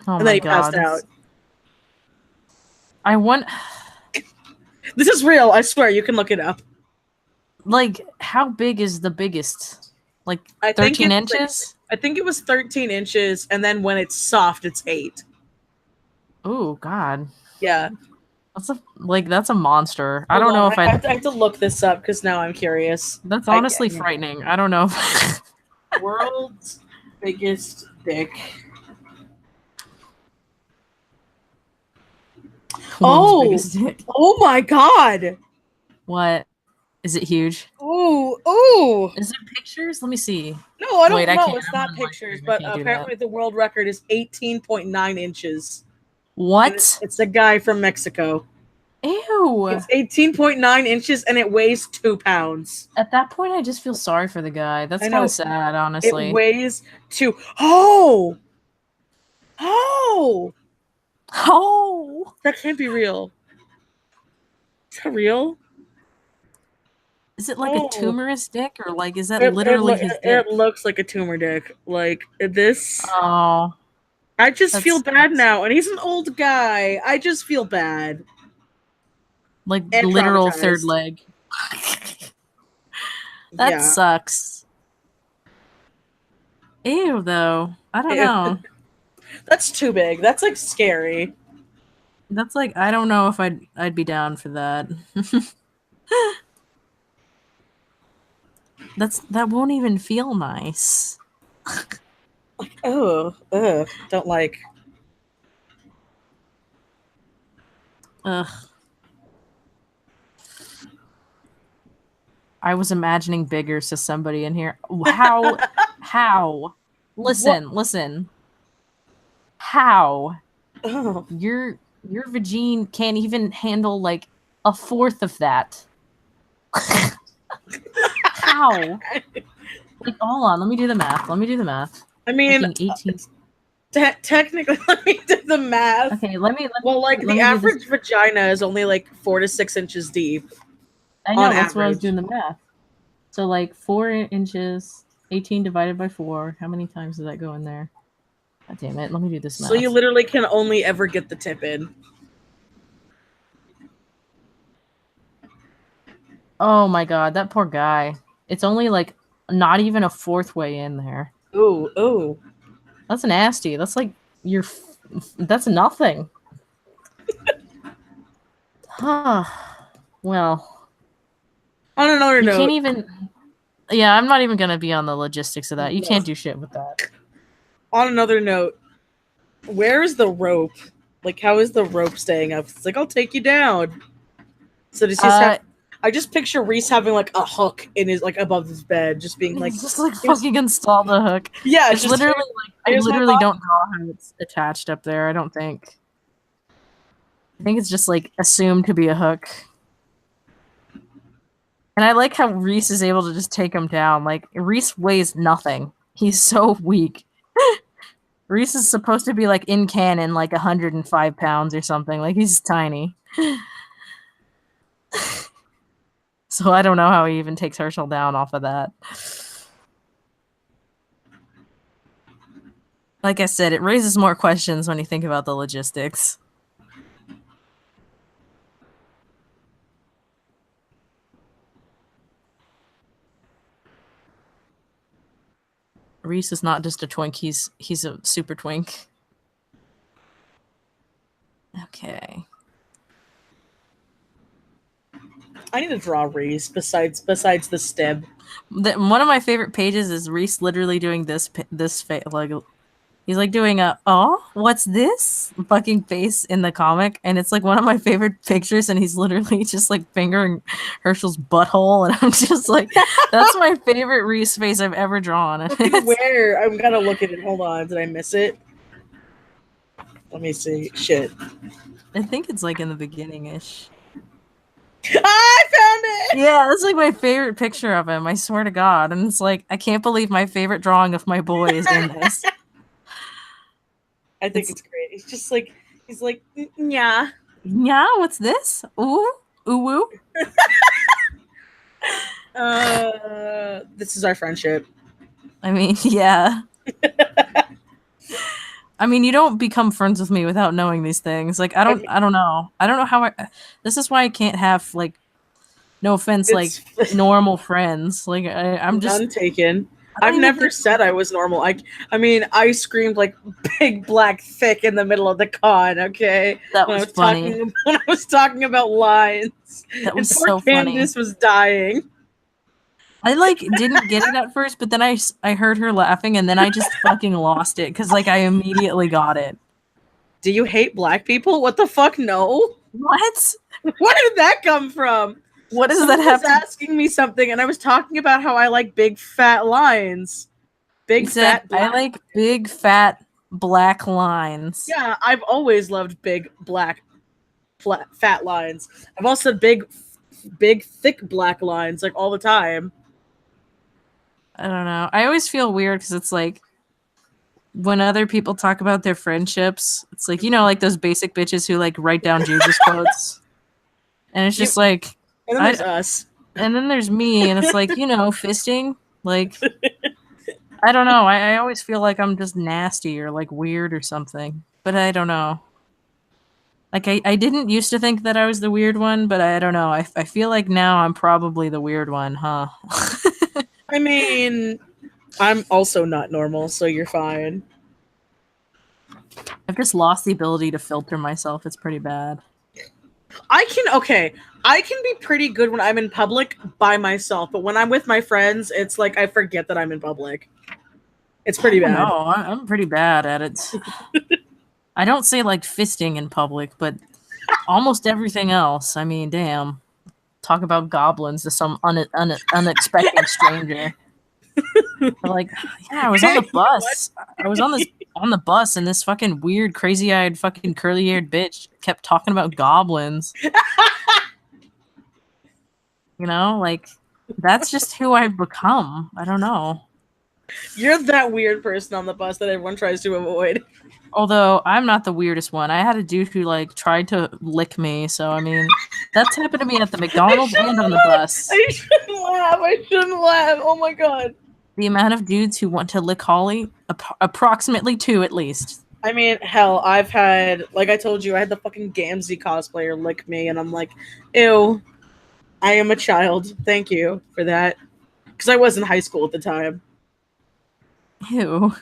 oh and then my he god. passed out. I want, This is real. I swear. You can look it up. like, how big is the biggest? Like I think 13 it's, like, inches? I think it was 13 inches, and then when it's soft, it's 8. Oh god. Yeah. That's a monster. I don't Hold know on, if I have to look this up because now I'm curious. That's honestly frightening. I don't know. World's biggest dick. World's biggest dick. Oh my god! What? Is it huge? Ooh! Is there pictures? Let me see. No, I don't Wait, know. It's not pictures, but apparently the world record is 18.9 inches. What? It's a guy from Mexico. Ew. It's 18.9 inches and it weighs 2 pounds. At that point, I just feel sorry for the guy. That's kind of sad, honestly. It weighs 2. Oh! That can't be real. Is that real? Is it like a tumorous dick, or like is that literally his dick? It looks like a tumor dick. Like this. Oh. I just feel bad now, and he's an old guy. I just feel bad. Like and literal third leg. That sucks. Ew, though. I don't know. That's too big. That's like scary. That's like I don't know if I'd be down for that. That won't even feel nice. Like don't like. Ugh. I was imagining bigger to somebody in here. How? Listen. How? Oh. Your vagine can't even handle like a fourth of that. How? Like, hold on, let me do the math. I mean, 18. Technically, let me do the math. Okay, the average vagina is only like 4 to 6 inches deep. I know, that's why I was doing the math. So like 4 inches, 18 divided by 4. How many times does that go in there? God damn it, let me do this math. So you literally can only ever get the tip in. Oh my god, that poor guy. It's only like not even a fourth way in there. Ooh. That's nasty. That's like that's nothing. Huh. Well. On another note. You can't even. Yeah, I'm not even gonna be on the logistics of that. You can't do shit with that. On another note, where is the rope? Like, how is the rope staying up? It's like, I'll take you down. So does he have? I just picture Reese having like a hook in his like above his bed, just being like, just like fucking install the hook. Yeah, it's literally like I literally don't know how it's attached up there. I don't think. I think it's just like assumed to be a hook. And I like how Reese is able to just take him down. Like Reese weighs nothing. He's so weak. Reese is supposed to be like in canon like 105 pounds or something. Like he's tiny. So I don't know how he even takes Herschel down off of that. Like I said, it raises more questions when you think about the logistics. Reese is not just a twink, he's a super twink. Okay. I need to draw Reese besides the stib. One of my favorite pages is Reese literally doing this like he's like doing a what's this fucking face in the comic, and it's like one of my favorite pictures, and he's literally just like fingering Herschel's butthole, and I'm just like, that's my favorite Reese face I've ever drawn. Where? I'm gonna look at it. Hold on, did I miss it? Let me see. Shit. I think it's like in the beginning-ish. I found it! Yeah, that's like my favorite picture of him, I swear to God. And it's like, I can't believe my favorite drawing of my boy is in this. I think it's great. He's just like, he's like, yeah. Yeah, what's this? Ooh? Ooh-woo? This is our friendship. I mean, yeah. I mean, you don't become friends with me without knowing these things. Like, I don't know. I don't know how this is why I can't have, like, no offense, like, normal friends. Like, I'm just... None taken. I've never said I was normal. I mean, I screamed like big black thick in the middle of the con. Okay, That was funny. When I was talking about lines. That was and poor so funny. Candace was dying. I like didn't get it at first, but then I heard her laughing, and then I just fucking lost it because like I immediately got it. Do you hate black people? What the fuck? No. What? Where did that come from? What does Someone that have was asking me something, and I was talking about how I like big fat lines. Big fat. I like big fat black lines. Yeah, I've always loved big black fat lines. I've also said big thick black lines like all the time. I don't know. I always feel weird because it's like when other people talk about their friendships, it's like, you know, like those basic bitches who like write down Jesus quotes. And it's just like, and then there's us. And then there's me, and it's like, you know, fisting. Like, I don't know. I always feel like I'm just nasty or like weird or something. But I don't know. Like, I didn't used to think that I was the weird one, but I don't know. I feel like now I'm probably the weird one, huh? I mean, I'm also not normal, so you're fine. I've just lost the ability to filter myself. It's pretty bad. I can be pretty good when I'm in public by myself, but when I'm with my friends, it's like I forget that I'm in public. It's pretty bad. No, I'm pretty bad at it. I don't say like fisting in public, but almost everything else. I mean, damn. Talk about goblins to some unexpected stranger. Like, yeah, I was on the bus. I was on the bus, and this fucking weird, crazy-eyed, fucking curly-haired bitch kept talking about goblins. You know, like that's just who I've become. I don't know. You're that weird person on the bus that everyone tries to avoid. Although I'm not the weirdest one. I had a dude who like tried to lick me, so I mean, that's happened to me at the McDonald's and on the bus. I shouldn't laugh. Oh my god. The amount of dudes who want to lick Holly, approximately 2 at least. I mean, hell, I've had, like I told you, I had the fucking Gamzee cosplayer lick me, and I'm like, ew, I am a child. Thank you for that. Because I was in high school at the time. Ew.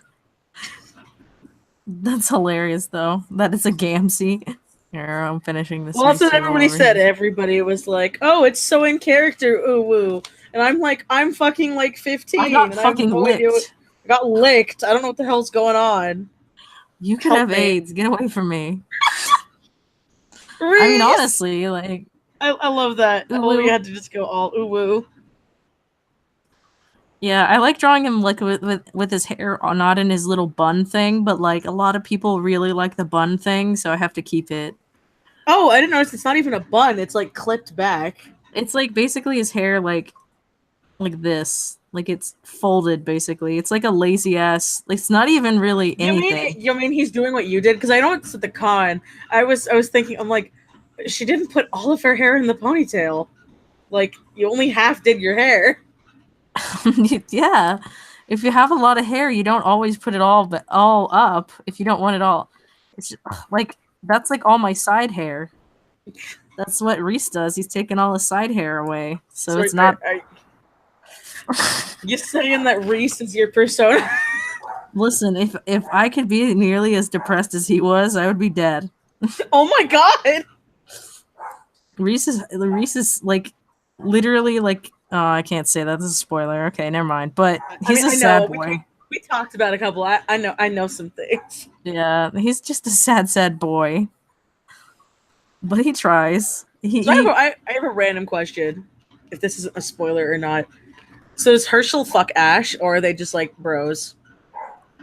That's hilarious, though. That is a Gamzee. Here, I'm finishing this. Well, that's what everybody said. Everybody was like, "Oh, it's so in character, OWO," and I'm like, "I'm fucking like 15." I got fucking licked. I got licked. I don't know what the hell's going on. You could have AIDS. Get away from me. I mean, honestly, like, I love that. Oh, you had to just go all OWO. Yeah, I like drawing him like with his hair not in his little bun thing, but like a lot of people really like the bun thing, so I have to keep it. Oh, I didn't notice it's not even a bun, it's like clipped back. It's like basically his hair like this. Like it's folded basically. It's like a lazy ass. Like, it's not even really anything. You mean he's doing what you did? Because I know it's at the con. I was thinking, I'm like, she didn't put all of her hair in the ponytail. Like, you only half did your hair. Yeah, if you have a lot of hair, you don't always put it all up. If you don't want it all, it's just, like that's like all my side hair. That's what Reese does. He's taking all his side hair away, so it's not. You saying that Reese is your persona? Listen, if I could be nearly as depressed as he was, I would be dead. Oh my god! Reese is like literally like. Oh, I can't say that. This is a spoiler. Okay, never mind. But he's a sad boy. We talked about a couple. I know some things. Yeah, he's just a sad boy. But he tries. I have a random question. If this is a spoiler or not. So does Herschel fuck Ash, or are they just like bros?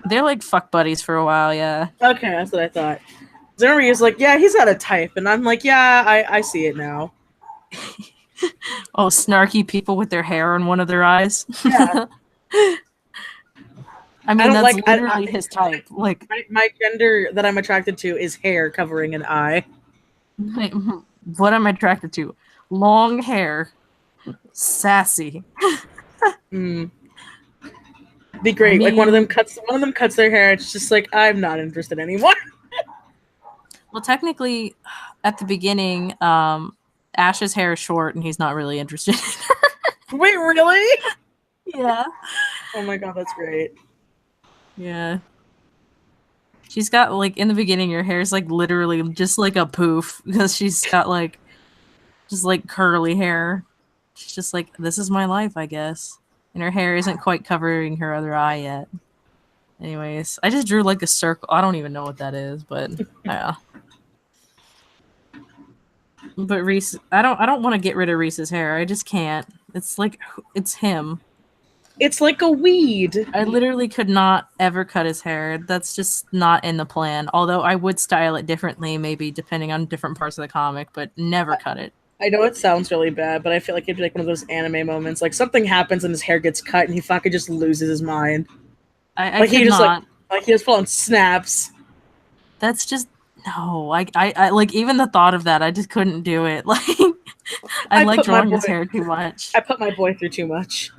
They're like fuck buddies for a while, yeah. Okay, that's what I thought. Zenoria like, yeah, he's got a type. And I'm like, yeah, I see it now. Oh, snarky people with their hair on one of their eyes. Yeah. I mean, that's literally his type. Like my gender that I'm attracted to is hair covering an eye. What am I attracted to? Long hair, sassy. Be great. I mean, like one of them cuts their hair. It's just like, I'm not interested anymore. Well, technically, at the beginning, Ash's hair is short, and he's not really interested in her. Wait, really? Yeah. Oh my god, that's great. Yeah. She's got like in the beginning her hair's like literally just like a poof because she's got like just like curly hair. She's just like, this is my life, I guess. And her hair isn't quite covering her other eye yet. Anyways, I just drew like a circle. I don't even know what that is, but yeah. But Reese, I don't want to get rid of Reese's hair. I just can't. It's like it's him. It's like a weed. I literally could not ever cut his hair. That's just not in the plan. Although I would style it differently, maybe depending on different parts of the comic, but never cut it. I know it sounds really bad, but I feel like it'd be like one of those anime moments. Like something happens and his hair gets cut and he fucking just loses his mind. I Like he could just not. like he just full on snaps. That's just no. I like even the thought of that. I just couldn't do it. Like I like put my drawing his boy- hair too much. I put my boy through too much.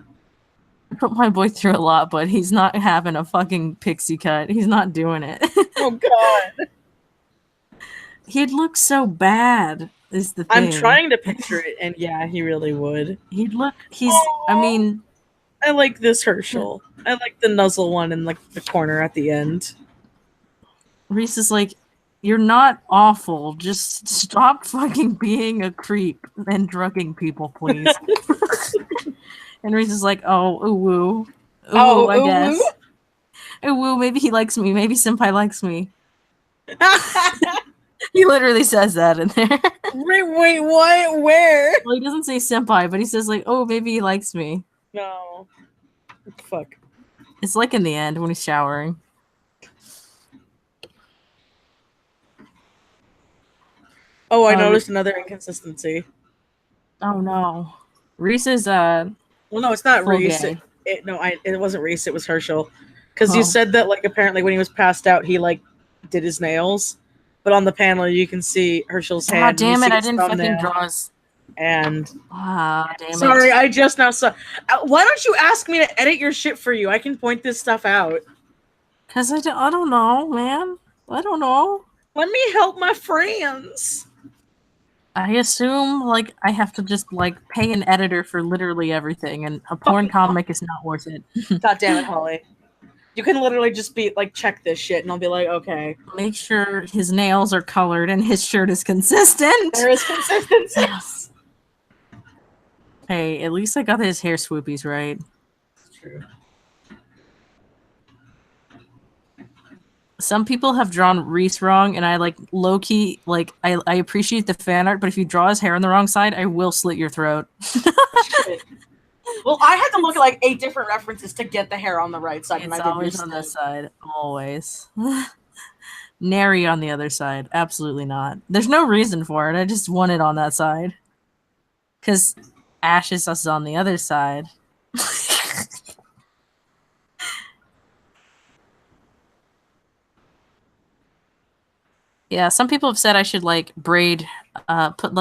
I put my boy through a lot, but he's not having a fucking pixie cut. He's not doing it. Oh god. He'd look so bad. Is the thing. I'm trying to picture it, and yeah, he really would. He'd look. He's. Aw. I mean, I like this Herschel. I like the nuzzle one in like the corner at the end. Reese is like, you're not awful. Just stop fucking being a creep and drugging people, please. And Reese is like, oh, OWO. Oh, I OWO? guess. OWO, maybe he likes me. Maybe Senpai likes me. He literally says that in there. Wait, what? Where? Well, he doesn't say Senpai, but he says like, oh, maybe he likes me. No. Fuck. It's like in the end when he's showering. Oh, I noticed another inconsistency. Oh no. Reese is Well, no, it's not full Reese. gay. It wasn't Reese. It was Herschel. Because Oh. you said that like apparently when he was passed out, he like did his nails. But on the panel, you can see Herschel's hand. Ah, and you damn it! see I his didn't fucking thumbnail, draw his. And Ah, damn it! sorry, I just now saw. Why don't you ask me to edit your shit for you? I can point this stuff out. Cause I don't know, man. I don't know. Let me help my friends. I assume like I have to just like pay an editor for literally everything, and a porn comic is not worth it. God damn it, Holly. You can literally just be like, check this shit, and I'll be like, okay. Make sure his nails are colored and his shirt is consistent. There is consistency. Yes. Hey, at least I got his hair swoopies right. True. Some people have drawn Reese wrong, and I like low key like I appreciate the fan art, but if you draw his hair on the wrong side, I will slit your throat. Shit. Well, I had to look at like 8 different references to get the hair on the right side. and It's I did always this on thing. this side, always. Nary on the other side, absolutely not. There's no reason for it. I just want it on that side, because Ashes is on the other side. Yeah, some people have said I should like braid, put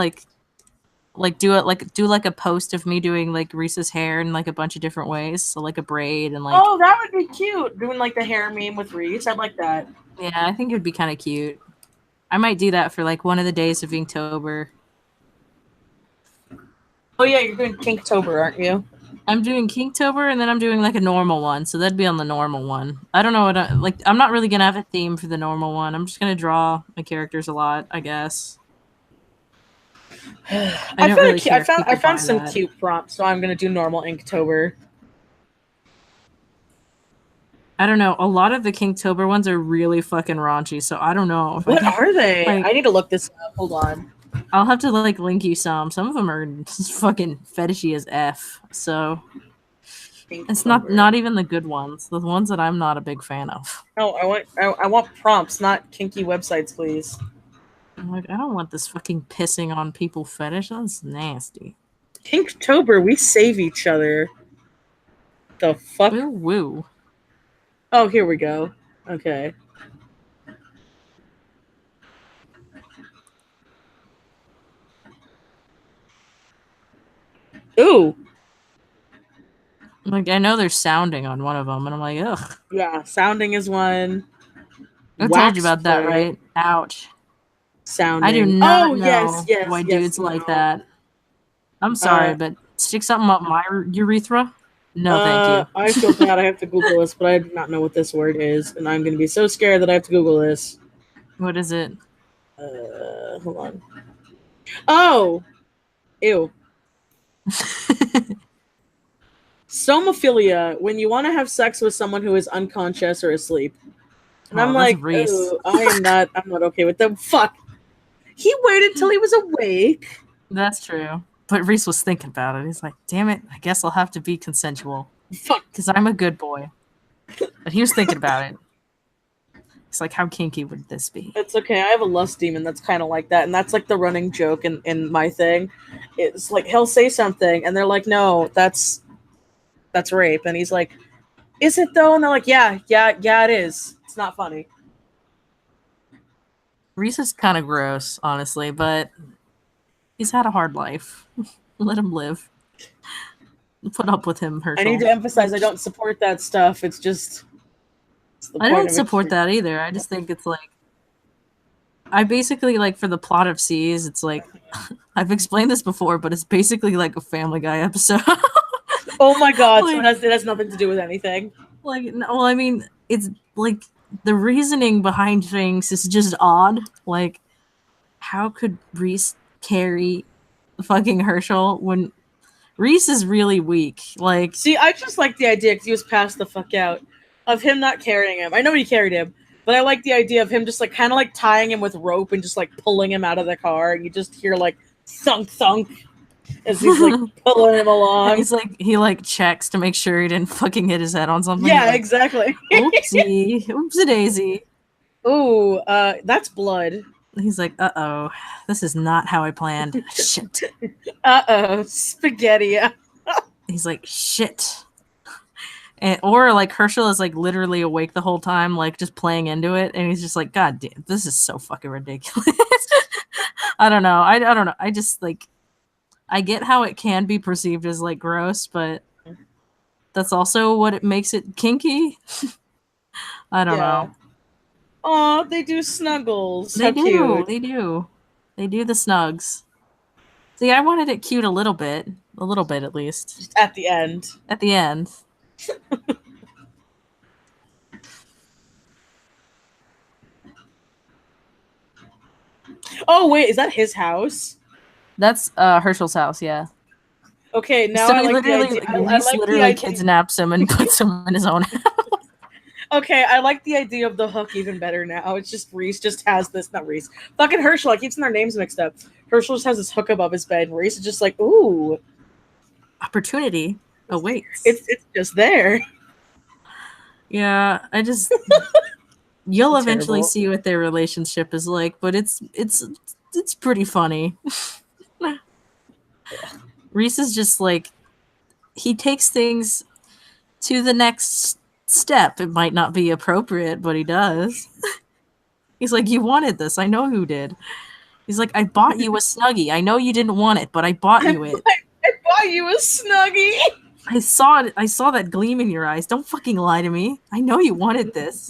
do a post of me doing like Reese's hair in like a bunch of different ways. So like a braid and like Oh, that would be cute. Doing like the hair meme with Reese. I'd like that. yeah, I think it would be kind of cute. I might do that for like one of the days of Inktober. Oh yeah, you're doing Kinktober, aren't you? I'm doing Kinktober and then I'm doing like a normal one, so that'd be on the normal one. I don't know what I'm not really gonna have a theme for the normal one. I'm just gonna draw my characters a lot, I guess. I found some cute prompts, so I'm gonna do normal Inktober. I don't know. A lot of the Kinktober ones are really fucking raunchy, so I don't know. If What I can, are they? like- I need to look this up. Hold on. I'll have to like link you some. Some of them are just fucking fetishy as f. So it's not even the good ones. The ones that I'm not a big fan of. No, I want prompts, not kinky websites, please. I'm like, I don't want this fucking pissing on people fetish. That's nasty. Kinktober, we save each other. The fuck? Woo woo. Oh, here we go. Okay. Ooh. Like I know there's sounding on one of them, and I'm like, ugh. Yeah, sounding is one. I told Wax you about that, play. right? Ouch. Sounding. I do not Oh, know yes, why yes, dudes like no. that. I'm sorry, but stick something up my urethra? No, thank you. I feel bad. I have to Google this, but I do not know what this word is, and I'm going to be so scared that I have to Google this. What is it? Hold on. Oh, ew. Somophilia, when you want to have sex with someone who is unconscious or asleep. And I'm that's like, Reese. oh, I'm not okay with them. Fuck. He waited till he was awake. That's true. But Reese was thinking about it. He's like, damn it, I guess I'll have to be consensual. Fuck. Because I'm a good boy. But he was thinking about it. It's like, how kinky would this be? It's okay. I have a lust demon that's kind of like that. And that's like the running joke in my thing. It's like, he'll say something and they're like, no, that's rape. And he's like, is it though? And they're like, yeah, it is. It's not funny. Reese is kind of gross, honestly, but he's had a hard life. Let him live. Put up with him, Herschel. I need to emphasize I don't support that stuff. It's just... I don't support that either. I just think it's like... I basically, like, for the plot of C's, it's like... I've explained this before, but it's basically like a Family Guy episode. Oh my god, Like- so it has nothing to do with anything. Like, no, well, I mean, it's like... The reasoning behind things is just odd. Like, how could Reese carry fucking Herschel when Reese is really weak? Like, See, I just like the idea because he was passed the fuck out of him not carrying him. I know he carried him, but I like the idea of him just like kind of like tying him with rope and just like pulling him out of the car. And you just hear like thunk thunk as he's like pulling him and along. he's like, he like checks to make sure he didn't fucking hit his head on something. Yeah, Like, exactly. oopsie, oopsie daisy. Ooh, that's blood. He's like, uh-oh, this is not how I planned. Shit. Uh-oh, spaghetti. He's like, shit. And, or like Herschel is like literally awake the whole time, like just playing into it, and he's just like, God damn, this is so fucking ridiculous. I don't know. I don't know. I just like, I get how it can be perceived as like gross, but that's also what it makes it kinky. I don't know. Oh, they do snuggles. They How do. cute. They do. They do the snugs. See, I wanted it cute a little bit at least. Just at the end. At the end. Oh wait, is that his house? That's Herschel's house, yeah. Okay, now so I he like the literally, idea. I Reese like the literally idea. kidnaps him and puts him in his own house. Okay, I like the idea of the hook even better now. It's just Reese just has this, not Reese. Fucking Herschel, I keep getting their names mixed up. Herschel just has this hook above his bed, and Reese is just like, ooh, Opportunity awaits. it's just there. Yeah, I just you'll It's eventually terrible. see what their relationship is like, but it's pretty funny. Reese is just like, he takes things to the next step. It might not be appropriate, but he does. He's like, you wanted this. I know who did. He's like, I bought you a Snuggie. I know you didn't want it, but I bought you it. I bought you a Snuggie. I saw it. I saw that gleam in your eyes. Don't fucking lie to me. I know you wanted this.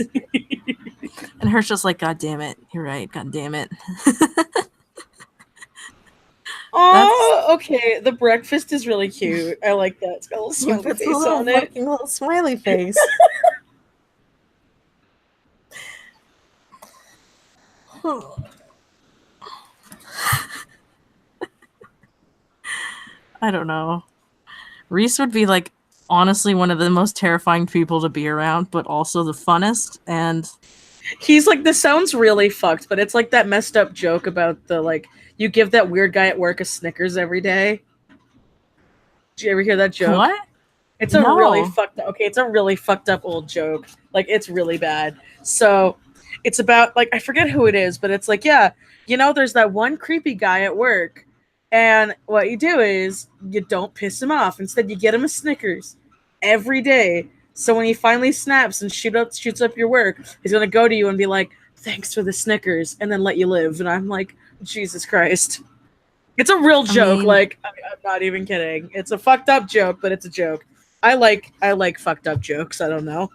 And Herschel's like, God damn it. You're right. God damn it. Oh, okay. The breakfast is really cute. I like that. It's got a little smiley It's face a little on it. fucking little smiley face. I don't know. Reese would be like honestly one of the most terrifying people to be around, but also the funnest. And He's like, this sounds really fucked, but it's like that messed up joke about the like, you give that weird guy at work a Snickers every day. Did you ever hear that joke? what? It's a No. really fucked up. Okay, it's a really fucked up old joke. Like, it's really bad. So it's about like, I forget who it is, but it's like, yeah, you know, there's that one creepy guy at work, and what you do is you don't piss him off. Instead, you get him a Snickers every day. So when he finally snaps and shoots up your work, he's gonna go to you and be like, "Thanks for the Snickers," and then let you live. And I'm like, Jesus Christ. It's a real joke. mean- Like, I'm not even kidding. It's a fucked up joke, but it's a joke. I like fucked up jokes. I don't know.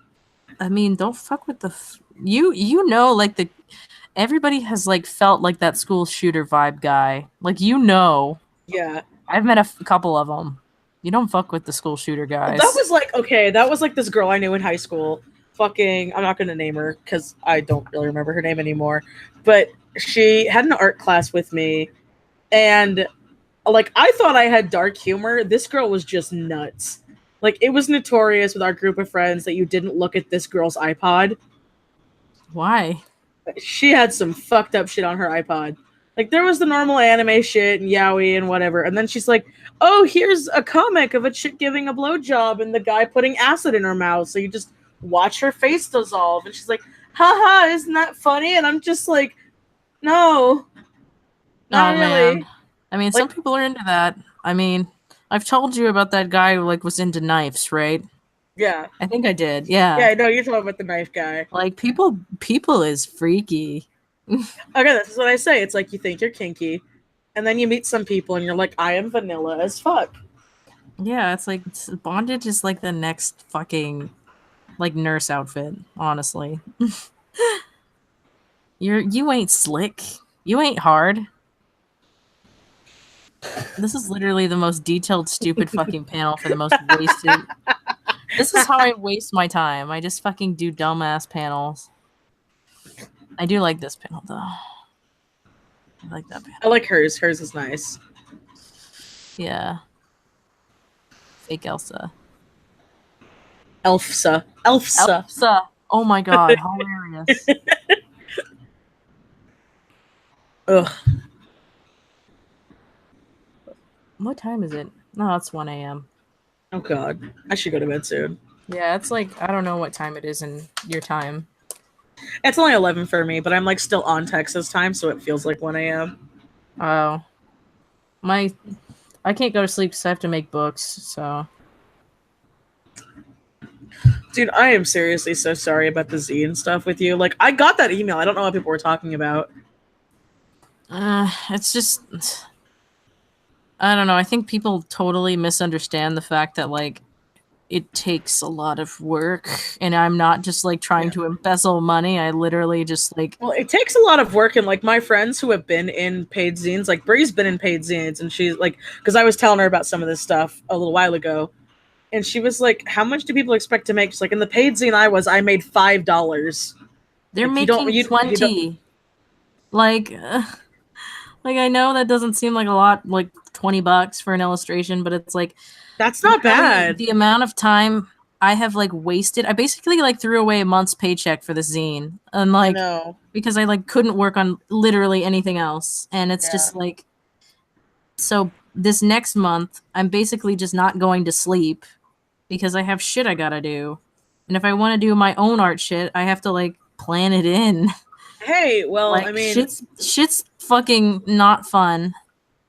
I mean, don't fuck with the you know, like the everybody has like felt like that school shooter vibe guy. Like, you know, Yeah. I've met a couple of them. You don't fuck with the school shooter guys. That was like, okay, that was like this girl I knew in high school. Fucking, I'm not gonna name her because I don't really remember her name anymore. But she had an art class with me, and like I thought I had dark humor. This girl was just nuts. Like it was notorious with our group of friends that you didn't look at this girl's iPod. Why? She had some fucked up shit on her iPod. Like there was the normal anime shit and yaoi and whatever, and then she's like, "Oh, here's a comic of a chick giving a blowjob and the guy putting acid in her mouth." So you just watch her face dissolve, and she's like, "Haha, isn't that funny?" And I'm just like, "No, not really." Man. I mean, some people are into that. I mean, I've told you about that guy who like was into knives, right? Yeah, I think I did. Yeah. yeah, I know you're talking about the knife guy. Like people is freaky. Okay, this is what I say. It's like you think you're kinky, and then you meet some people, and you're like, "I am vanilla as fuck." Yeah, it's like bondage is like the next fucking like nurse outfit, honestly. You ain't slick. You ain't hard. This is literally the most detailed, stupid fucking panel for the most wasted. This is how I waste my time. I just fucking do dumbass panels. I do like this panel though. I like that panel. I like hers. Hers is nice. Yeah. Fake Elsa. Elfsa. Elsa. Oh my god, hilarious. Ugh. What time is it? No, it's 1 a.m. Oh god. I should go to bed soon. Yeah, it's like I don't know what time it is in your time. It's only 11 for me, but I'm like still on Texas time, so it feels like 1 a.m. Oh. I can't go to sleep because I have to make books, so. Dude, I am seriously so sorry about the zine stuff with you. Like, I got that email. I don't know what people were talking about. It's just. I don't know. I think people totally misunderstand the fact that, like, it takes a lot of work, and I'm not just, like, trying to embezzle money. I literally just, like. Well, it takes a lot of work, and, like, my friends who have been in paid zines, like, Bree's been in paid zines, and she's, like, because I was telling her about some of this stuff a little while ago, and she was like, how much do people expect to make? She's like, in the paid zine I made $5. They're like, making 20. Like, I know that doesn't seem like a lot, like $20 for an illustration, but it's like that's not bad. The amount of time I have like wasted. I basically like threw away a month's paycheck for the zine, and like because I like couldn't work on literally anything else, and it's just like so. This next month, I'm basically just not going to sleep because I have shit I gotta do, and if I want to do my own art shit, I have to like plan it in. Hey, well, like, I mean, shit's fucking not fun,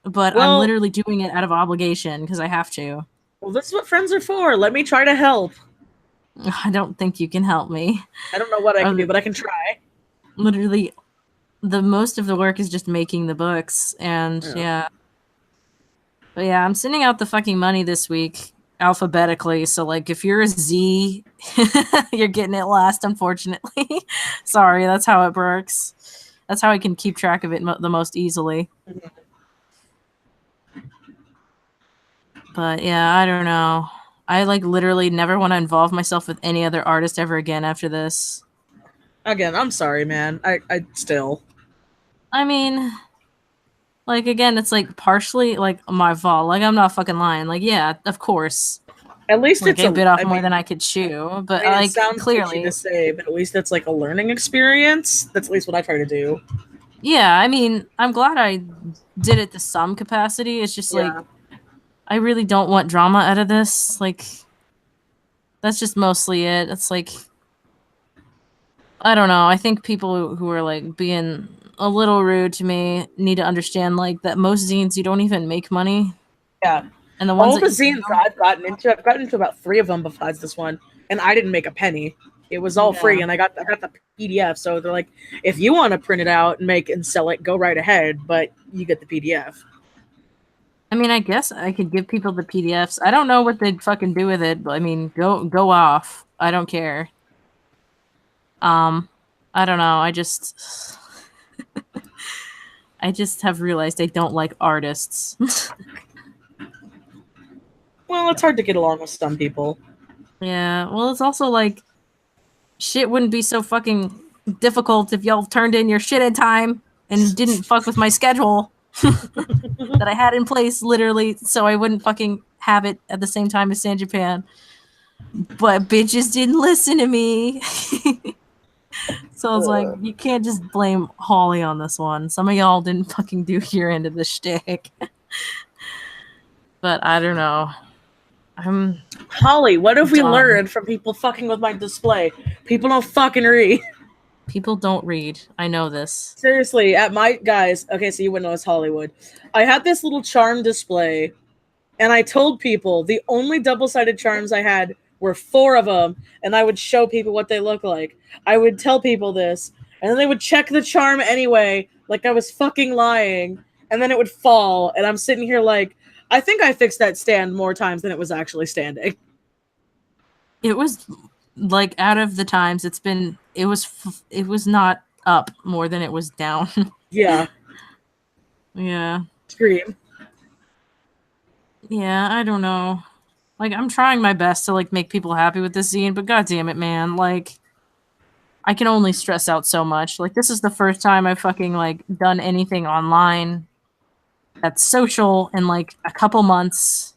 but I'm literally doing it out of obligation because I have to. Well, this is what friends are for. Let me try to help. I don't think you can help me. I don't know what I can do, but I can try. Literally, the most of the work is just making the books, and But yeah, I'm sending out the fucking money this week alphabetically. So like, if you're a Z, you're getting it last. Unfortunately, sorry, that's how it works. That's how I can keep track of it the most easily. Mm-hmm. But yeah, I don't know. I like literally never want to involve myself with any other artist ever again after this. Again, I'm sorry, man. I still. I mean, like again, it's like partially like my fault. Like I'm not fucking lying. Like yeah, of course. At least like, it's a bit off more than I could chew, but like it sounds clearly to say, but at least that's like a learning experience. That's at least what I try to do. Yeah, I mean, I'm glad I did it to some capacity. It's just like I really don't want drama out of this. Like that's just mostly it. It's like I don't know. I think people who are like being a little rude to me need to understand like that most zines you don't even make money. Yeah. And the ones all the zines I've gotten into about 3 of them besides this one, and I didn't make a penny. It was all free, and I got the PDF. So they're like, if you want to print it out and make and sell it, go right ahead, but you get the PDF. I mean, I guess I could give people the PDFs. I don't know what they'd fucking do with it, but I mean, go off. I don't care. I don't know. I just have realized I don't like artists. Well, it's hard to get along with some people. Yeah, well, it's also like shit wouldn't be so fucking difficult if y'all turned in your shit in time and didn't fuck with my schedule that I had in place literally so I wouldn't fucking have it at the same time as San Japan. But bitches didn't listen to me. So I was like, you can't just blame Holly on this one. Some of y'all didn't fucking do your end of the shtick. But I don't know. Holly, what have we Done. learned from people fucking with my display? People don't fucking read. People don't read. I know this. Seriously, at my guys, okay, so you wouldn't know it's Hollywood. I had this little charm display, and I told people the only double-sided charms I had were 4 of them, and I would show people what they look like. I would tell people this, and then they would check the charm anyway, like I was fucking lying, and then it would fall, and I'm sitting here like, I think I fixed that stand more times than it was actually standing. It was like out of the times it was not up more than it was down. Yeah. Yeah. Scream. Yeah, I don't know. Like, I'm trying my best to like make people happy with this zine, but god damn it, man, like I can only stress out so much. Like, this is the first time I've fucking like done anything online that's social in like a couple months.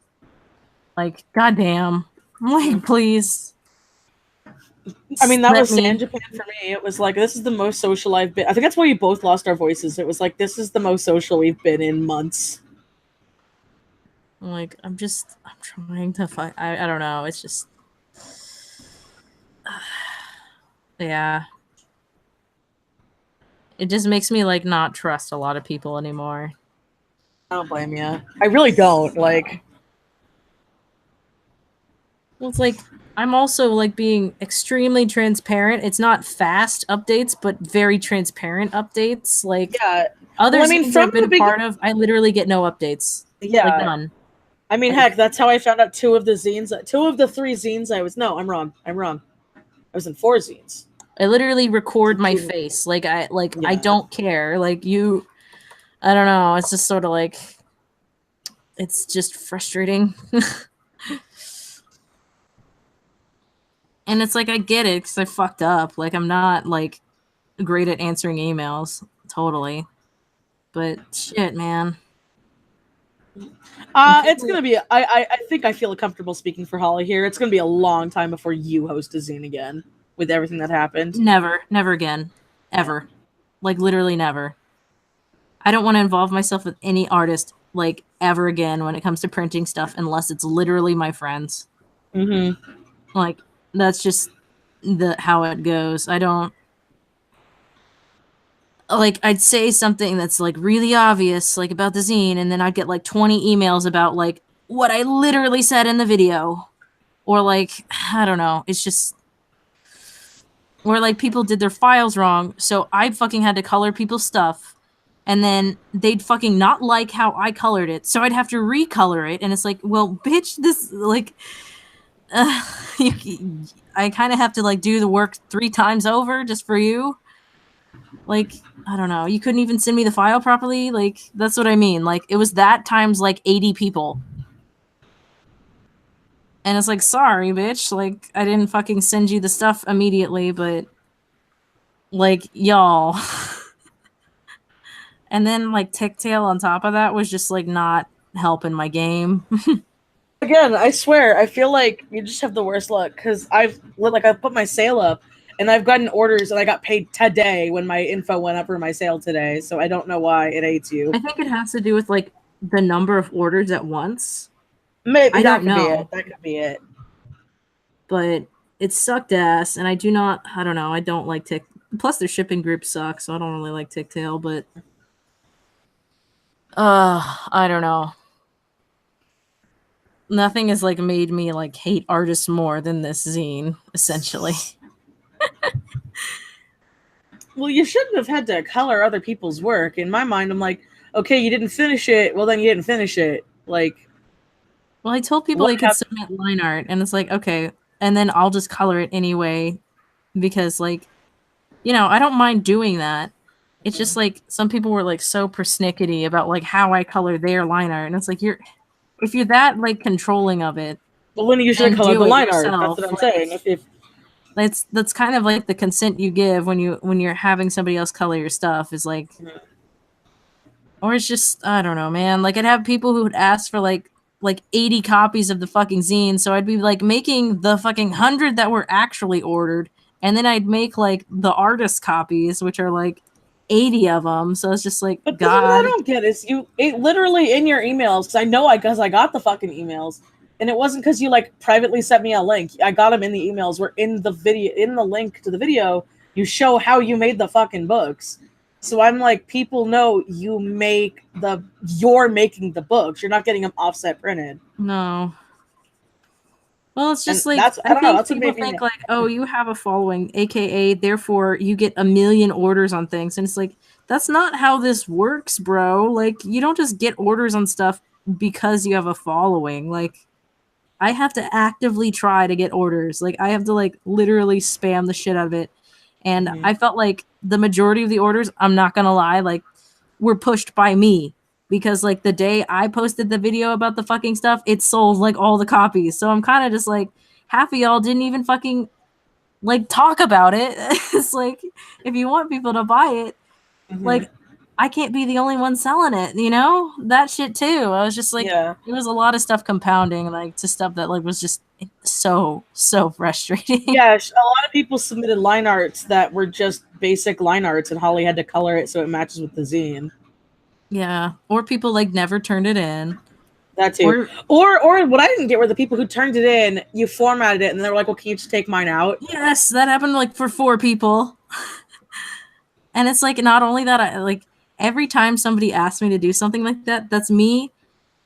Like, goddamn. Like, please. I mean, that Let was me- San Japan for me. It was like, this is the most social I've been. I think that's why we both lost our voices. It was like, this is the most social we've been in months. Like, I'm trying to find. I don't know. It's just. Yeah. It just makes me like not trust a lot of people anymore. I don't blame you. I really don't. Like, Well, it's like I'm also like being extremely transparent. It's not fast updates, but very transparent updates. Like yeah. other Well, I mean, zines from I've been the a part of, I literally get no updates. Yeah. Like none. I mean, heck, that's how I found out 2 of the 3 zines I was. No, I'm wrong. I was in 4 zines. I literally record my face. Like I Yeah. don't care. Like you, I don't know. It's just sort of like, it's just frustrating. And it's like, I get it because I fucked up. Like, I'm not like great at answering emails. Totally. But shit, man. It's gonna be. I think I feel comfortable speaking for Holly here. It's gonna be a long time before you host a zine again with everything that happened. Never again. Ever. Like, literally never. I don't want to involve myself with any artist, like, ever again when it comes to printing stuff unless it's literally my friends. Mm-hmm. Like, that's just how it goes. I don't. Like, I'd say something that's, like, really obvious, like, about the zine, and then I'd get, like, 20 emails about, like, what I literally said in the video. Or, like, I don't know. It's just... Or, like, people did their files wrong, so I fucking had to color people's stuff, and then they'd fucking not like how I colored it, so I'd have to recolor it, and it's like, well, bitch, this, like... I kind of have to, like, do the work 3 times over just for you. Like, I don't know. You couldn't even send me the file properly. Like, that's what I mean. Like, it was that times, like, 80 people. And it's like, sorry, bitch. Like, I didn't fucking send you the stuff immediately, but, like, y'all. And then, like, Ticktail on top of that was just, like, not helping my game. Again, I swear, I feel like you just have the worst luck because I put my sale up and I've gotten orders and I got paid today when my info went up for my sale today. So I don't know why it hates you. I think it has to do with, like, the number of orders at once. Maybe I that don't could be know. it. That could be it. But it sucked ass, and I don't know, I don't like Tick. Plus, their shipping group sucks, so I don't really like Ticktail, but I don't know. Nothing has, like, made me, like, hate artists more than this zine, essentially. Well, you shouldn't have had to color other people's work. In my mind, I'm like, okay, you didn't finish it. Well, then you didn't finish it. Like, Well, I told people What they could submit line art, and it's like, okay, and then I'll just color it anyway, because, like, you know, I don't mind doing that. It's just, like, some people were, like, so persnickety about, like, how I color their line art, and it's like, if you're that like controlling of it, Well, then you should have and colored do the it line art. yourself, That's what I'm like, saying. If that's kind of like the consent you give when you're having somebody else color your stuff is like, or it's just I don't know, man. Like I'd have people who would ask for like 80 copies of the fucking zine, so I'd be like making the fucking 100 that were actually ordered, and then I'd make like the artist copies, which are like 80 of them. So it's just like, But this is what I God. don't get is it literally in your emails, because I know because I got the fucking emails, and it wasn't because you like privately sent me a link. I got them in the emails. Where in the video, in the link to the video, you show how you made the fucking books. So I'm like, people know you're making the books. You're not getting them offset printed. No. Well, it's just And like that's, I don't know, think that's what people made me think like, oh, you have a following, aka therefore you get a million orders on things, and it's like that's not how this works, bro. Like you don't just get orders on stuff because you have a following. Like I have to actively try to get orders. Like I have to like literally spam the shit out of it. And I felt like the majority of the orders, I'm not gonna lie, like were pushed by me because like the day I posted the video about the fucking stuff, it sold like all the copies. So I'm kind of just like half of y'all didn't even fucking like talk about it. It's like if you want people to buy it, like I can't be the only one selling it, you know? That shit too. I was just like Yeah. it was a lot of stuff compounding like to stuff that like was just so frustrating. Yeah, a lot of people submitted line arts that were just basic line arts, and Holly had to color it so it matches with the zine. Yeah, or people like never turned it in. That too. Or what I didn't get were the people who turned it in, you formatted it, and they were like, well, can you just take mine out? Yes, that happened like for 4 people. And it's like not only that, I like every time somebody asks me to do something like that, that's me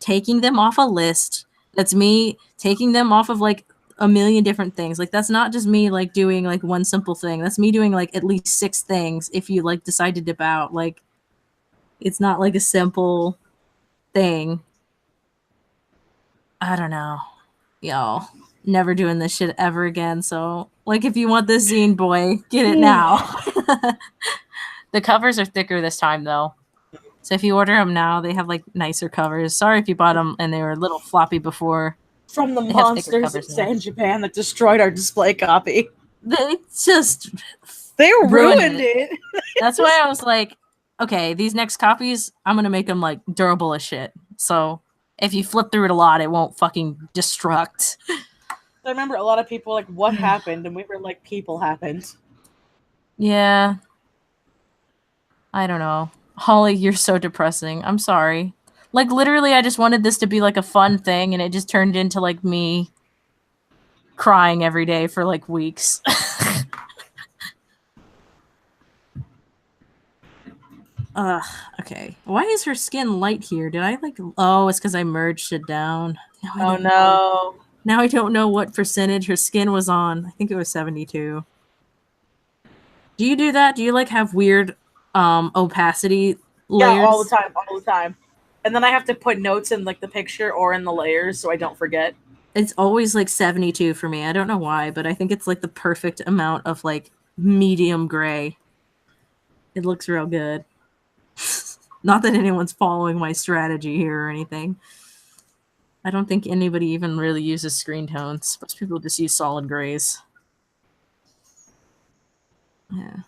taking them off a list. That's me taking them off of like a million different things. Like that's not just me like doing like one simple thing. That's me doing like at least 6 things if you like decide to dip out. Like it's not like a simple thing. I don't know. Y'all, never doing this shit ever again. So, like, if you want this zine, boy, get it now. The covers are thicker this time, though. So if you order them now, they have, like, nicer covers. Sorry if you bought them and they were a little floppy before. From the monsters in San Japan that destroyed our display copy. They just... They ruined it. That's why I was like, okay, these next copies, I'm going to make them, like, durable as shit. So... if you flip through it a lot, it won't fucking destruct. I remember a lot of people like, what happened? And we were like, people happened. Yeah. I don't know. Holly, you're so depressing. I'm sorry. Like, literally, I just wanted this to be like a fun thing, and it just turned into like me crying every day for like weeks. Okay. Why is her skin light here? Did I like... oh, it's because I merged it down. Oh, no. Now I don't know what percentage her skin was on. I think it was 72. Do you do that? Do you like have weird opacity layers? Yeah, all the time. And then I have to put notes in like the picture or in the layers so I don't forget. It's always like 72 for me. I don't know why, but I think it's like the perfect amount of like medium gray. It looks real good. Not that anyone's following my strategy here or anything. I don't think anybody even really uses screen tones. Most people just use solid grays. Yeah.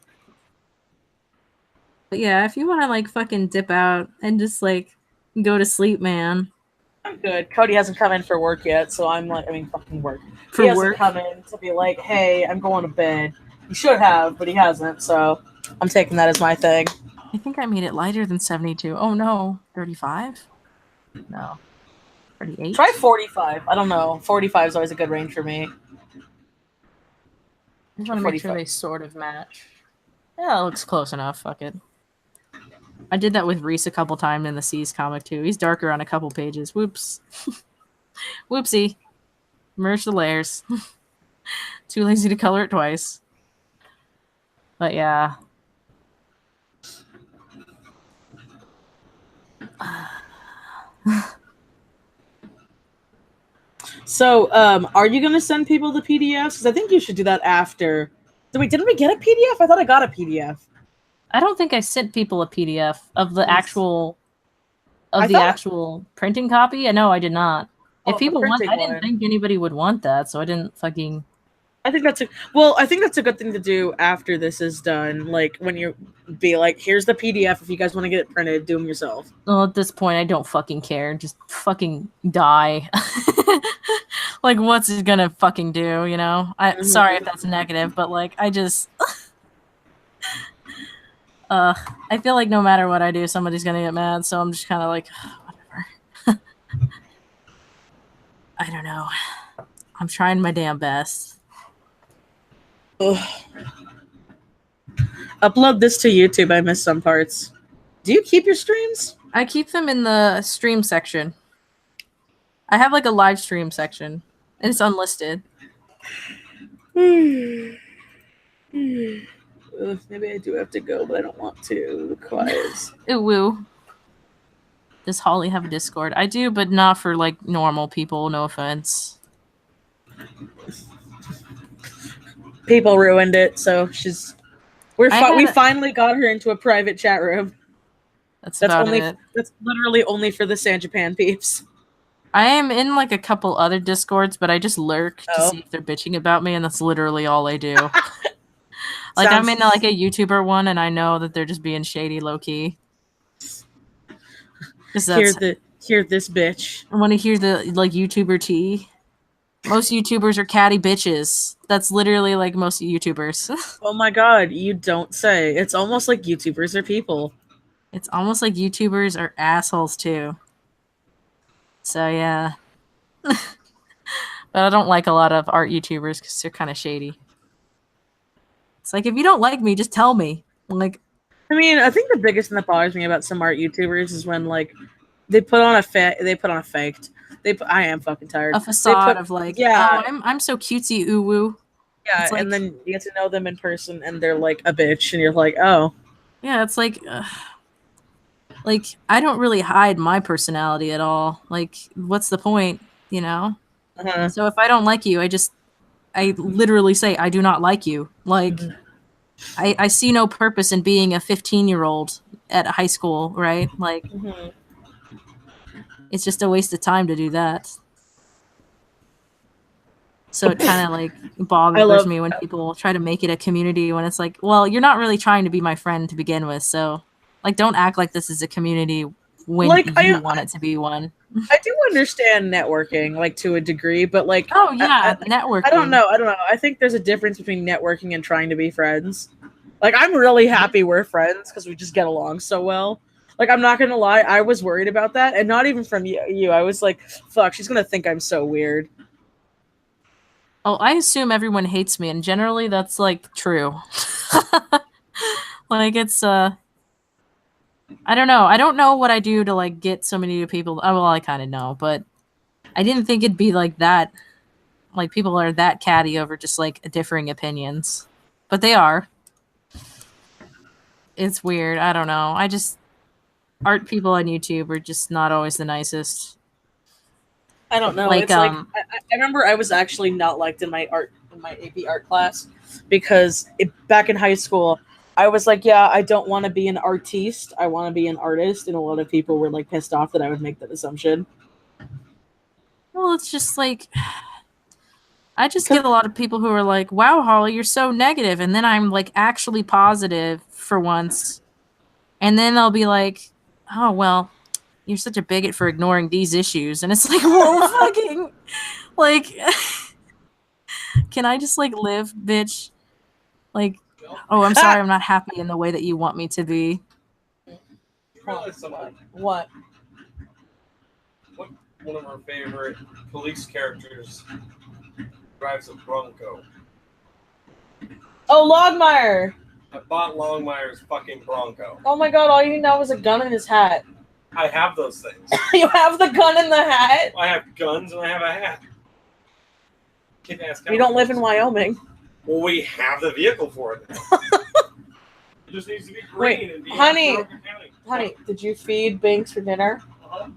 But yeah, if you want to like fucking dip out and just like go to sleep, man. I'm good. Cody hasn't come in for work yet, so I'm like, fucking work. For he hasn't work? come in to be like, hey, I'm going to bed. He should have, but he hasn't, so I'm taking that as my thing. I think I made it lighter than 72. Oh no, 35? No. 38? Try 45. I don't know. 45 is always a good range for me. I just want to make sure they sort of match. Yeah, it looks close enough. Fuck it. I did that with Reese a couple times in the Seas comic too. He's darker on a couple pages. Whoops. Whoopsie. Merge the layers. Too lazy to color it twice. But yeah. So, are you gonna send people the PDFs? Because I think you should do that after. Wait, didn't we get a PDF? I thought I got a PDF. I don't think I sent people a PDF of the actual of I the thought- actual printing copy? No, I did not. If Oh, the people want, printing I didn't one. think anybody would want that, so I didn't fucking. I think that's a good thing to do after this is done. Like when you be like, here's the PDF. If you guys want to get it printed, do them yourself. Well, at this point, I don't fucking care. Just fucking die. Like, what's it gonna fucking do? You know? Sorry if that's negative, but like, I just. I feel like no matter what I do, somebody's gonna get mad. So I'm just kind of like, whatever. I don't know. I'm trying my damn best. Ugh. Upload this to YouTube. I missed some parts. Do you keep your streams? I keep them in the stream section. I have like a live stream section, and it's unlisted. Ugh, maybe I do have to go, but I don't want to. Quiet. Ooh, woo. Does Holly have a Discord? I do, but not for like normal people. No offense. People ruined it, so we had- finally got her into a private chat room. That's about only it. that's literally only for the San Japan peeps. I am in like a couple other Discords, but I just lurk to Oh. see if they're bitching about me, and that's literally all I do. Like I'm Sounds- in like a YouTuber one, and I know that they're just being shady, low key. Hear this bitch. I want to hear the like YouTuber tea. Most YouTubers are catty bitches. That's literally like most YouTubers. Oh my god, you don't say. It's almost like YouTubers are people. It's almost like YouTubers are assholes too. So yeah. But I don't like a lot of art YouTubers because they're kind of shady. It's like, if you don't like me, just tell me. Like, I mean, I think the biggest thing that bothers me about some art YouTubers is when like they put on a faked. I am fucking tired. a facade put- of like, yeah. oh, I'm so cutesy ooh woo. Yeah, It's like- and then you get to know them in person, and they're like a bitch, and you're like, oh. Yeah, it's like I don't really hide my personality at all. Like, what's the point, you know? Uh-huh. So if I don't like you, I literally say I do not like you. Like, I see no purpose in being a 15-year-old at high school, right? Like, Mhm. it's just a waste of time to do that. So it kind of like bothers me when people try to make it a community when it's like, well, you're not really trying to be my friend to begin with. So like, don't act like this is a community when Like, you want it to be one. I do understand networking, like to a degree, but like, Oh yeah, networking. I don't know. I think there's a difference between networking and trying to be friends. Like, I'm really happy we're friends because we just get along so well. Like, I'm not gonna lie, I was worried about that, and not even from you. I was like, fuck, she's gonna think I'm so weird. Oh, I assume everyone hates me, and generally that's like true. Like it's I don't know. I don't know what I do to like get so many new people. Oh, well, I kind of know, but I didn't think it'd be like that. Like people are that catty over just like differing opinions, but they are. It's weird. I don't know. Art people on YouTube are just not always the nicest. I don't know. Like, It's like I remember I was actually not liked in my AP art class because back in high school I was like, yeah, I don't want to be an artiste. I want to be an artist, and a lot of people were like pissed off that I would make that assumption. Well, it's just like I just get a lot of people who are like, "Wow, Holly, you're so negative," and then I'm like actually positive for once, and then they'll be like, "Oh well, you're such a bigot for ignoring these issues," and it's like, well, fucking, like, can I just like live, bitch? Like, oh, I'm sorry, I'm not happy in the way that you want me to be. You realize something? What? One of our favorite police characters drives a Bronco. Oh, Logmire! I bought Longmire's fucking Bronco. Oh my god, all you know is a gun in his hat. I have those things. You have the gun in the hat? I have guns and I have a hat. You don't live in Wyoming. Well, we have the vehicle for it now. It just needs to be green. Wait, and be honey. in Broken County. Honey, did you feed Binks for dinner? Uh-huh.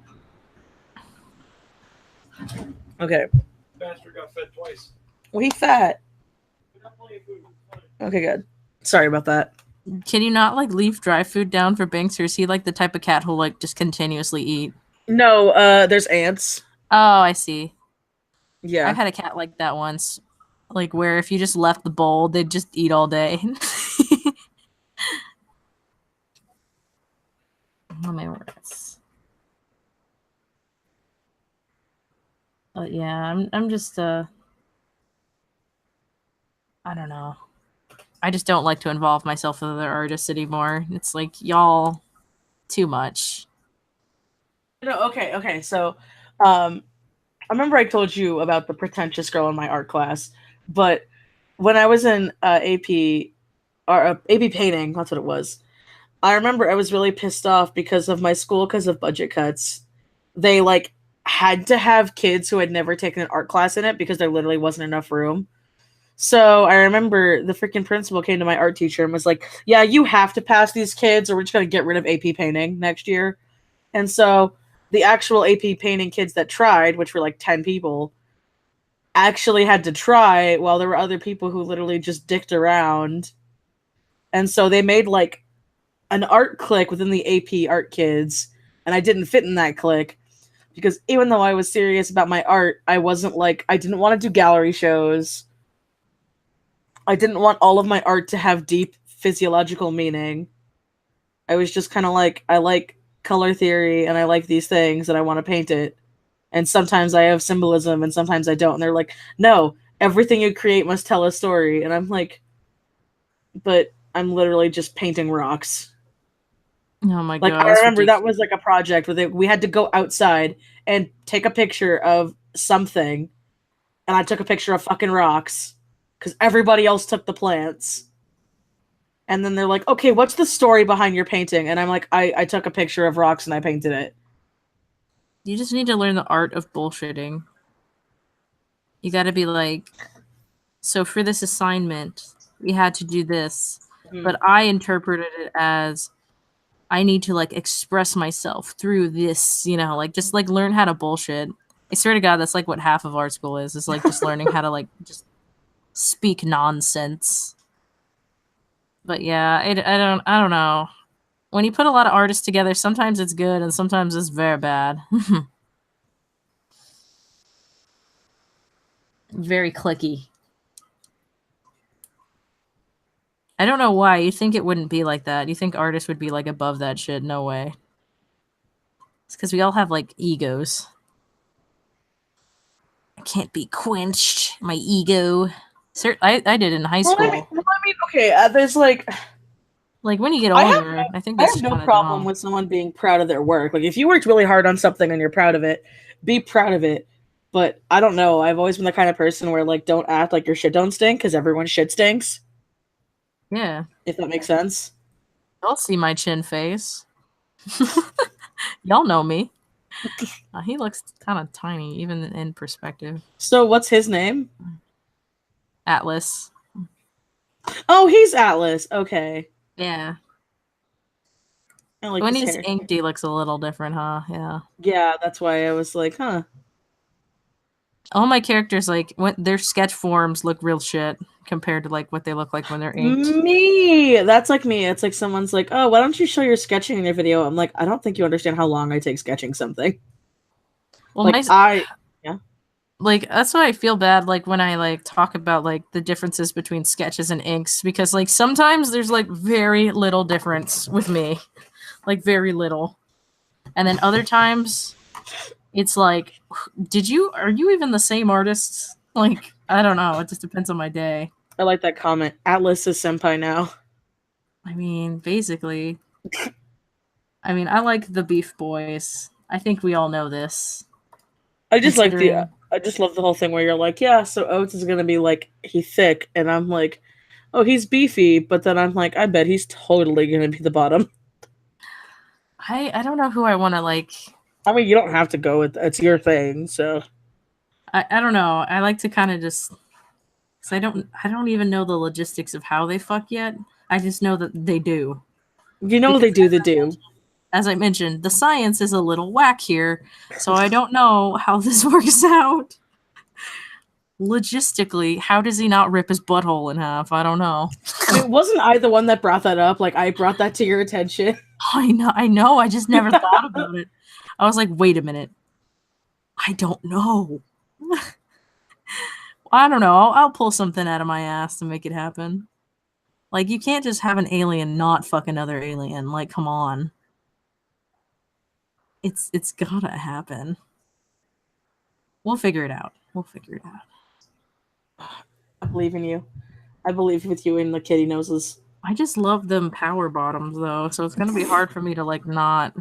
Okay. Bastard got fed twice. Well, he fat. We got plenty of food. It's fine. Okay, good. Sorry about that. Can you not like leave dry food down for Binks, or is he like the type of cat who'll like just continuously eat? No, there's ants. Oh, I see. Yeah. I've had a cat like that once. Like where if you just left the bowl, they'd just eat all day. Oh my words. But yeah, I'm just I don't know. I just don't like to involve myself with other artists anymore. It's like y'all too much. No, okay. So, I remember I told you about the pretentious girl in my art class, but when I was in AP or AP painting, that's what it was. I remember I was really pissed off because of my school because of budget cuts. They like had to have kids who had never taken an art class in it because there literally wasn't enough room. So I remember the freaking principal came to my art teacher and was like, "Yeah, you have to pass these kids, or we're just gonna get rid of AP painting next year." And so the actual AP painting kids that tried, which were like 10 people, actually had to try while there were other people who literally just dicked around. And so they made like an art clique within the AP art kids, and I didn't fit in that clique because even though I was serious about my art, I wasn't like I didn't want to do gallery shows. I didn't want all of my art to have deep physiological meaning. I was just kind of like I like color theory and I like these things and I want to paint it. And sometimes I have symbolism and sometimes I don't. And they're like, "No, everything you create must tell a story." And I'm like, "But I'm literally just painting rocks." Oh my Like god. I That's remember that ridiculous. was like a project where we had to go outside and take a picture of something, and I took a picture of fucking rocks because everybody else took the plants. And then they're like, "Okay, what's the story behind your painting?" And I'm like, I took a picture of rocks and I painted it. You just need to learn the art of bullshitting. You gotta be like, so for this assignment, we had to do this, but I interpreted it as I need to like express myself through this, like just like learn how to bullshit. I swear to God, that's like what half of art school is like just learning how to like just speak nonsense. But yeah, I don't know. When you put a lot of artists together, sometimes it's good and sometimes it's very bad. Very clicky. I don't know why. You think it wouldn't be like that. You think artists would be like above that shit. No way. It's because we all have like egos. I can't be quenched. My ego. I did in high Well, school. I mean, okay. There's like, Like when you get I have older, I think I that's have no kind of problem dumb. with someone being proud of their work. Like, if you worked really hard on something and you're proud of it, be proud of it. But I don't know. I've always been the kind of person where like, don't act like your shit don't stink because everyone's shit stinks. Yeah. If that makes sense. Y'all see my chin face. Y'all know me. He looks kind of tiny, even in perspective. So, what's his name? Atlas. Oh, he's Atlas. Okay. Yeah. I like When his he's hair. inked, he looks a little different, huh? Yeah. Yeah, that's why I was like, huh. All my characters, like, when their sketch forms look real shit compared to like what they look like when they're inked. Me. That's like me. It's like someone's like, "Oh, why don't you show your sketching in your video?" I'm like, "I don't think you understand how long I take sketching something." Well, Like like that's why I feel bad like when I like talk about like the differences between sketches and inks because like sometimes there's like very little difference with me. Like very little. And then other times it's like are you even the same artist? Like I don't know, it just depends on my day. I like that comment. Atlas is senpai now. I mean, basically. I mean, I like the Beef Boys. I think we all know this. I just like Considering I just love the whole thing where you're like, yeah, so Oates is gonna be like he's thick, and I'm like, oh, he's beefy, but then I'm like, I bet he's totally gonna be the bottom. I don't know who I want to like. I mean, you don't have to go with it's your thing, so I don't know. I like to kind of just because I don't even know the logistics of how they fuck yet. I just know that they do. you know Because they do the do. as I mentioned, the science is a little whack here, so I don't know how this works out. logistically, how does he not rip his butthole in half? I don't know. I mean, wasn't I the one that brought that up? Like, I brought that to your attention. I know. I just never thought about it. I was like, wait a minute. I don't know. I don't know. I'll pull something out of my ass to make it happen. Like, you can't just have an alien not fuck another alien. Like, come on. It's gotta happen. We'll figure it out. I believe in you. I believe with you and the kitty noses. I just love them power bottoms though, so it's gonna be hard for me to like not.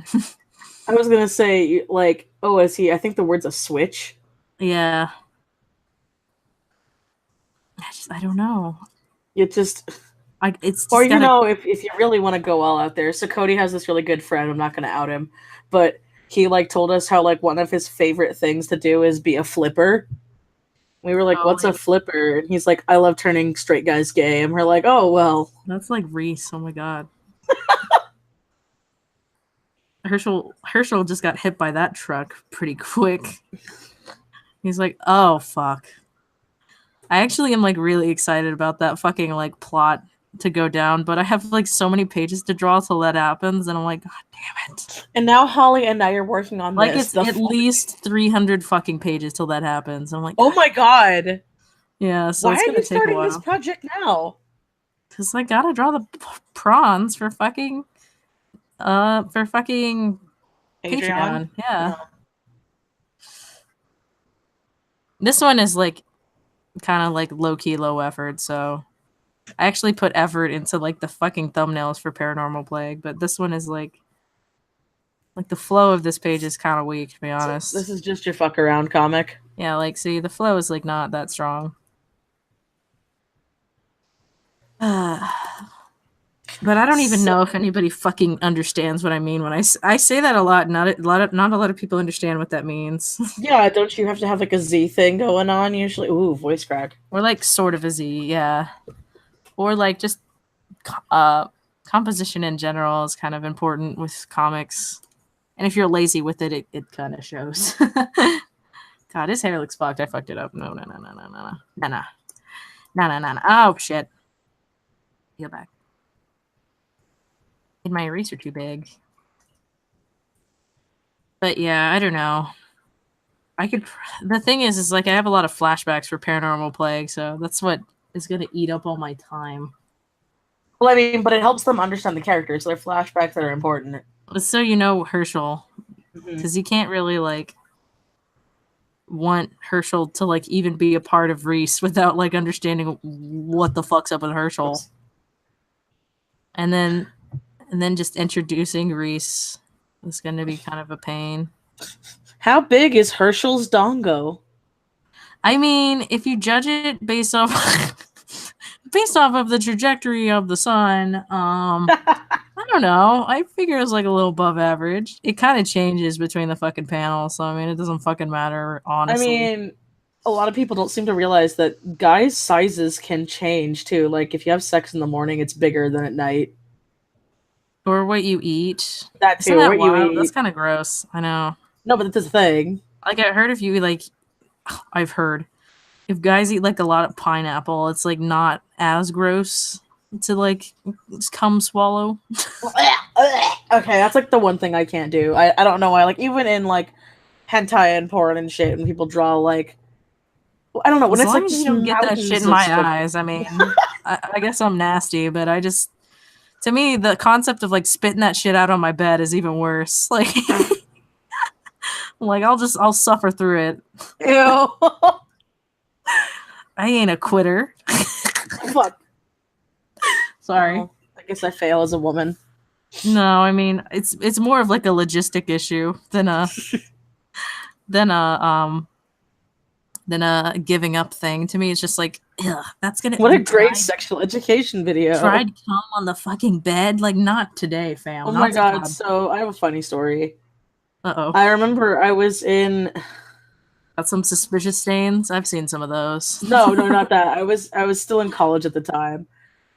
I was gonna say like, oh, is he? I think the word's a switch. Yeah. I don't know. It just. It's just or you gotta... know, if you really want to go all out there, so Cody has this really good friend. I'm not gonna out him, but he like told us how like one of his favorite things to do is be a flipper. We were like, what's a flipper? And he's like, I love turning straight guys gay. And we're like, oh, well. That's like Reese. Oh, my God. Herschel just got hit by that truck pretty quick. He's like, oh, fuck. I actually am like really excited about that fucking like plot to go down, but I have like so many pages to draw till that happens, and I'm like, God damn it. And now Holly and I are working on like this. It's at least 300 fucking pages till that happens. I'm like, oh my God. Yeah, so why it's are gonna you take a starting while. this project now? Because I gotta draw the prawns for fucking Patreon. Yeah. No. This one is like kind of like low-key low effort, so I actually put effort into like the fucking thumbnails for Paranormal Plague, but this one is like the flow of this page is kind of weak, to be honest. So this is just your fuck around comic. Yeah, like see, the flow is like not that strong. But I don't even know if anybody fucking understands what I mean when I say that a lot. Not a lot of people understand what that means. Yeah, don't you have to have like a Z thing going on usually? Ooh, voice crack. Or like sort of a Z, yeah. Or like just composition in general is kind of important with comics. And if you're lazy with it, it kind of shows. God, his hair looks fucked. I fucked it up. No. Oh, shit. Peel back. Made my eraser too big. But yeah, I don't know. The thing is like I have a lot of flashbacks for Paranormal Plague, so that's what is going to eat up all my time. Well, I mean, but it helps them understand the characters, so they're flashbacks that are important. So you know Herschel, because you can't really like want Herschel to like even be a part of Reese without like understanding what the fuck's up with Herschel. Oops. And then just introducing Reese is going to be kind of a pain. How big is Herschel's dongo? I mean, if you judge it based off of the trajectory of the sun, I don't know. I figure it's like a little above average. It kind of changes between the fucking panels, so I mean, it doesn't fucking matter, honestly. I mean, a lot of people don't seem to realize that guys' sizes can change too. Like if you have sex in the morning, it's bigger than at night. Or what you eat. That too. What you eat. That's kind of gross. I know. No, but that's a thing. Like I heard I've heard if guys eat like a lot of pineapple, it's like not as gross to like come swallow. Okay, that's like the one thing I can't do. I don't know why. Like even in like hentai and porn and shit, when people draw like I don't know when as it's long like as you don't get that shit in my eyes. I mean, I guess I'm nasty, but to me the concept of like spitting that shit out on my bed is even worse. Like. Like I'll suffer through it. Ew. I ain't a quitter. Fuck. Sorry. Well, I guess I fail as a woman. No, I mean it's more of like a logistic issue than a giving up thing. To me, it's just like, ugh, that's gonna. What a great sexual education video. Tried to come on the fucking bed, like not today, fam. Oh my god! So I have a funny story. Uh-oh. I remember I was in. Got some suspicious stains. I've seen some of those. No, not that. I was still in college at the time,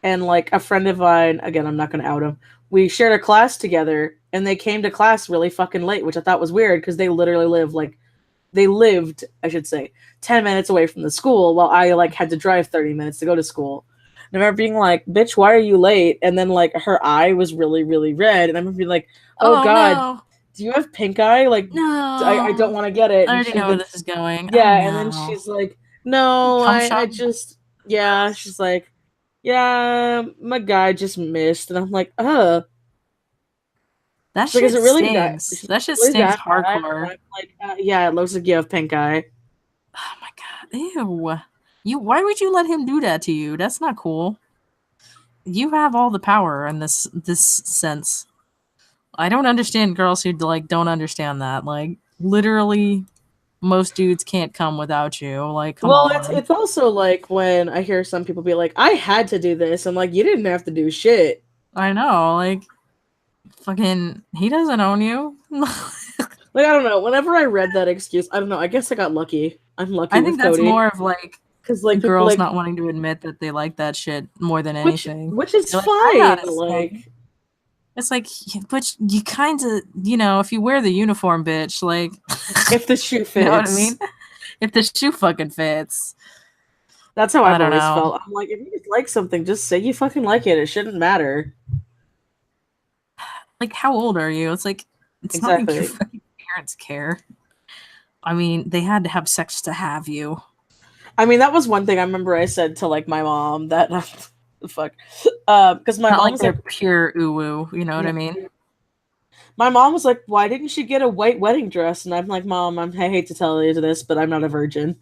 and like a friend of mine. Again, I'm not going to out him. We shared a class together, and they came to class really fucking late, which I thought was weird because they literally live like they lived, I should say, 10 minutes away from the school while I like had to drive 30 minutes to go to school. And I remember being like, bitch, why are you late? And then like her eye was really, really red. And I remember being like, oh God, no. do you have pink eye? Like, No. I don't want to get it. I And already know where this is going. yeah, Oh, and then no. she's like, no, Cum I shot? just, yeah, she's like, yeah, my guy just missed. And I'm like, That she's like, shit is it really that? stings. That shit Really stings that bad? And hardcore. I'm like, yeah, it looks like you have pink eye. Oh my god. Ew. Why would you let him do that to you? That's not cool. You have all the power in this sense. I don't understand girls who like don't understand that. Like literally most dudes can't come without you. Like come Well, on. it's also like when I hear some people be like, I had to do this. I'm like, you didn't have to do shit. I know, like fucking he doesn't own you. Like, I don't know. Whenever I read that excuse, I don't know. I guess I got lucky. I'm lucky I with think that's Cody. more of like Because like people, girls like, not wanting to admit that they like that shit more than which anything. is They're like, I'm not fine. a Like, snake. It's like, but you kind of, if you wear the uniform, bitch, like, if the shoe fits. you know what I mean? If the shoe fucking fits. That's how I I've don't always know. felt. I'm like, if you just like something, just say you fucking like it. It shouldn't matter. Like, how old are you? It's like, it's not like Exactly. your fucking parents care. I mean, they had to have sex to have you. I mean, that was one thing I remember I said to like my mom that fuck, because my Not mom like was they're like, pure uwu, you know what I mean? my mom was like, why didn't she get a white wedding dress? And I'm like, Mom, I hate to tell you this, but I'm not a virgin.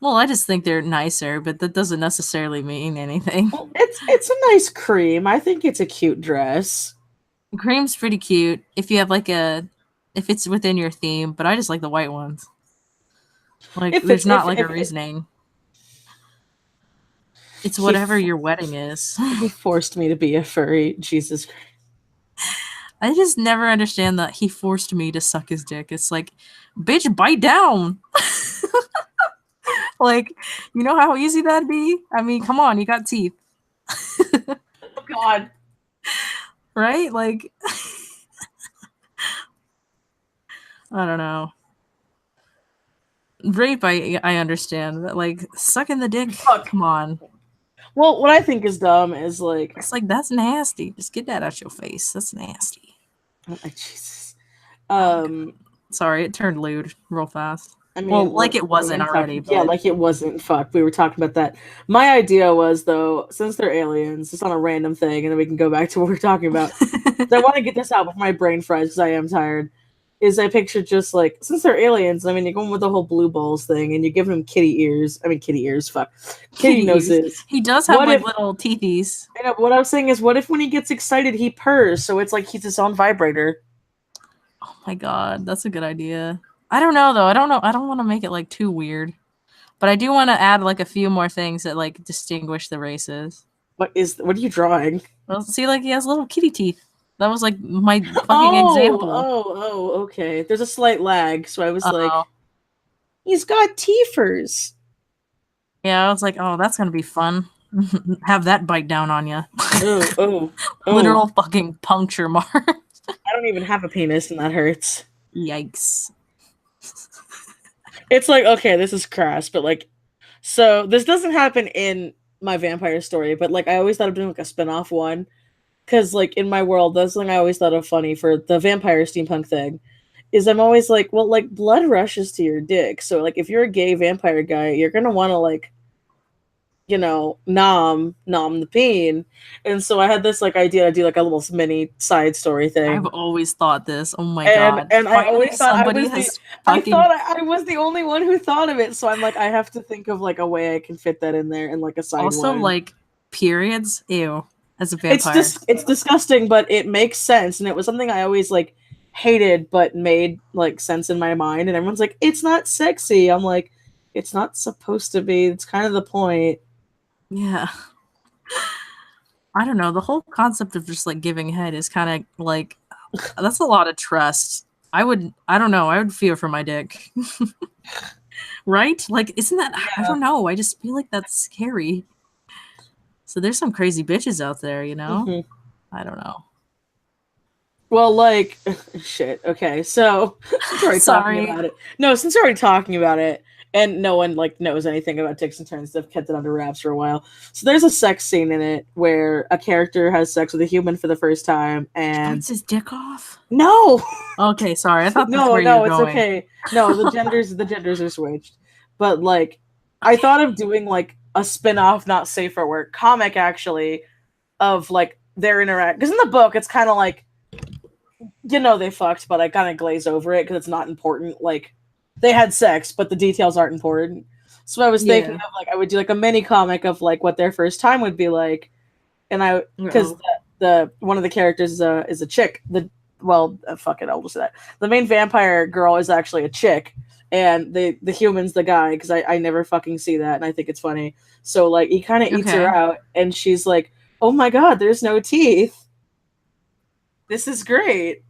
Well, I just think they're nicer, but that doesn't necessarily mean anything. Well, it's a nice cream. I think it's a cute dress. Cream's pretty cute if you have like if it's within your theme, but I just like the white ones. Like, If there's it's not like a if reasoning. It's He whatever f- your wedding is. he forced me to be a furry. Jesus Christ. I just never understand that he forced me to suck his dick. It's like, bitch, bite down. Like, you know how easy that'd be? I mean, come on, you got teeth. Oh God. Right? Like, I don't know. Rape, I understand, but like, sucking the dick, Fuck. come on. Well, what I think is dumb is like, It's like, that's nasty. Just get that out your face. That's nasty. Jesus. Sorry, it turned lewd real fast. I mean, Well, like it wasn't already, Yeah, but like it wasn't. Fuck, we were talking about that. My idea was though, since they're aliens, it's on a random thing, and then we can go back to what we're talking about. I want to get this out before my brain fries because I am tired. Is I picture just like, since they're aliens, I mean, you're going with the whole blue balls thing, and you're giving them kitty ears. I mean, kitty ears. Fuck, kitty noses. He does have What like if- little teethies. I know, but what I was saying is, what if when he gets excited, he purrs, so it's like he's his own vibrator. Oh my god, that's a good idea. I don't know though. I don't know. I don't want to make it like too weird, but I do want to add like a few more things that like distinguish the races. What are you drawing? Well, see, like he has little kitty teeth. That was like my fucking example. Okay. There's a slight lag, so I was like, Uh-oh. he's got teethers. Yeah, I was like, oh, that's gonna be fun. Have that bite down on you. Oh. Literal fucking puncture mark. I don't even have a penis, and that hurts. Yikes. It's like, okay, this is crass, but like, so this doesn't happen in my vampire story, but like, I always thought of doing like a spin-off one, because like in my world, that's something I always thought of funny for the vampire steampunk thing, is I'm always like, well, like blood rushes to your dick, so like if you're a gay vampire guy, you're gonna want to like, you know, nom the peen. And so I had this like idea to do like a little mini side story thing. I've always thought this. Oh my And- god. and I always thought I somebody was has I fucking thought I was the only one who thought of it, so I'm like, I have to think of like a way I can fit that in there and like a side also one. like periods. Ew. As a vampire. It's disgusting, but it makes sense, and it was something I always like hated, but made like sense in my mind. And everyone's like, "It's not sexy." I'm like, "It's not supposed to be. It's kind of the point." Yeah. I don't know. The whole concept of just like giving head is kind of like that's a lot of trust. I don't know. I would fear for my dick. Right? Like, isn't that I don't know. I just feel like that's scary. So there's some crazy bitches out there, you know? Mhm. I don't know. Well, like, shit. Okay, so since we're already Sorry. talking about it, no, since we're already talking about it, and no one like knows anything about Ticks and Turns, they've kept it under wraps for a while. So there's a sex scene in it where a character has sex with a human for the first time, and Bites his dick off. no, Okay, sorry. I thought that's no, where you no, were it's going. okay. No, the genders are switched. But like, I thought of doing like a spin-off, not safe for work comic actually, of like their interact, because in the book it's kind of like, they fucked, but I kind of glaze over it because it's not important. Like, they had sex, but the details aren't important. So I was thinking Yeah. of like I would do like a mini comic of like what their first time would be like, and because Uh-oh. the one of the characters is a chick. Fuck it, I'll just say that the main vampire girl is actually a chick, and the human's the guy, because I never fucking see that, and I think it's funny. So like he kind of eats her Okay. out, and she's like, "Oh my god, there's no teeth. This is great."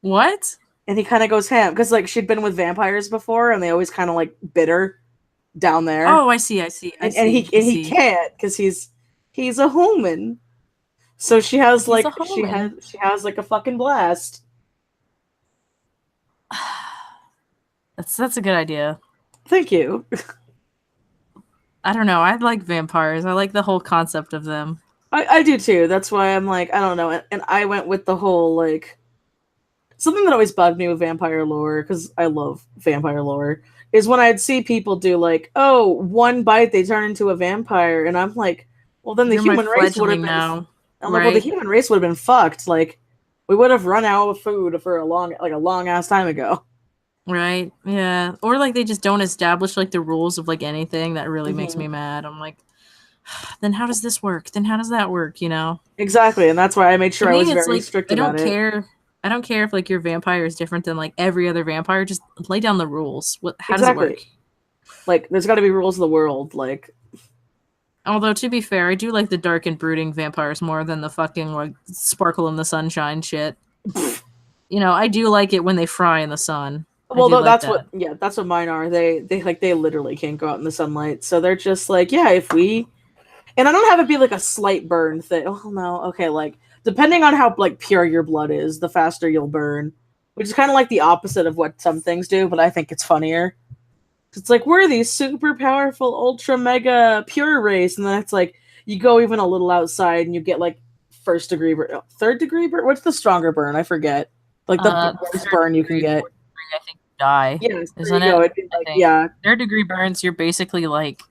What? And he kind of goes ham because like she'd been with vampires before, and they always kind of like bit her down there. Oh, I see. and he can't because he's a human. So she has He's like a human. she has like a fucking blast. That's a good idea. Thank you. I don't know. I like vampires. I like the whole concept of them. I do too. That's why I'm like, I don't know. And I went with the whole like something that always bugged me with vampire lore, because I love vampire lore, is when I'd see people do like, oh, one bite they turn into a vampire, and I'm like, well, then the You're my human race would have fledgling been. now, I'm like, well, the right? human race would have been fucked. Like, we would have run out of food for a long ass time ago. Right? Yeah. Or like they just don't establish like the rules of like anything. That really makes Mhm. me mad. I'm like, then how does this work? Then how does that work? You know? Exactly, and that's why I made sure To I me, was it's very like strict I don't about it. care. I don't care if like your vampire is different than like every other vampire. Just lay down the rules. How does it Exactly. work? Like, there's got to be rules of the world. Like, Although to be fair, I do like the dark and brooding vampires more than the fucking like sparkle in the sunshine shit. You know, I do like it when they fry in the sun. well, I do like that's that. that's what mine are. They literally can't go out in the sunlight, so they're just like, yeah, if we. And I don't have it be like a slight burn thing. Oh no, okay, like depending on how like pure your blood is, the faster you'll burn, which is kind of like the opposite of what some things do, but I think it's funnier. It's like, we're these super powerful, ultra mega pure race, and then it's like you go even a little outside and you get like first degree burn, third degree burn. What's the stronger burn? I forget. Like the worst burn you can get. Fourth degree, I think you die. Yes, Isn't there you go. it? It'd be I like, think. yeah, Third degree burns, you're basically like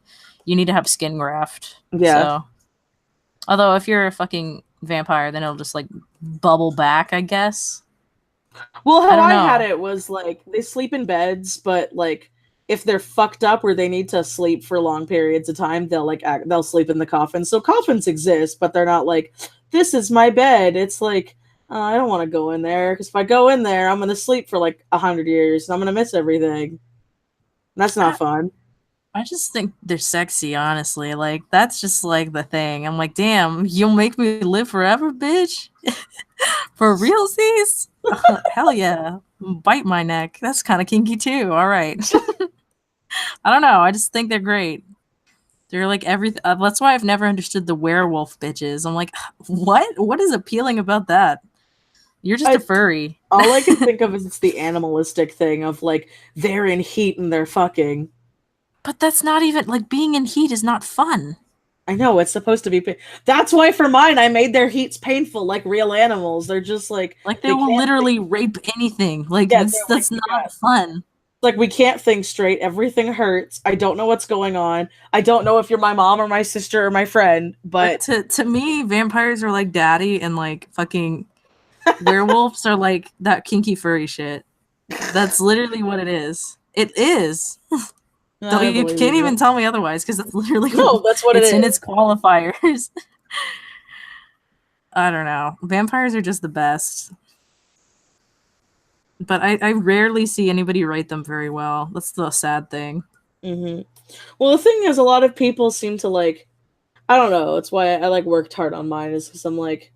you need to have skin graft. yeah. So, although if you're a fucking vampire, then it'll just like bubble back, I guess. Well, how I don't I had know. it was like they sleep in beds, but like if they're fucked up where they need to sleep for long periods of time, they'll sleep in the coffin. So coffins exist, but they're not like, this is my bed. It's like, I don't want to go in there, because if I go in there, I'm gonna sleep for like 100 years and I'm gonna miss everything. That's not fun. I just think they're sexy, honestly. Like that's just like the thing. I'm like, damn, you'll make me live forever, bitch. For realsies? Hell yeah. Bite my neck. That's kind of kinky too. All right. I don't know. I just think they're great. They're like everything. That's why I've never understood the werewolf bitches. I'm like, what? What is appealing about that? You're just a furry. All I can think of is it's the animalistic thing of like they're in heat and they're fucking. But that's not even like being in heat is not fun. I know, it's supposed to be. That's why for mine, I made their heats painful, like real animals. They're just like they will can't literally rape anything. Like Yeah, that's like, not fun. Like, we can't think straight. Everything hurts. I don't know what's going on. I don't know if you're my mom or my sister or my friend, but to me, vampires are like daddy, and like fucking werewolves are like that kinky furry shit. That's literally what it is. It is. You can't even tell me otherwise, because that's literally that's what it's it in is. its qualifiers. I don't know. Vampires are just the best. But I rarely see anybody write them very well. That's the sad thing. Mm-hmm. Well, the thing is, a lot of people seem to like. I don't know. It's why I like worked hard on mine, is because I'm like,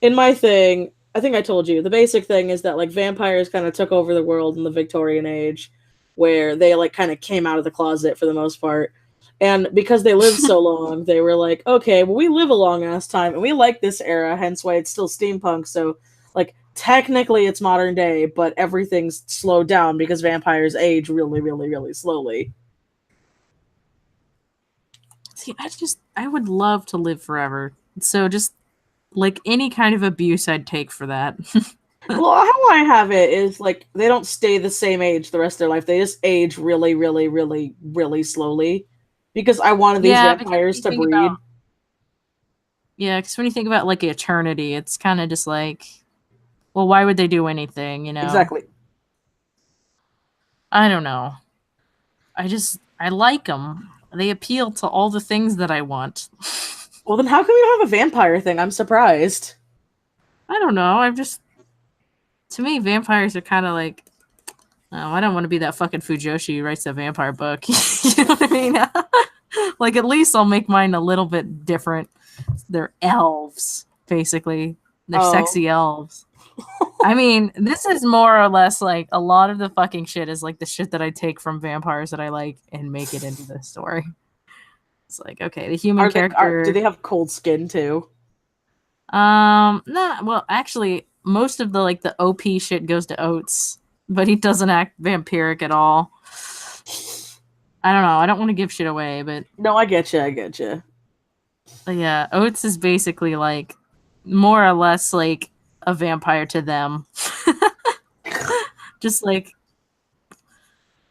in my thing. I think I told you the basic thing is that like vampires kind of took over the world in the Victorian age, where they like kind of came out of the closet for the most part. And because they lived so long, they were like, okay, well, we live a long ass time and we like this era, hence why it's still steampunk. So like technically it's modern day, but everything's slowed down because vampires age really, really, really slowly. See, I would love to live forever. So just like any kind of abuse I'd take for that. Well, how I have it is like they don't stay the same age the rest of their life. They just age really, really, really, really slowly. Because I wanted these Yeah, because vampires you to think breed. about- Yeah, because when you think about like eternity, it's kind of just like, well, why would they do anything, you know? Exactly. I don't know. I like them. They appeal to all the things that I want. Well, then how come you have a vampire thing? I'm surprised. I don't know. To me, vampires are kind of like, oh, I don't want to be that fucking Fujoshi who writes that vampire book. You know what I mean? Like, at least I'll make mine a little bit different. They're elves, basically. They're sexy elves. I mean, this is more or less like a lot of the fucking shit is like the shit that I take from vampires that I like and make it into the story. It's like, okay, the human character. Do they have cold skin too? Nah, well, actually, most of the like the OP shit goes to Oates, but he doesn't act vampiric at all. I don't know. I don't want to give shit away, but No, I get you. yeah, Oates is basically like more or less like a vampire to them. Just like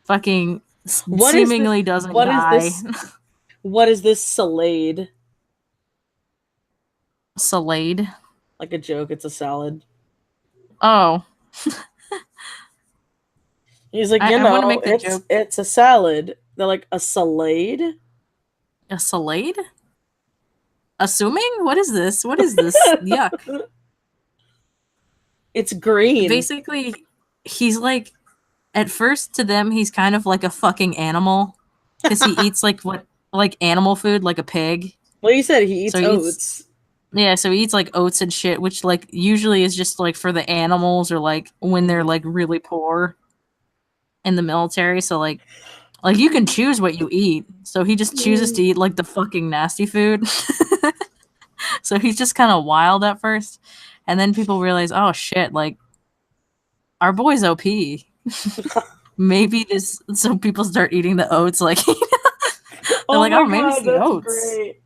fucking seemingly doesn't die. What is this salade? Salade? Like a joke, it's a salad. Oh. He's like, I wanna make the joke. It's a salad. They're like, a salade? A salade? Assuming? What is this? What is this? Yuck. It's green. Basically, he's like, at first to them, he's kind of like a fucking animal. Because he eats like animal food, like a pig. Well, you said he eats So oats. Yeah, so he eats like oats and shit, which like usually is just like for the animals or like when they're like really poor in the military. So like you can choose what you eat. So he just chooses to eat like the fucking nasty food. So he's just kind of wild at first. And then people realize, oh shit, like our boy's OP. Maybe this, so people start eating the oats. Like they're like, oh, maybe it's the oats. Great.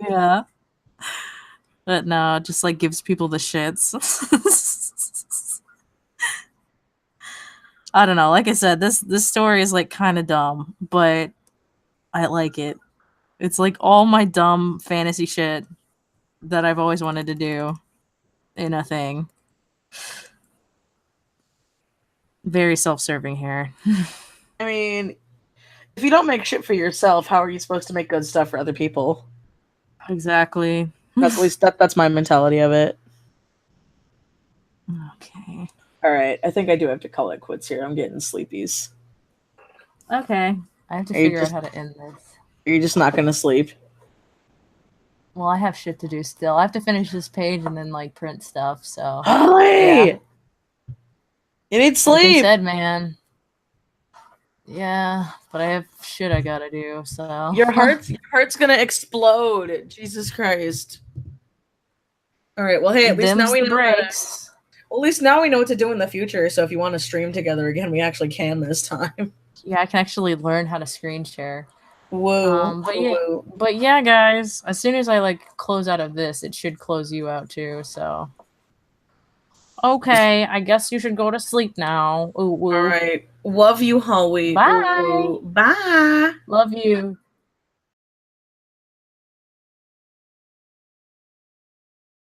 Yeah. But no, it just like gives people the shits. I don't know. Like I said, this story is like kind of dumb, but I like it. It's like all my dumb fantasy shit that I've always wanted to do in a thing. Very self-serving here. I mean, if you don't make shit for yourself, how are you supposed to make good stuff for other people? Exactly. That's at least that's my mentality of it. Okay. All right, I think I do have to call it quits here. I'm getting sleepies. Okay. I have to figure out how to end this. You're just not gonna sleep. Well, I have shit to do still. I have to finish this page and then like print stuff. So Holly, yeah. You need Like I sleep. said, man. Yeah, but I have shit I gotta do. So Your heart's gonna explode. Jesus Christ. All right. Well, hey, at least now we know. breaks. Well, at least now we know what to do in the future. So if you want to stream together again, we actually can this time. Yeah, I can actually learn how to screen share. Whoa. But yeah, guys, as soon as I like close out of this, it should close you out too. So okay, I guess you should go to sleep now. Ooh, All right. Love you, Holly. Bye. Ooh, bye. Love you.